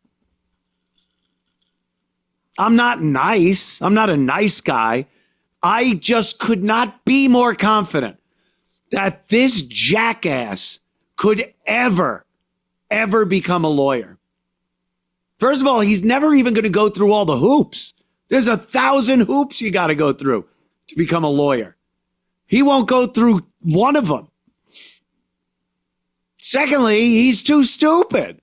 I'm not nice. I'm not a nice guy. I just could not be more confident that this jackass could ever become a lawyer. First of all, he's never even going to go through all the hoops. There's 1,000 hoops you got to go through to become a lawyer. He won't go through one of them. Secondly, he's too stupid.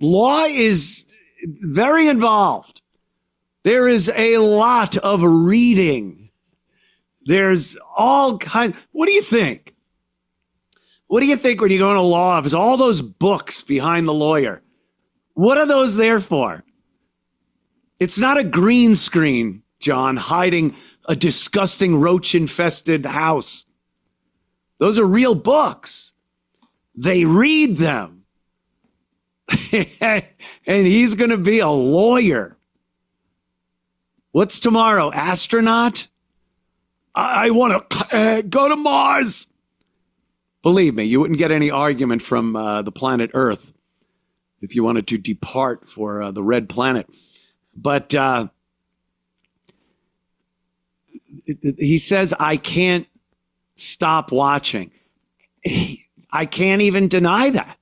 Law is very involved. There is a lot of reading. There's all kinds. What do you think? What do you think when you go in a law office? All those books behind the lawyer. What are those there for? It's not a green screen, John, hiding a disgusting roach-infested house. Those are real books. They read them. And he's going to be a lawyer. What's tomorrow? Astronaut? I want to go to Mars. Believe me, you wouldn't get any argument from the planet Earth if you wanted to depart for the red planet. But he says, I can't stop watching. I can't even deny that.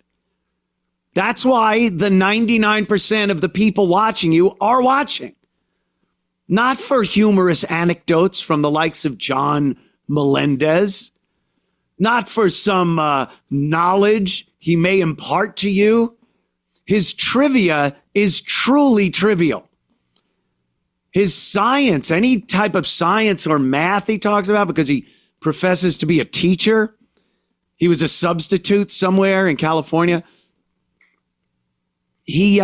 That's why the 99% of the people watching you are watching. Not for humorous anecdotes from the likes of John Melendez. Not for some knowledge he may impart to you. His trivia is truly trivial. His science, any type of science or math he talks about, because he professes to be a teacher. He was a substitute somewhere in California. He,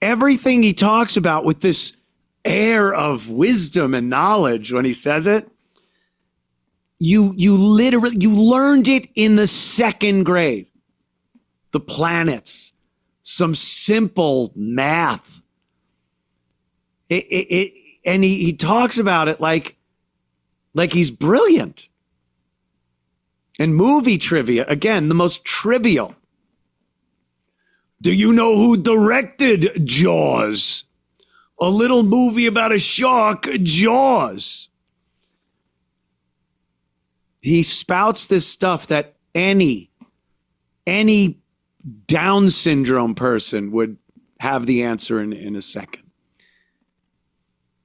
everything he talks about with this air of wisdom and knowledge when he says it, you learned it in the second grade. The planets, some simple math. And he talks about it like he's brilliant. And movie trivia, again, the most trivial. Do you know who directed Jaws? A little movie about a shark, Jaws. He spouts this stuff that any Down syndrome person would have the answer in a second.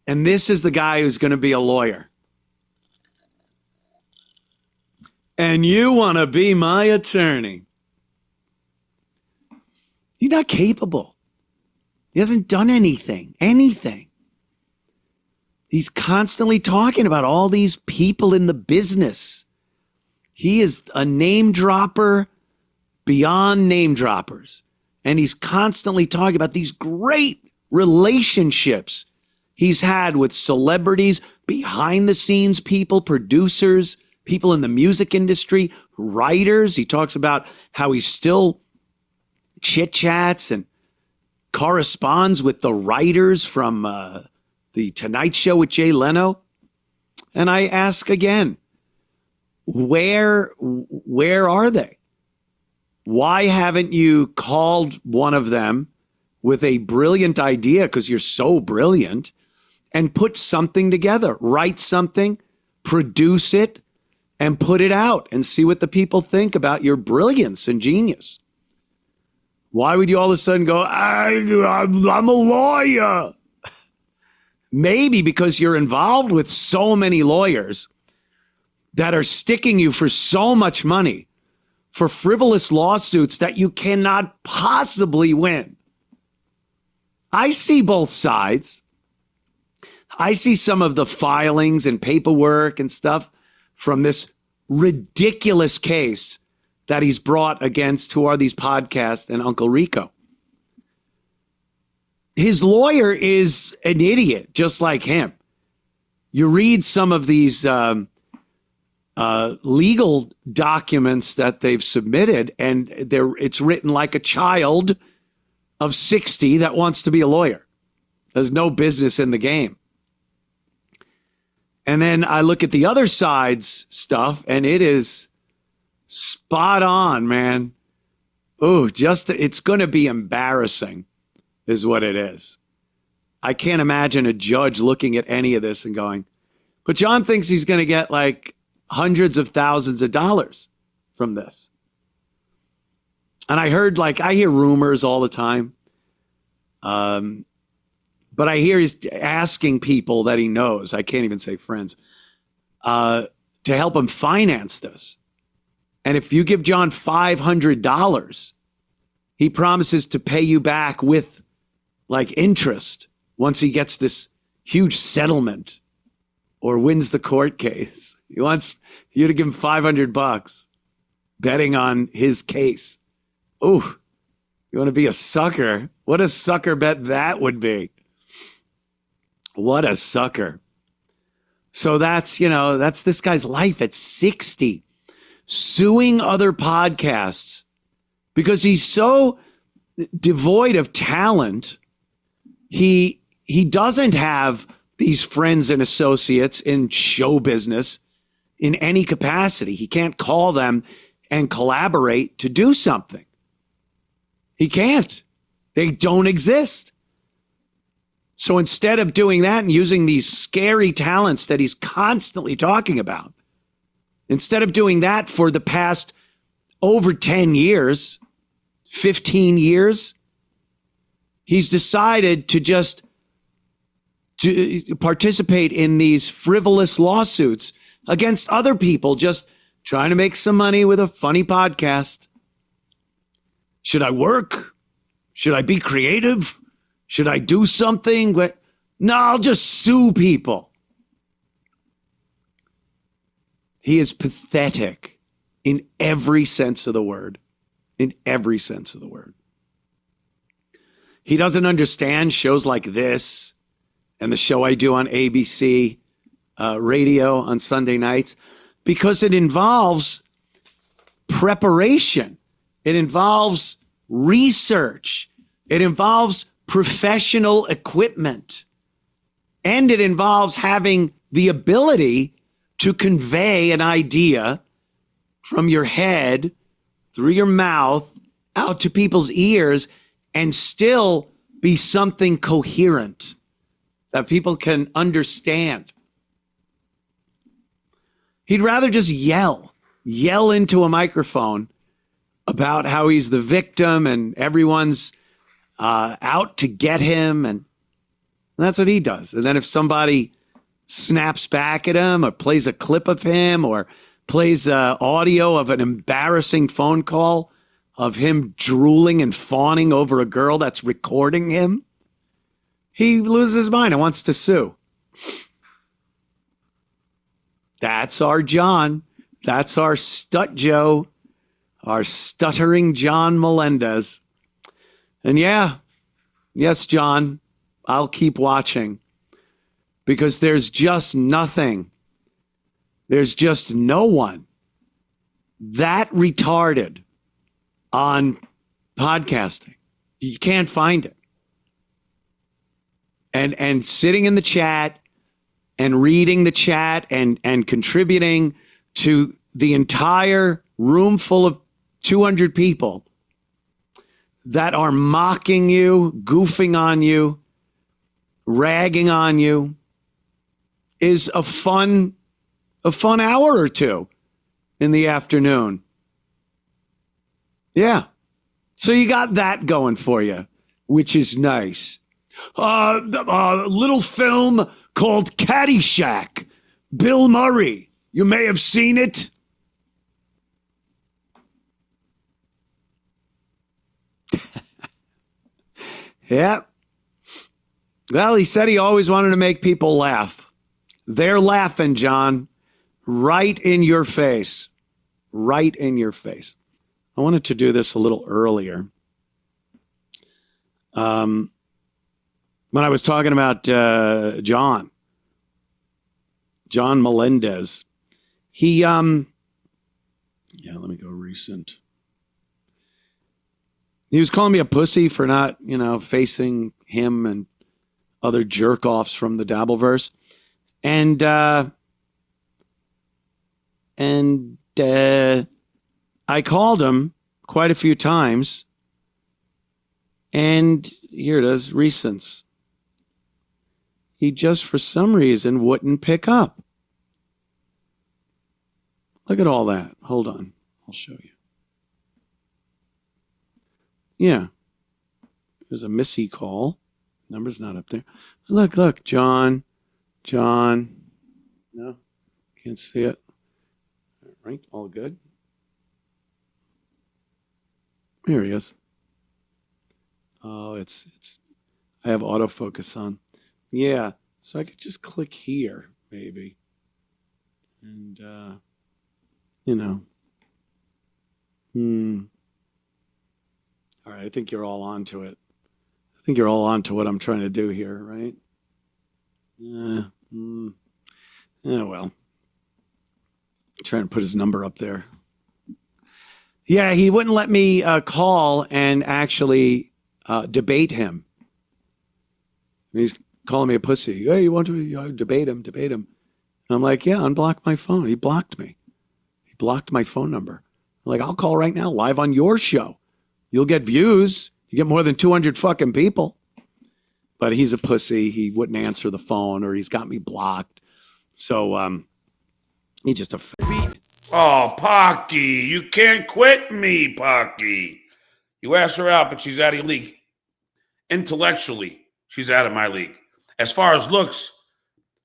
And this is the guy who's going to be a lawyer. And you want to be my attorney. He's not capable. He hasn't done anything. He's constantly talking about all these people in the business. He is a name dropper beyond name droppers. And he's constantly talking about these great relationships he's had with celebrities, behind the scenes people, producers, people in the music industry, writers. He talks about how he still chit-chats and corresponds with the writers from The Tonight Show with Jay Leno. And I ask again, where are they? Why haven't you called one of them with a brilliant idea, because you're so brilliant, and put something together, write something, produce it, and put it out and see what the people think about your brilliance and genius? Why would you all of a sudden go, I'm a lawyer? Maybe because you're involved with so many lawyers that are sticking you for so much money for frivolous lawsuits that you cannot possibly win. I see both sides. I see some of the filings and paperwork and stuff from this ridiculous case that he's brought against Who Are These Podcasts and Uncle Rico. His lawyer is an idiot, just like him. You read some of these legal documents that they've submitted, and it's written like a child of 60 that wants to be a lawyer. There's no business in the game. And then I look at the other side's stuff, and it is spot on, man. Oh, it's going to be embarrassing is what it is. I can't imagine a judge looking at any of this and going, but John thinks he's going to get like hundreds of thousands of dollars from this. And I hear rumors all the time. But I hear he's asking people that he knows, I can't even say friends, to help him finance this. And if you give John $500, he promises to pay you back with like interest once he gets this huge settlement or wins the court case. He wants you to give him $500 betting on his case. Ooh, you want to be a sucker? What a sucker bet that would be. What a sucker. So that's this guy's life at 60, suing other podcasts because he's so devoid of talent. He doesn't have these friends and associates in show business in any capacity. He can't call them and collaborate to do something. He can't. They don't exist. So instead of doing that and using these scary talents that he's constantly talking about, instead of doing that for the past over 10 years, 15 years, he's decided to participate in these frivolous lawsuits against other people just trying to make some money with a funny podcast. Should I work? Should I be creative? Should I do something? No, I'll just sue people. He is pathetic in every sense of the word. In every sense of the word. He doesn't understand shows like this and the show I do on ABC radio on Sunday nights because it involves preparation. It involves research. It involves professional equipment. And it involves having the ability to convey an idea from your head, through your mouth, out to people's ears, and still be something coherent that people can understand. He'd rather just yell into a microphone about how he's the victim and everyone's out to get him. And that's what he does. And then if somebody snaps back at him or plays a clip of him or plays audio of an embarrassing phone call of him drooling and fawning over a girl that's recording him, he loses his mind and wants to sue. That's our John. That's our Stut Joe, our Stuttering John Melendez. And yes, John, I'll keep watching because there's just nothing. There's just no one that retarded on podcasting. You can't find it. And sitting in the chat and reading the chat and contributing to the entire room full of 200 people that are mocking you, goofing on you, ragging on you is a fun hour or two in the afternoon. Yeah. So you got that going for you, which is nice. Little film called Caddyshack. Bill Murray. You may have seen it. Yeah. Well, he said he always wanted to make people laugh. They're laughing, John. Right in your face. Right in your face. I wanted to do this a little earlier. When I was talking about John Melendez, he, let me go recent. He was calling me a pussy for not, facing him and other jerk-offs from the Dabbleverse. And I called him quite a few times. And here it is, recents. He just, for some reason, wouldn't pick up. Look at all that. Hold on. I'll show you. Yeah. There's a Missy call. Number's not up there. Look. John. No, can't see it. All right, all good. Here he is. Oh, it's. I have autofocus on. Yeah, so I could just click here, maybe. And, All right, I think you're all onto it. I think you're all onto what I'm trying to do here, right? Yeah, well. Trying to put his number up there. Yeah, he wouldn't let me call and actually debate him. He's calling me a pussy. Hey, you want to debate him? And I'm like, yeah, unblock my phone. He blocked me. He blocked my phone number. I'm like, I'll call right now, live on your show. You'll get views. You get more than 200 fucking people. But he's a pussy. He wouldn't answer the phone, or he's got me blocked. So he just a Oh, Pocky, you can't quit me, Pocky. You asked her out, but she's out of your league. Intellectually, she's out of my league. As far as looks,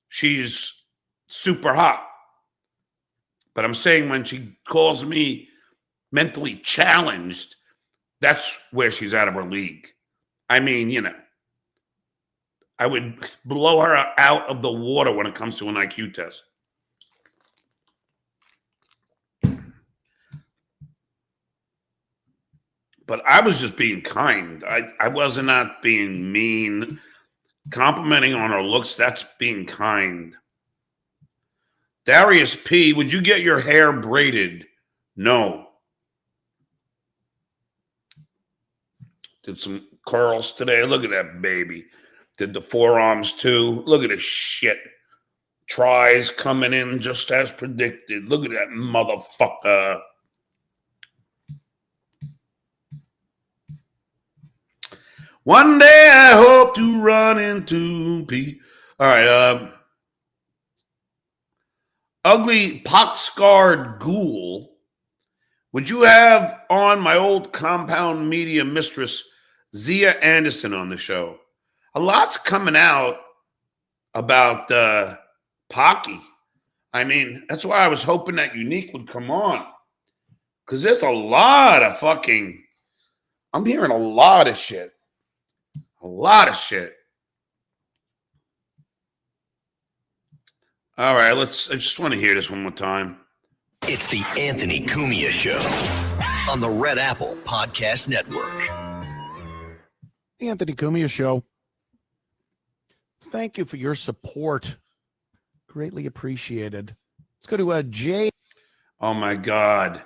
she's super hot. But I'm saying when she calls me mentally challenged, that's where she's out of her league. I mean, I would blow her out of the water when it comes to an IQ test. But I was just being kind. I was not being mean. Complimenting on her looks, that's being kind. Darius P., would you get your hair braided? No. Did some curls today. Look at that baby. Did the forearms too. Look at this shit. Tries coming in just as predicted. Look at that motherfucker. One day I hope to run into P. All right. Ugly pock-scarred ghoul. Would you have on my old compound media mistress, Zia Anderson, on the show? A lot's coming out about Pocky. I mean, that's why I was hoping that Unique would come on. Because there's a lot of fucking... I'm hearing a lot of shit. A lot of shit. All right, I just want to hear this one more time. It's the Anthony Cumia Show on the Red Apple Podcast Network. The Anthony Cumia Show. Thank you for your support. Greatly appreciated. Let's go to Jay. Oh, my God.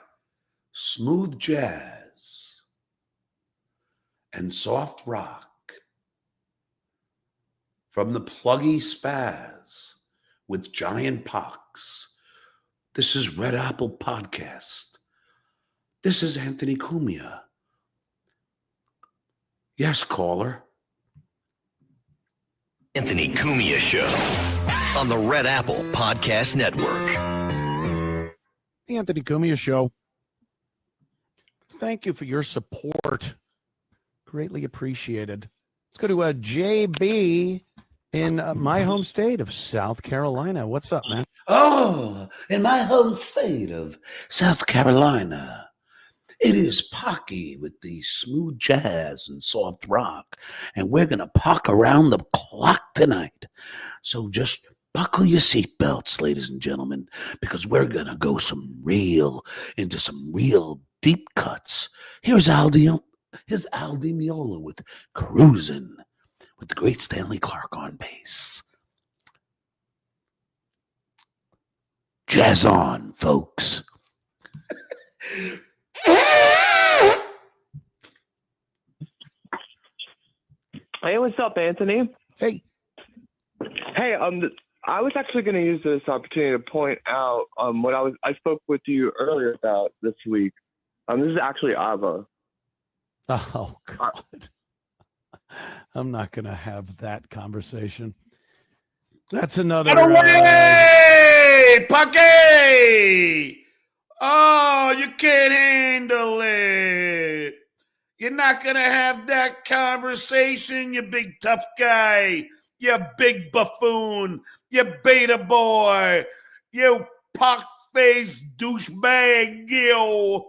Smooth jazz and soft rock from the pluggy spaz with giant pox. This is Red Apple Podcast. This is Anthony Cumia. Yes, caller. Anthony Cumia Show on the Red Apple Podcast Network. The Anthony Cumia Show. Thank you for your support. Greatly appreciated. Let's go to JB in my home state of South Carolina. What's up, man? Oh, in my home state of South Carolina, it is Pocky with the smooth jazz and soft rock, and we're going to pock around the clock tonight. So just buckle your seatbelts, ladies and gentlemen, because we're going to go into some real deep cuts. Here's Aldi Meola with Cruisin' with the great Stanley Clark on bass. Jazz on, folks. Hey, what's up, Anthony? Hey. Hey, I was actually going to use this opportunity to point out what I spoke with you earlier about this week. This is actually Ava. Oh, God. I'm not going to have that conversation. That's another. Get away, Pucky! Oh, you can't handle it. You're not going to have that conversation, you big tough guy. You big buffoon. You beta boy. You pock-faced douchebag, you.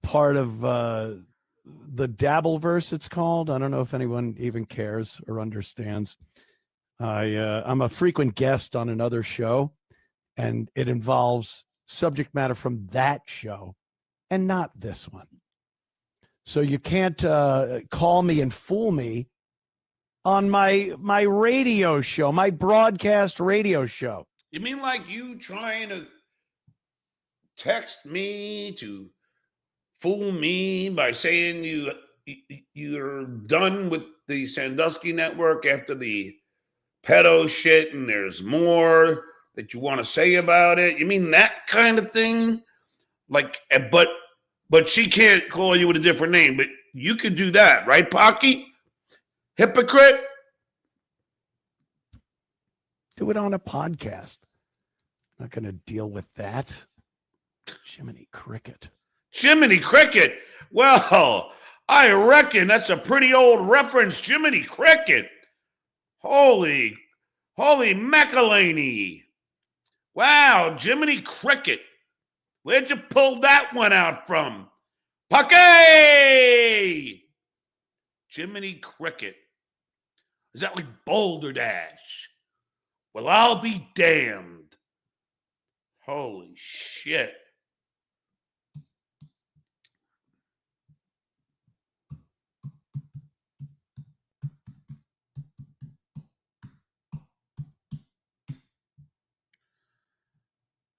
Part of the Dabbleverse, it's called. I don't know if anyone even cares or understands. I'm a frequent guest on another show, and it involves subject matter from that show and not this one. So you can't call me and fool me on my radio show, my broadcast radio show. You mean like you trying to text me to fool me by saying you're done with the Sandusky Network after the pedo shit and there's more that you want to say about it? You mean that kind of thing? Like, but she can't call you with a different name, but you could do that, right, Pocky? Hypocrite? Do it on a podcast. Not going to deal with that. Jiminy Cricket. Jiminy Cricket? Well, I reckon that's a pretty old reference, Jiminy Cricket. Holy Macaroni. Wow, Jiminy Cricket. Where'd you pull that one out from? Pucky! Jiminy Cricket. Is that like Boulder Dash? Well, I'll be damned. Holy shit.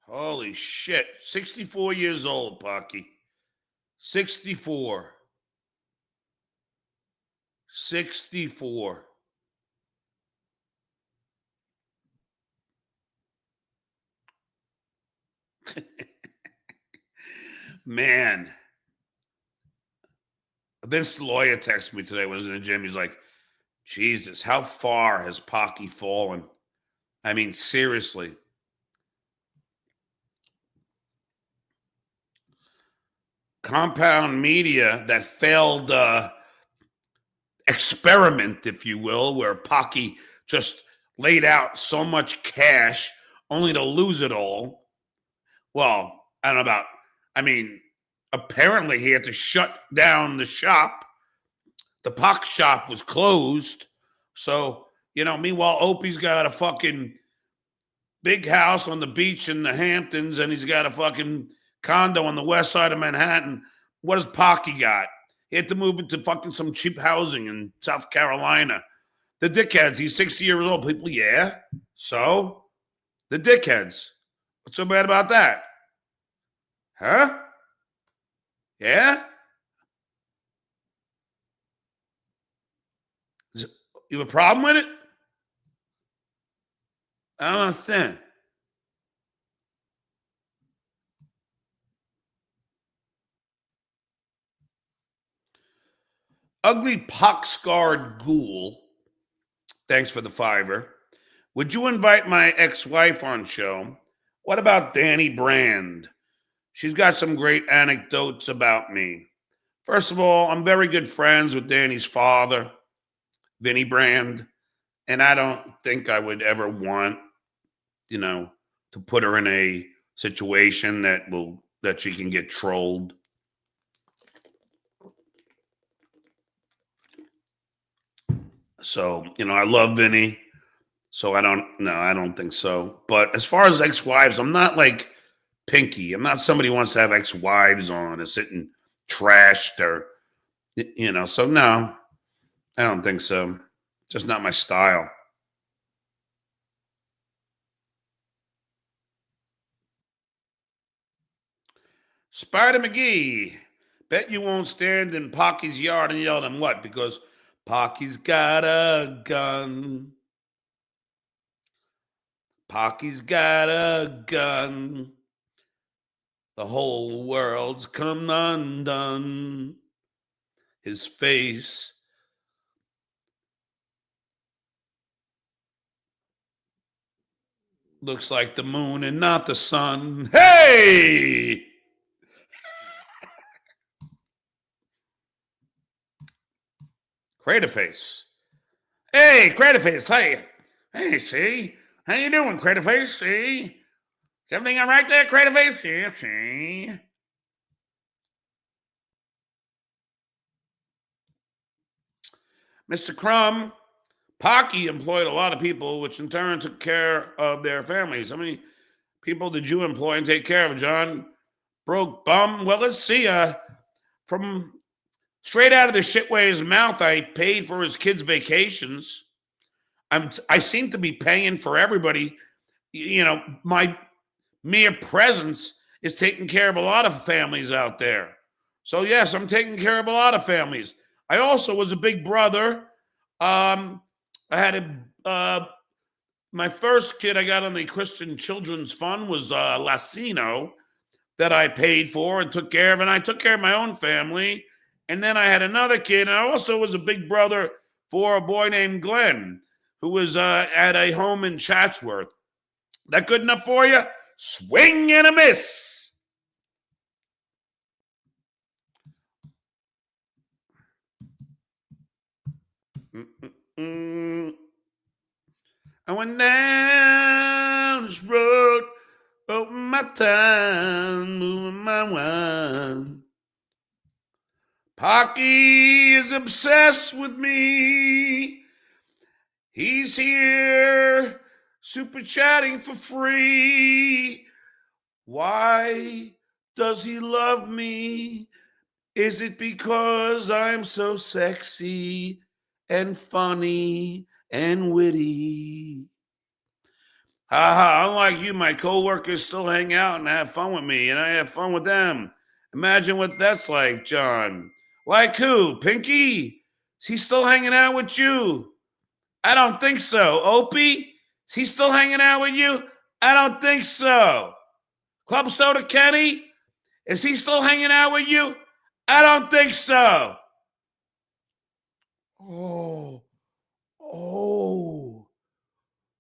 Holy shit. 64 years old, Pocky. 64. 64. Man. Vince the lawyer texted me today when I was in the gym. He's like, Jesus, how far has Pocky fallen? I mean, seriously. Compound Media, that failed experiment, if you will, where Pocky just laid out so much cash only to lose it all. Well, I don't know about, apparently he had to shut down the shop. The Pock shop was closed. So, meanwhile, Opie's got a fucking big house on the beach in the Hamptons, and he's got a fucking condo on the west side of Manhattan. What does Pocky got? He had to move into fucking some cheap housing in South Carolina. The dickheads, he's 60 years old. People, yeah. So, the dickheads. What's so bad about that? Huh? Yeah? You have a problem with it? I don't understand. Ugly pock-scarred ghoul. Thanks for the $5. Would you invite my ex-wife on show? What about Danny Brand? She's got some great anecdotes about me. First of all, I'm very good friends with Danny's father, Vinny Brand, and I don't think I would ever want, to put her in a situation that she can get trolled. So, I love Vinny. So I don't think so. But as far as ex-wives, I'm not like Pinky. I'm not somebody who wants to have ex-wives on or sitting trashed or, so no, I don't think so. Just not my style. Spider McGee, bet you won't stand in Pocky's yard and yell at him what? Because Pocky's got a gun. Pocky's got a gun. The whole world's come undone. His face Looks like the moon and not the sun. Hey! Crater Face. Hey, Crater Face. Hey. Hey, see? How you doing, Crater Face? See? Is everything all right there, Crater Face? Yeah, see? Mr. Crumb, Pocky employed a lot of people, which in turn took care of their families. How many people did you employ and take care of, John? Broke bum? Well, let's see. From straight out of the shitway's mouth, I paid for his kids' vacations. I seem to be paying for everybody. You know, my mere presence is taking care of a lot of families out there. So, yes, I'm taking care of a lot of families. I also was a big brother. I had my first kid I got on the Christian Children's Fund was Lacino that I paid for and took care of, and I took care of my own family. And then I had another kid, and I also was a big brother for a boy named Glenn, who was at a home in Chatsworth. That good enough for you? Swing and a miss. I went down this road, open my time, moving my wine. Pocky is obsessed with me. He's here, super chatting for free. Why does he love me? Is it because I'm so sexy and funny and witty? Unlike you, my coworkers still hang out and have fun with me, and I have fun with them. Imagine what that's like, John. Like who? Pinky? Is he still hanging out with you? I don't think so. Opie? Is he still hanging out with you? I don't think so. Club Soda Kenny? Is he still hanging out with you? I don't think so. Oh,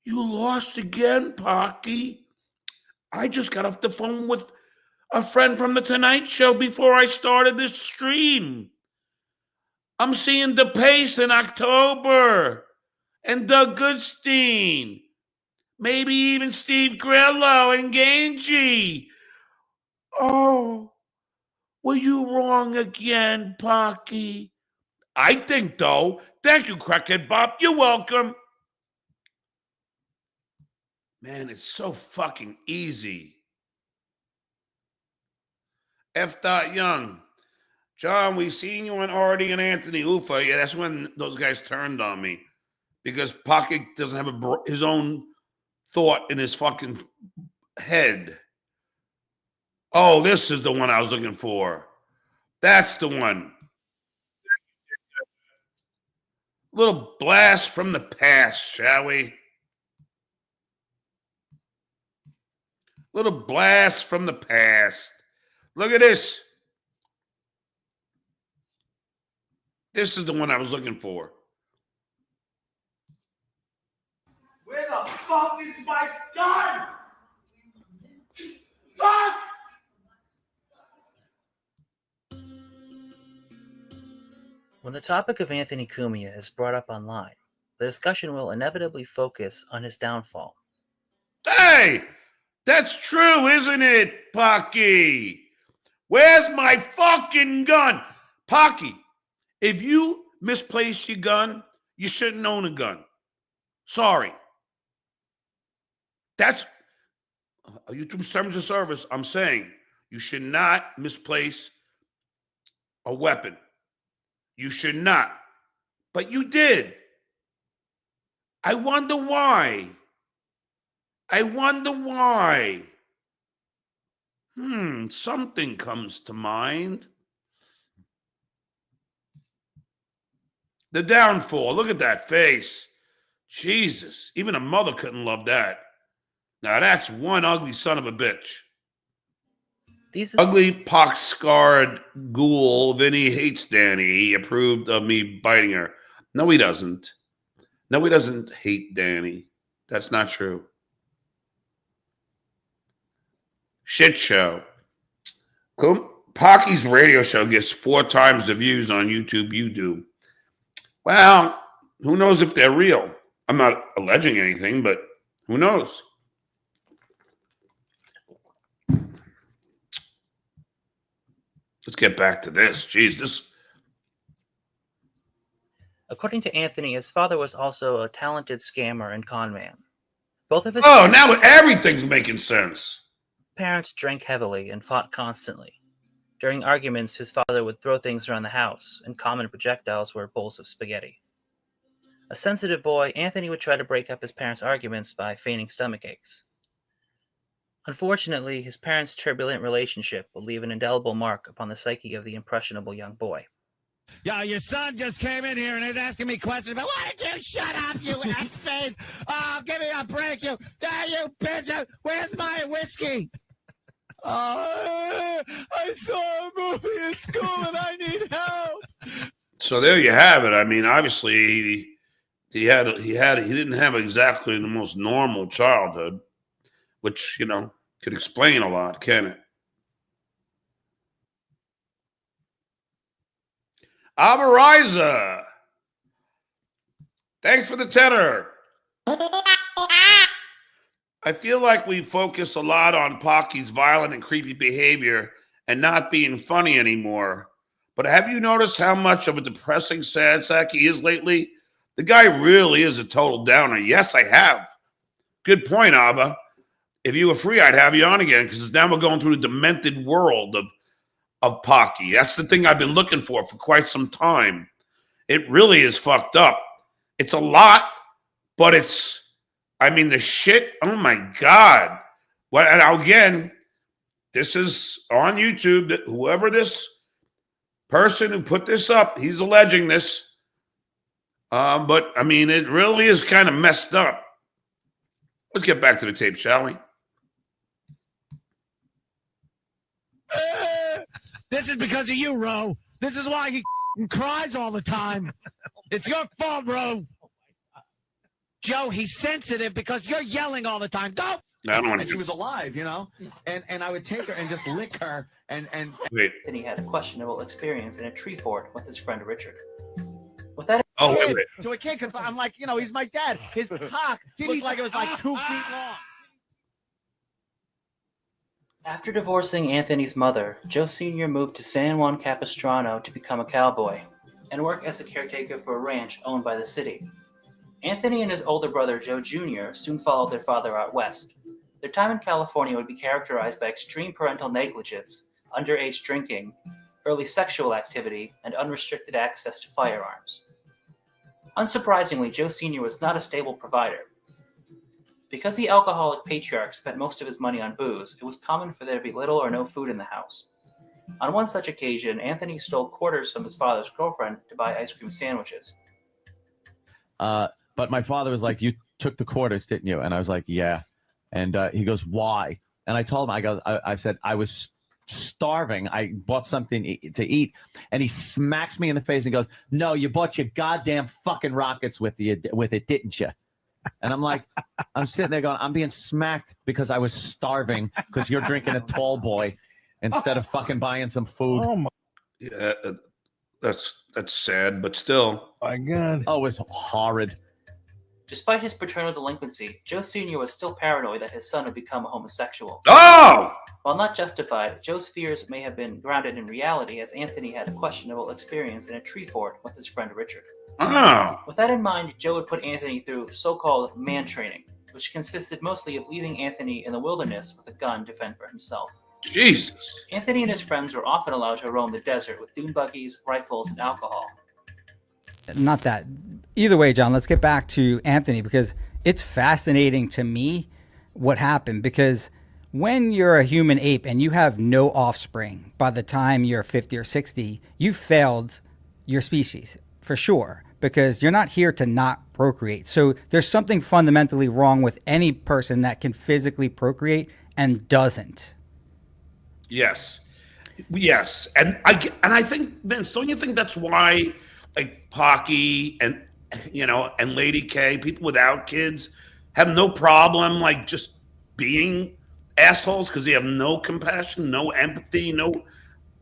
you lost again, Pocky. I just got off the phone with a friend from the Tonight Show before I started this stream. I'm seeing DePace in October and Doug Goodstein. Maybe even Steve Grillo and Ganji. Oh, were you wrong again, Pocky? I think, though. Thank you, Crackhead Bob. You're welcome. Man, it's so fucking easy. F. Young. John, we seen you on Artie and Anthony Ufa. Yeah, that's when those guys turned on me. Because Pocket doesn't have his own thought in his fucking head. Oh, this is the one I was looking for. That's the one. Little blast from the past, shall we? Little blast from the past. Look at this. This is the one I was looking for. Where the fuck is my gun? Fuck! When the topic of Anthony Cumia is brought up online, the discussion will inevitably focus on his downfall. Hey! That's true, isn't it, Pocky? Where's my fucking gun? Pocky, if you misplaced your gun, you shouldn't own a gun. Sorry. That's YouTube terms of service. I'm saying you should not misplace a weapon. You should not. But you did. I wonder why. Something comes to mind. The downfall. Look at that face. Jesus. Even a mother couldn't love that. Now that's one ugly son of a bitch. Ugly, pox-scarred ghoul. Vinny hates Danny. He approved of me biting her. No, he doesn't. No, he doesn't hate Danny. That's not true. shit show. Pocky's radio show gets 4 times the views on YouTube you do. Well, who knows if they're real? I'm not alleging anything, but who knows? Let's get back to this. Jeez, this. According to Anthony, his father was also a talented scammer and con man. Both of his now everything's making sense. Parents drank heavily and fought constantly. During arguments, his father would throw things around the house, and common projectiles were bowls of spaghetti. A sensitive boy, Anthony would try to break up his parents' arguments by feigning stomach aches. Unfortunately, his parents' turbulent relationship will leave an indelible mark upon the psyche of the impressionable young boy. Yo, your son just came in here and is asking me questions about, why don't you shut up, you F-face? Oh, give me a break, you bitch. Where's my whiskey? I saw a movie in school and I need help. So there you have it. I mean, obviously, he didn't have exactly the most normal childhood, which, could explain a lot, can it? Abariza, thanks for the tenor. I feel like we focus a lot on Pocky's violent and creepy behavior and not being funny anymore. But have you noticed how much of a depressing sad sack he is lately? The guy really is a total downer. Yes, I have. Good point, Ava. If you were free, I'd have you on again, because now we're going through the demented world of Pocky. That's the thing I've been looking for quite some time. It really is fucked up. It's a lot, but the shit, oh my God. And again, this is on YouTube. That whoever this person who put this up, he's alleging this. But it really is kind of messed up. Let's get back to the tape, shall we? This is because of you, Ro. This is why he cries all the time. It's your fault, Ro. Joe, he's sensitive because you're yelling all the time. Go! I don't want to. And she was alive, and I would take her and just lick her and Wait. Then he had a questionable experience in a tree fort with his friend Richard. With that, wait. To a kid, because I'm like, he's my dad. His cock looked like it was like 2 feet long. After divorcing Anthony's mother, Joe Sr. moved to San Juan Capistrano to become a cowboy and work as a caretaker for a ranch owned by the city. Anthony and his older brother Joe Jr. soon followed their father out west. Their time in California would be characterized by extreme parental negligence, underage drinking, early sexual activity, and unrestricted access to firearms. Unsurprisingly, Joe Sr. was not a stable provider. Because the alcoholic patriarch spent most of his money on booze, it was common for there to be little or no food in the house. On one such occasion, Anthony stole quarters from his father's girlfriend to buy ice cream sandwiches. But my father was like, "You took the quarters, didn't you?" And I was like, "Yeah." And he goes, "Why?" And I told him, I said, "I was starving. I bought something to eat." And he smacks me in the face and goes, "No, you bought your goddamn fucking rockets with it, didn't you?" And I'm like, I'm sitting there going, I'm being smacked because I was starving because you're drinking a tall boy instead of fucking buying some food. Oh my. Yeah, that's sad, but still. My God. Oh, it was horrid. Despite his paternal delinquency, Joe Sr. was still paranoid that his son would become a homosexual. Oh! While not justified, Joe's fears may have been grounded in reality, as Anthony had a questionable experience in a tree fort with his friend Richard. Oh. With that in mind, Joe would put Anthony through so-called man training, which consisted mostly of leaving Anthony in the wilderness with a gun to fend for himself. Jesus. Anthony and his friends were often allowed to roam the desert with dune buggies, rifles, and alcohol. Not that. Either way, John, let's get back to Anthony, because it's fascinating to me what happened. Because when you're a human ape and you have no offspring, by the time you're 50 or 60, you failed your species for sure, because you're not here to not procreate. So there's something fundamentally wrong with any person that can physically procreate and doesn't. Yes. And I think, Vince, don't you think that's why like Pocky and Lady K, people without kids, have no problem like just being assholes because they have no compassion, no empathy,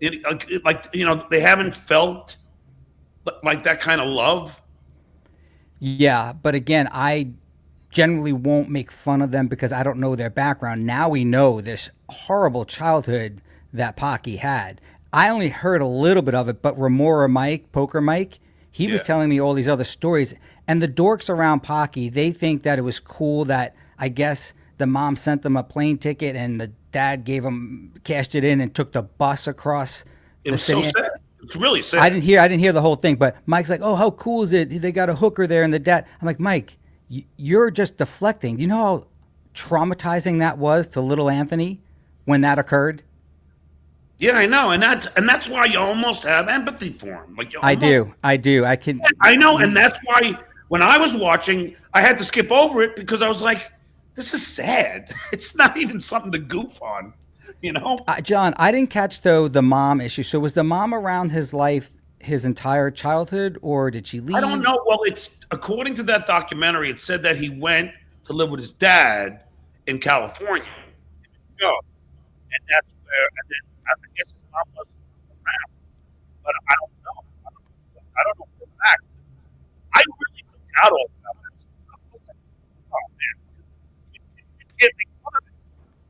they haven't felt like that kind of love. Yeah, but again, I generally won't make fun of them because I don't know their background. Now we know this horrible childhood that Pocky had. I only heard a little bit of it, but Remora Mike, Poker Mike, he was telling me all these other stories. And the dorks around Pocky, they think that it was cool that I guess the mom sent them a plane ticket and the dad cashed it in and took the bus across. It was so sad. It's really sad. I didn't hear the whole thing, but Mike's like, oh, how cool is it? They got a hooker there and the dad. I'm like, Mike, you're just deflecting. Do you know how traumatizing that was to little Anthony when that occurred? Yeah, I know, and that's why you almost have empathy for him. I do. I can. I know, and that's why when I was watching, I had to skip over it because I was like, "This is sad. It's not even something to goof on." John, I didn't catch though the mom issue. So was the mom around his life his entire childhood, or did she leave? I don't know. Well, it's according to that documentary, it said that he went to live with his dad in California. And that's where, and then I guess his mom wasn't around. But I don't know. I don't know for a fact. I really took out all about that stuff. I was like, oh man, you can't make fun of it.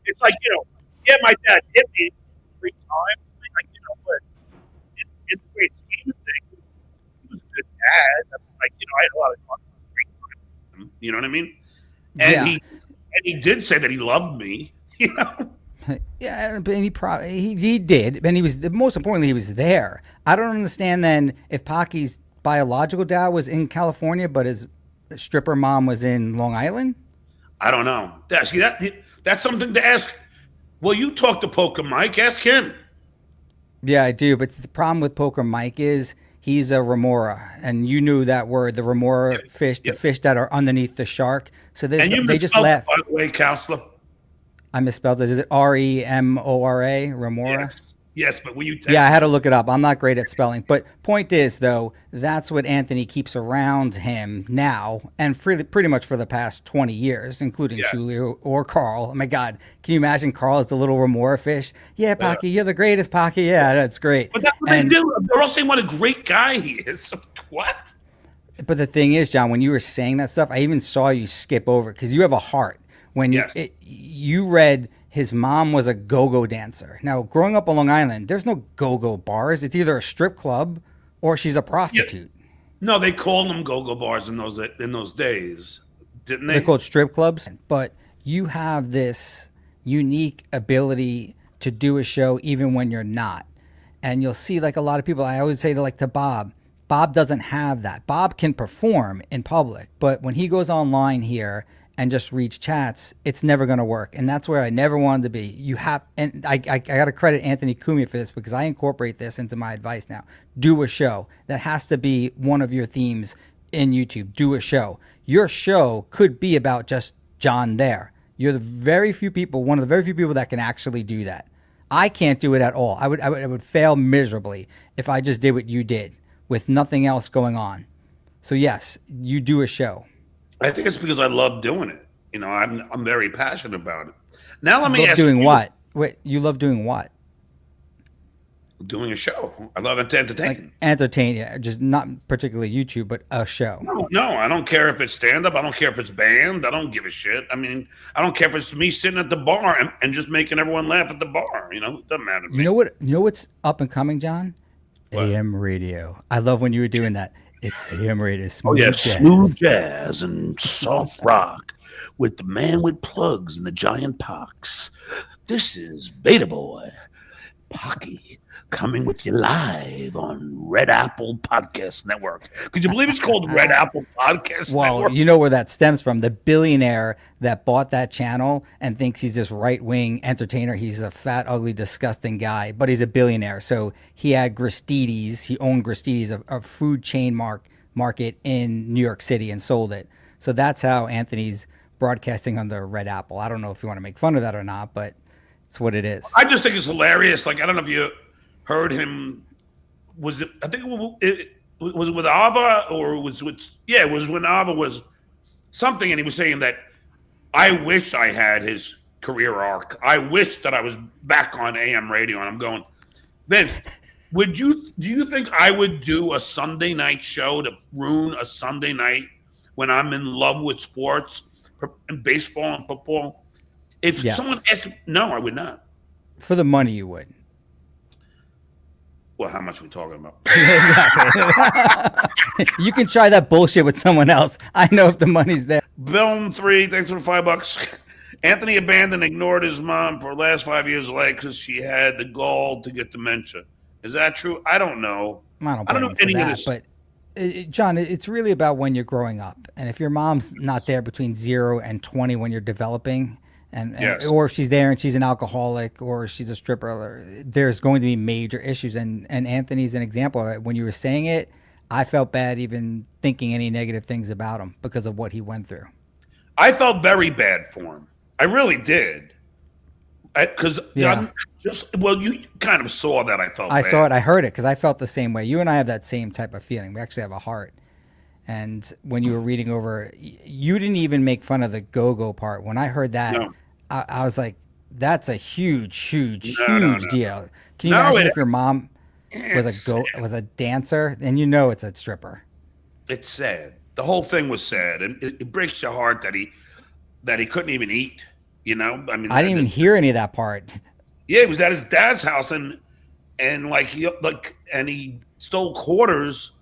It's like, yeah, my dad hit me 3 times. Like, but in the great scheme of things, he was a good dad. Like, I had a lot of great time with him. You know what I mean? And he did say that he loved me. Yeah, but he did, and he was most importantly he was there. I don't understand then if Pocky's biological dad was in California, but his stripper mom was in Long Island. I don't know. That's something to ask. Well, you talk to Poker Mike. Ask him. Yeah, I do. But the problem with Poker Mike is he's a remora, and you knew that word, the remora fish, the fish that are underneath the shark. So they just left. By the way, counselor. I misspelled it. Is it Remora? Remora? Yes, but when you I had to look it up. I'm not great at spelling. But point is, though, that's what Anthony keeps around him now and pretty much for the past 20 years, including Shuli or Carl. Oh, my God. Can you imagine Carl as the little remora fish? Yeah, Pocky, you're the greatest, Pocky. Yeah, that's great. But that's what they do. They're all saying what a great guy he is. What? But the thing is, John, when you were saying that stuff, I even saw you skip over it because you have a heart. When you read his mom was a go-go dancer. Now, growing up on Long Island, there's no go-go bars. It's either a strip club or she's a prostitute. Yeah. No, they called them go-go bars in those days, didn't they? They're called strip clubs. But you have this unique ability to do a show even when you're not. And you'll see like a lot of people, I always say to Bob doesn't have that. Bob can perform in public, but when he goes online here and just reads chats, it's never going to work. And that's where I never wanted to be. And I got to credit Anthony Cumia for this because I incorporate this into my advice now. Do a show. That has to be one of your themes in YouTube. Do a show. Your show could be about just John there. You're one of the very few people that can actually do that. I can't do it at all. I would fail miserably if I just did what you did with nothing else going on. So yes, you do a show. I think it's because I love doing it. I'm very passionate about it. Now let me ask you. Doing what? Wait, you love doing what? Doing a show. I love it to entertain. Entertain, just not particularly YouTube, but a show. No, I don't care if it's stand-up. I don't care if it's band. I don't give a shit. I mean, I don't care if it's me sitting at the bar and just making everyone laugh at the bar. It doesn't matter to me. You know what's up and coming, John? What? AM radio. I love when you were doing that. It's AM radio. Smooth jazz and soft rock with the man with plugs and the giant pox. This is Beta Boy, Pocky, coming with you live on Red Apple Podcast Network. Could you believe it's called Red Apple Podcast Network? Well, you know where that stems from. The billionaire that bought that channel and thinks he's this right-wing entertainer. He's a fat, ugly, disgusting guy, but he's a billionaire. So he had Gristedes. He owned Gristedes, a food chain market in New York City, and sold it. So that's how Anthony's broadcasting on the Red Apple. I don't know if you want to make fun of that or not, but it's what it is. I just think it's hilarious. Like, I don't know if you heard him. Was it with Ava, or it was when Ava was something, and he was saying that I wish I had his career arc. I wish that I was back on AM radio, and I'm going, Vince, do you think I would do a Sunday night show to ruin a Sunday night when I'm in love with sports and baseball and football? If someone asked me, no, I would not. For the money, you would. Well, how much are we talking about? You can try that bullshit with someone else. I know if the money's there. Bill3, thanks for the $5. Anthony abandoned, ignored his mom for the last 5 years of life because she had the gall to get dementia. Is that true? I don't know. I don't know any of this. But John, it's really about when you're growing up, and if your mom's not there between 0 and 20 when you're developing, or if she's there and she's an alcoholic or she's a stripper, there's going to be major issues. And Anthony's an example of it. When you were saying it, I felt bad even thinking any negative things about him because of what he went through. I felt very bad for him. I really did. Because you kind of saw that I felt bad. I saw it. I heard it because I felt the same way. You and I have that same type of feeling. We actually have a heart. And when you were reading over, you didn't even make fun of the go-go part. When I heard that, I was like, that's a huge deal. Can you imagine if your mom was a dancer? And you know it's a stripper. It's sad. The whole thing was sad. And it breaks your heart that he couldn't even eat. You know, I mean, I didn't even hear any of that part. Yeah, he was at his dad's house and he stole quarters.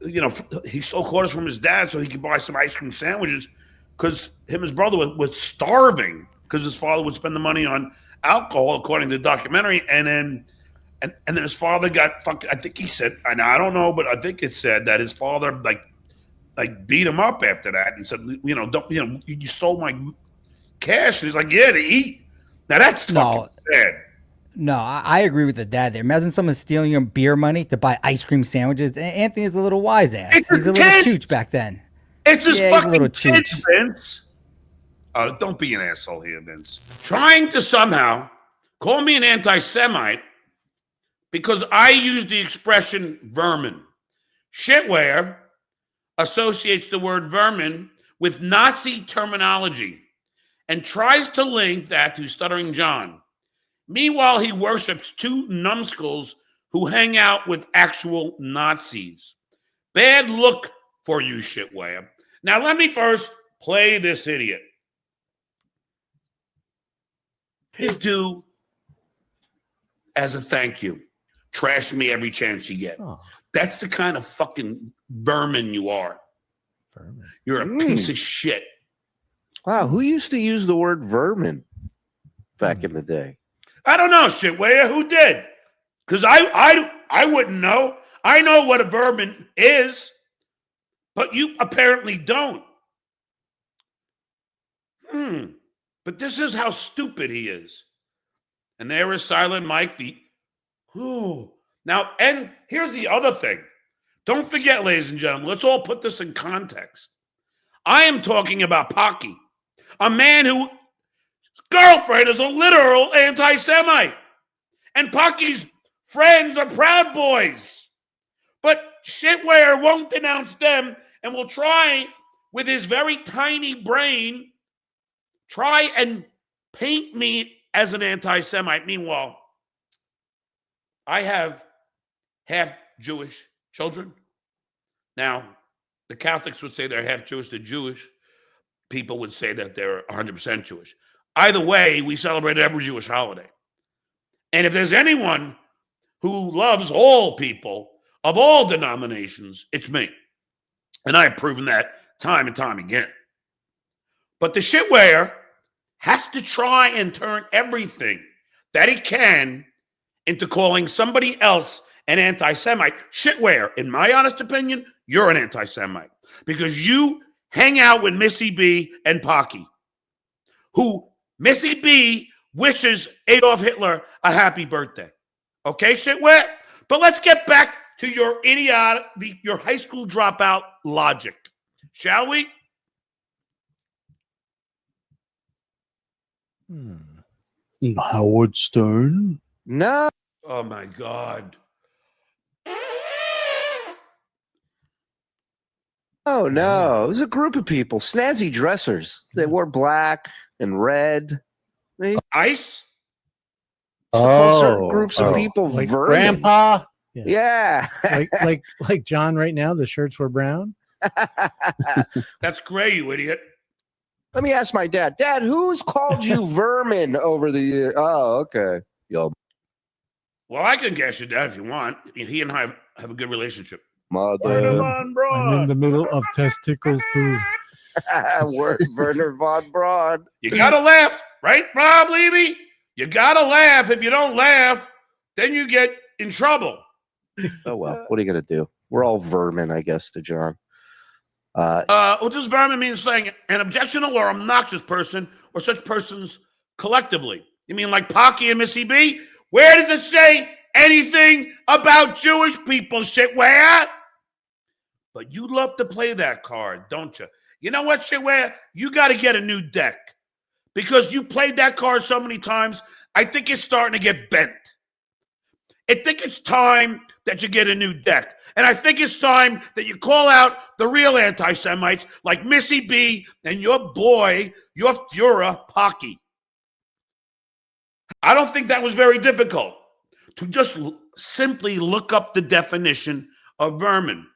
You know, he stole quarters from his dad so he could buy some ice cream sandwiches because him and his brother were starving because his father would spend the money on alcohol, according to the documentary. And then his father got fucked. I think he said, and I don't know, but I think it said that his father like beat him up after that and said, you stole my cash. And he's like, yeah, to eat. Now that's fucking sad. No, I agree with the dad there. Imagine someone stealing your beer money to buy ice cream sandwiches. Anthony's a little wise ass. He's a little chooch back then. It's just fucking kids, Vince. Don't be an asshole here, Vince. Trying to somehow call me an anti-Semite because I use the expression vermin. Shitware associates the word vermin with Nazi terminology and tries to link that to Stuttering John. Meanwhile, he worships two numbskulls who hang out with actual Nazis. Bad look for you, shitware. Now, let me first play this idiot. Do, as a thank you, trash me every chance you get. Oh. That's the kind of fucking vermin you are. Vermin. You're a piece of shit. Wow, who used to use the word vermin back in the day? I don't know, shitware. Who did? Because I wouldn't know. I know what a vermin is, but you apparently don't. But this is how stupid he is. And there is Silent Mike. Now, and here's the other thing. Don't forget, ladies and gentlemen, let's all put this in context. I am talking about Pocky, a man whose girlfriend is a literal anti-Semite. And Pocky's friends are Proud Boys. But Shitware won't denounce them and will try, with his very tiny brain, try and paint me as an anti-Semite. Meanwhile, I have half Jewish children. Now, the Catholics would say they're half Jewish. The Jewish people would say that they're 100% Jewish. Either way, we celebrate every Jewish holiday. And if there's anyone who loves all people of all denominations, it's me. And I have proven that time and time again. But the shitware has to try and turn everything that he can into calling somebody else an anti-Semite. Shitware, in my honest opinion, you're an anti-Semite because you hang out with Missy B and Pocky, who Missy B wishes Adolf Hitler a happy birthday. Okay, shitware? But let's get back to your your high school dropout logic, shall we? Howard Stern? No. Oh, my God. Oh, no. It was a group of people, snazzy dressers. They wore black and red. Ice? Call certain groups of people like vermin. Grandpa. Yeah. like John right now. The shirts were brown. That's gray, you idiot. Let me ask my dad. Dad, who's called you vermin over the year? Oh, okay. Yo, Well, I can guess your dad if you want. He and I have a good relationship. mother. I'm in the middle of testicles too. Word, Werner von Braun. You gotta laugh, right, Rob Levy? You gotta laugh. If you don't laugh, then you get in trouble. Oh well, what are you gonna do? We're all vermin, I guess, to John. What does vermin mean? Saying an objectionable or obnoxious person or such persons collectively. You mean like Pocky and Missy B? Where does it say anything about Jewish people? Shit, where? But you love to play that card, don't you? You know what, shit, where? You got to get a new deck because you played that card so many times. I think it's starting to get bent. I think it's time that you get a new deck. And I think it's time that you call out the real anti-Semites like Missy B and your boy, your Führer, Pocky. I don't think that was very difficult to just simply look up the definition of vermin.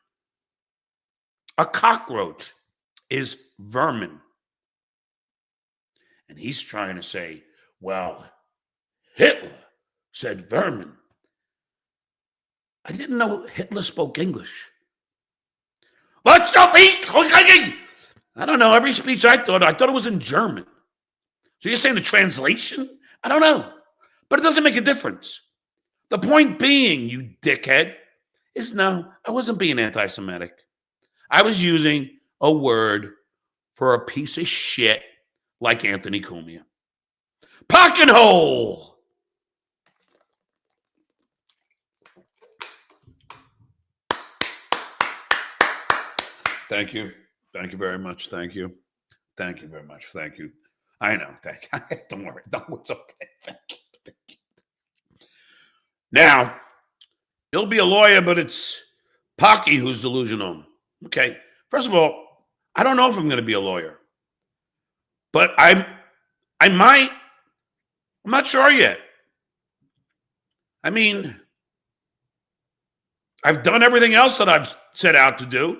A cockroach is vermin. And he's trying to say, well, Hitler said vermin. I didn't know Hitler spoke English. What's your feet? I don't know. Every speech I thought it was in German. So you're saying the translation? I don't know. But it doesn't make a difference. The point being, you dickhead, is no, I wasn't being anti-Semitic. I was using a word for a piece of shit like Anthony Cumia. Pocket hole! Thank you. Thank you very much. Thank you. Thank you very much. Thank you. I know. Thank you. Don't worry. It's okay. Thank you. Thank you. Now, he'll be a lawyer, but it's Pocky who's delusional. Okay. First of all, I don't know if I'm going to be a lawyer, but I might. I'm not sure yet. I mean, I've done everything else that I've set out to do,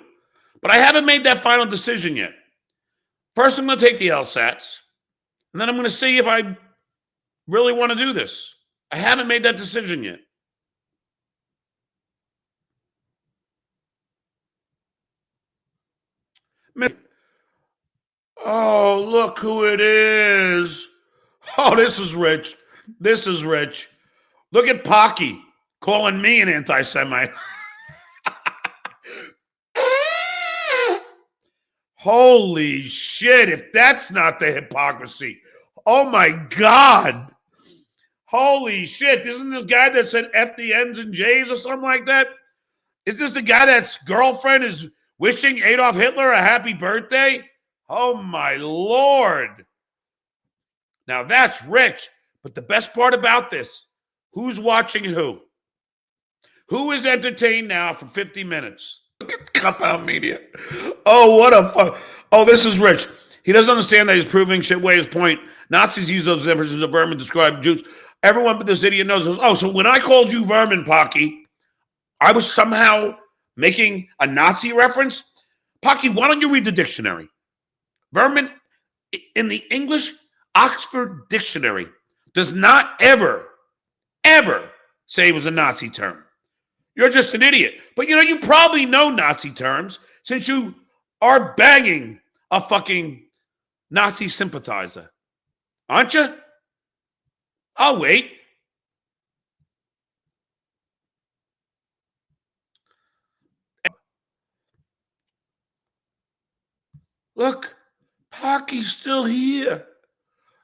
but I haven't made that final decision yet. First, I'm going to take the LSATs, and then I'm going to see if I really want to do this. I haven't made that decision yet. Oh, look who it is. Oh, this is rich. This is rich. Look at Pocky calling me an anti-Semite. Holy shit, if that's not the hypocrisy. Oh my God. Holy shit. Isn't this guy that said F the N's and J's or something like that? Is this the guy that's girlfriend is wishing Adolf Hitler a happy birthday? Oh my Lord. Now that's rich. But the best part about this, who's watching who? Who is entertained now for 50 minutes? Look at Compound Media. Oh, what a fun. Oh, this is rich. He doesn't understand that he's proving shit way his point. Nazis use those definitions of vermin to describe Jews. Everyone but this idiot knows this. Oh, so when I called you vermin, Pocky, I was somehow making a Nazi reference? Pocky, why don't you read the dictionary? Vermin, in the English Oxford Dictionary, does not ever say it was a Nazi term. You're just an idiot. But you know, you probably know Nazi terms since you are banging a fucking Nazi sympathizer. Aren't you? I'll wait. Look, Pocky's still here.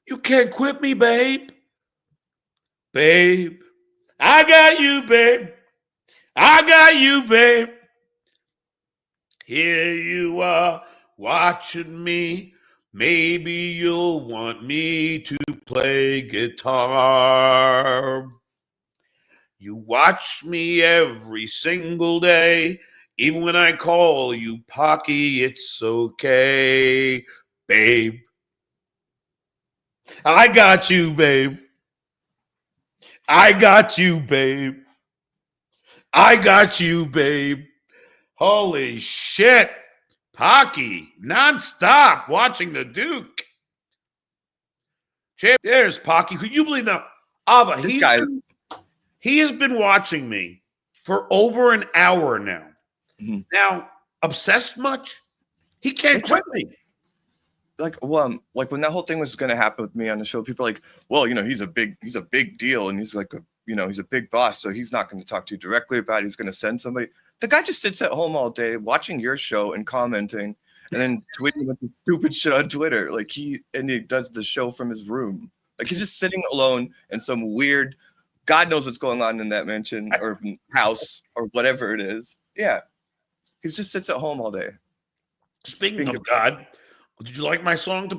You can't quit me, babe. Babe, I got you, babe. I got you, babe. Here you are watching me. Maybe you'll want me to play guitar. You watch me every single day. Even when I call you Pocky, it's okay, babe. I got you, babe. I got you, babe. I got you, babe. Holy shit. Pocky, nonstop watching the Duke. There's Pocky. Could you believe that? Ava, he has been watching me for over an hour now. Mm-hmm. Now, obsessed much? He can't quit me. Like when that whole thing was going to happen with me on the show, people are like, well, he's a big deal, and he's like he's a big boss, so he's not going to talk to you directly about it. He's going to send somebody. The guy just sits at home all day watching your show and commenting, and then tweeting with the stupid shit on Twitter. Like he does the show from his room. Like he's just sitting alone in some weird, God knows what's going on in that mansion or house or whatever it is. Yeah, he just sits at home all day. Speaking of God, did you like my song to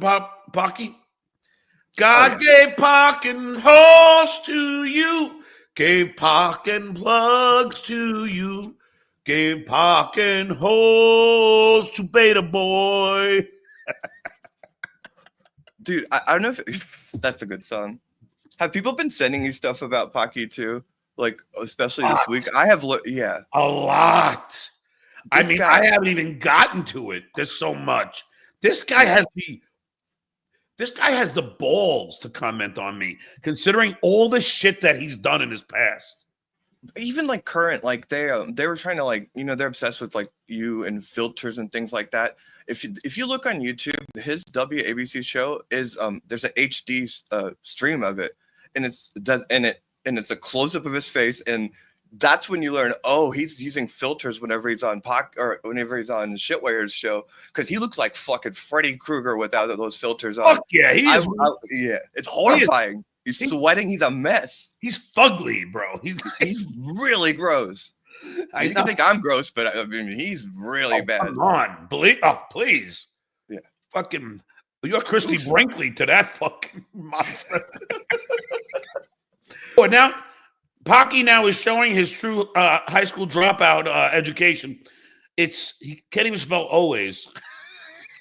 Pocky? God gave Pac and hoes to you, gave Pac and plugs to you, gave Pac and hoes to Beta Boy. Dude, I don't know if that's a good song. Have people been sending you stuff about Pocky too? Like, especially this week? I have, a lot. I haven't even gotten to it. There's so much. This guy has the balls to comment on me, considering all the shit that he's done in his past. Even like current, like they were trying to they're obsessed with like you and filters and things like that. If you look on YouTube, his WABC show is there's an HD stream of it, and it's a close up of his face, and that's when you learn, he's using filters whenever he's on whenever he's on Shitware's show, because he looks like fucking Freddy Krueger without those filters on. Fuck yeah, it's horrifying. He's sweating. He's a mess. He's fugly, bro. He's really gross. You can think I'm gross, but I mean, he's really bad. Come on, please. Yeah, fucking, you're Christy Brinkley to that fucking monster. But now, Pocky now is showing his true high school dropout education. He can't even spell always.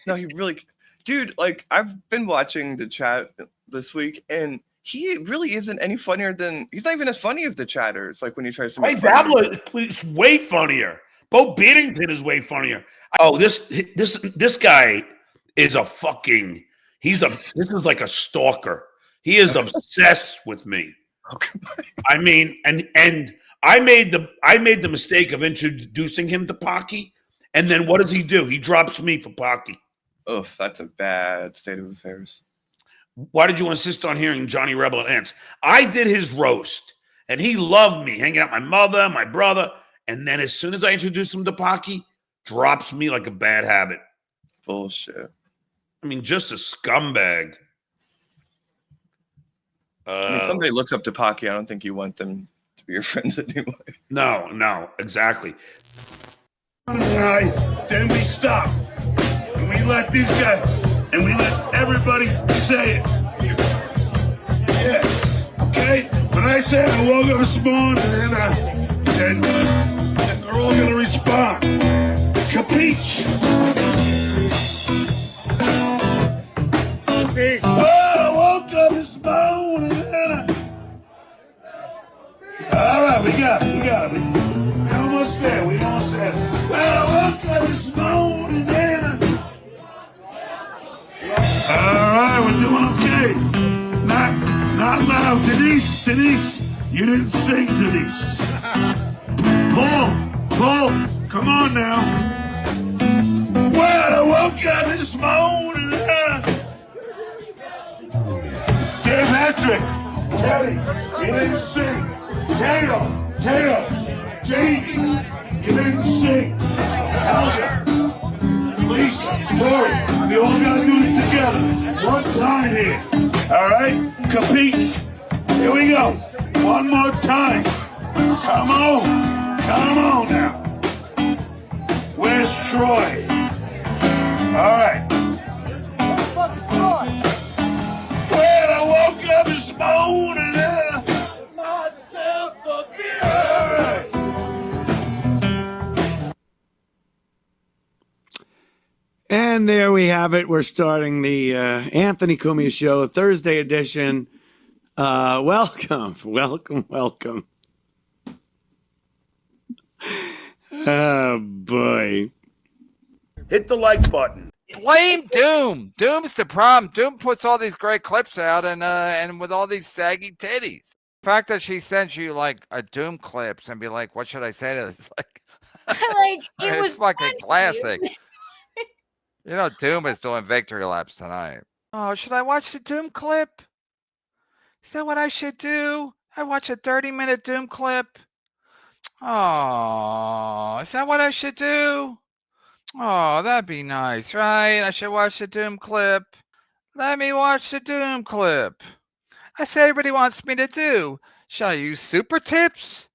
No, he really, dude. Like I've been watching the chat this week, and he really isn't any funnier than. He's not even as funny as the chatters. Like when he tries to make Dabbler is way funnier. Bo Beddington is way funnier. Oh, this guy is a fucking. This is like a stalker. He is obsessed with me. I mean, and I made the mistake of introducing him to Pocky, and then what does he do? He drops me for Pocky. Oh, that's a bad state of affairs. Why did you insist on hearing Johnny Rebel and Ants? I did his roast, and he loved me, hanging out with my mother, my brother, and then as soon as I introduced him to Pocky, drops me like a bad habit. Bullshit. I mean, just a scumbag. I mean, somebody looks up to Pocky, I don't think you want them to be your friends anyway. No, exactly. Then we stop. And we let these guys, and we let everybody say it. Yeah, okay? When I say I woke up this morning, then they're all going to respond. Capiche? I woke up this morning, all right, we got it. We almost there. Well, I woke up this morning, all right, we're doing okay. Not loud. Denise, you didn't sing, Denise. Paul, come on now. Well, I woke up this morning, Dave Patrick, Teddy, you didn't sing. Teo, Jamie, you didn't sing. Helga, Lisa, Tori, we all gotta do this together. One time here. All right? Capiche? Here we go. One more time. Come on now. Where's Troy? All right. When I woke up this morning, myself a beer. And there we have it. We're starting the Anthony Cumia Show, Thursday edition. Welcome. Oh, boy. Hit the like button. Blame Doom. Doom's the problem. Doom puts all these great clips out and with all these saggy titties. The fact that she sends you like a Doom clips and be like, what should I say to this? Like, it it's was fucking fun, classic. dude. You know, Doom is doing victory laps tonight. Oh, should I watch the Doom clip? Is that what I should do? I watch a 30-minute Doom clip. Oh, is that what I should do? Oh, that'd be nice, right? I should watch the Doom clip. Let me watch the Doom clip. I say everybody wants me to do. Shall I use super tips?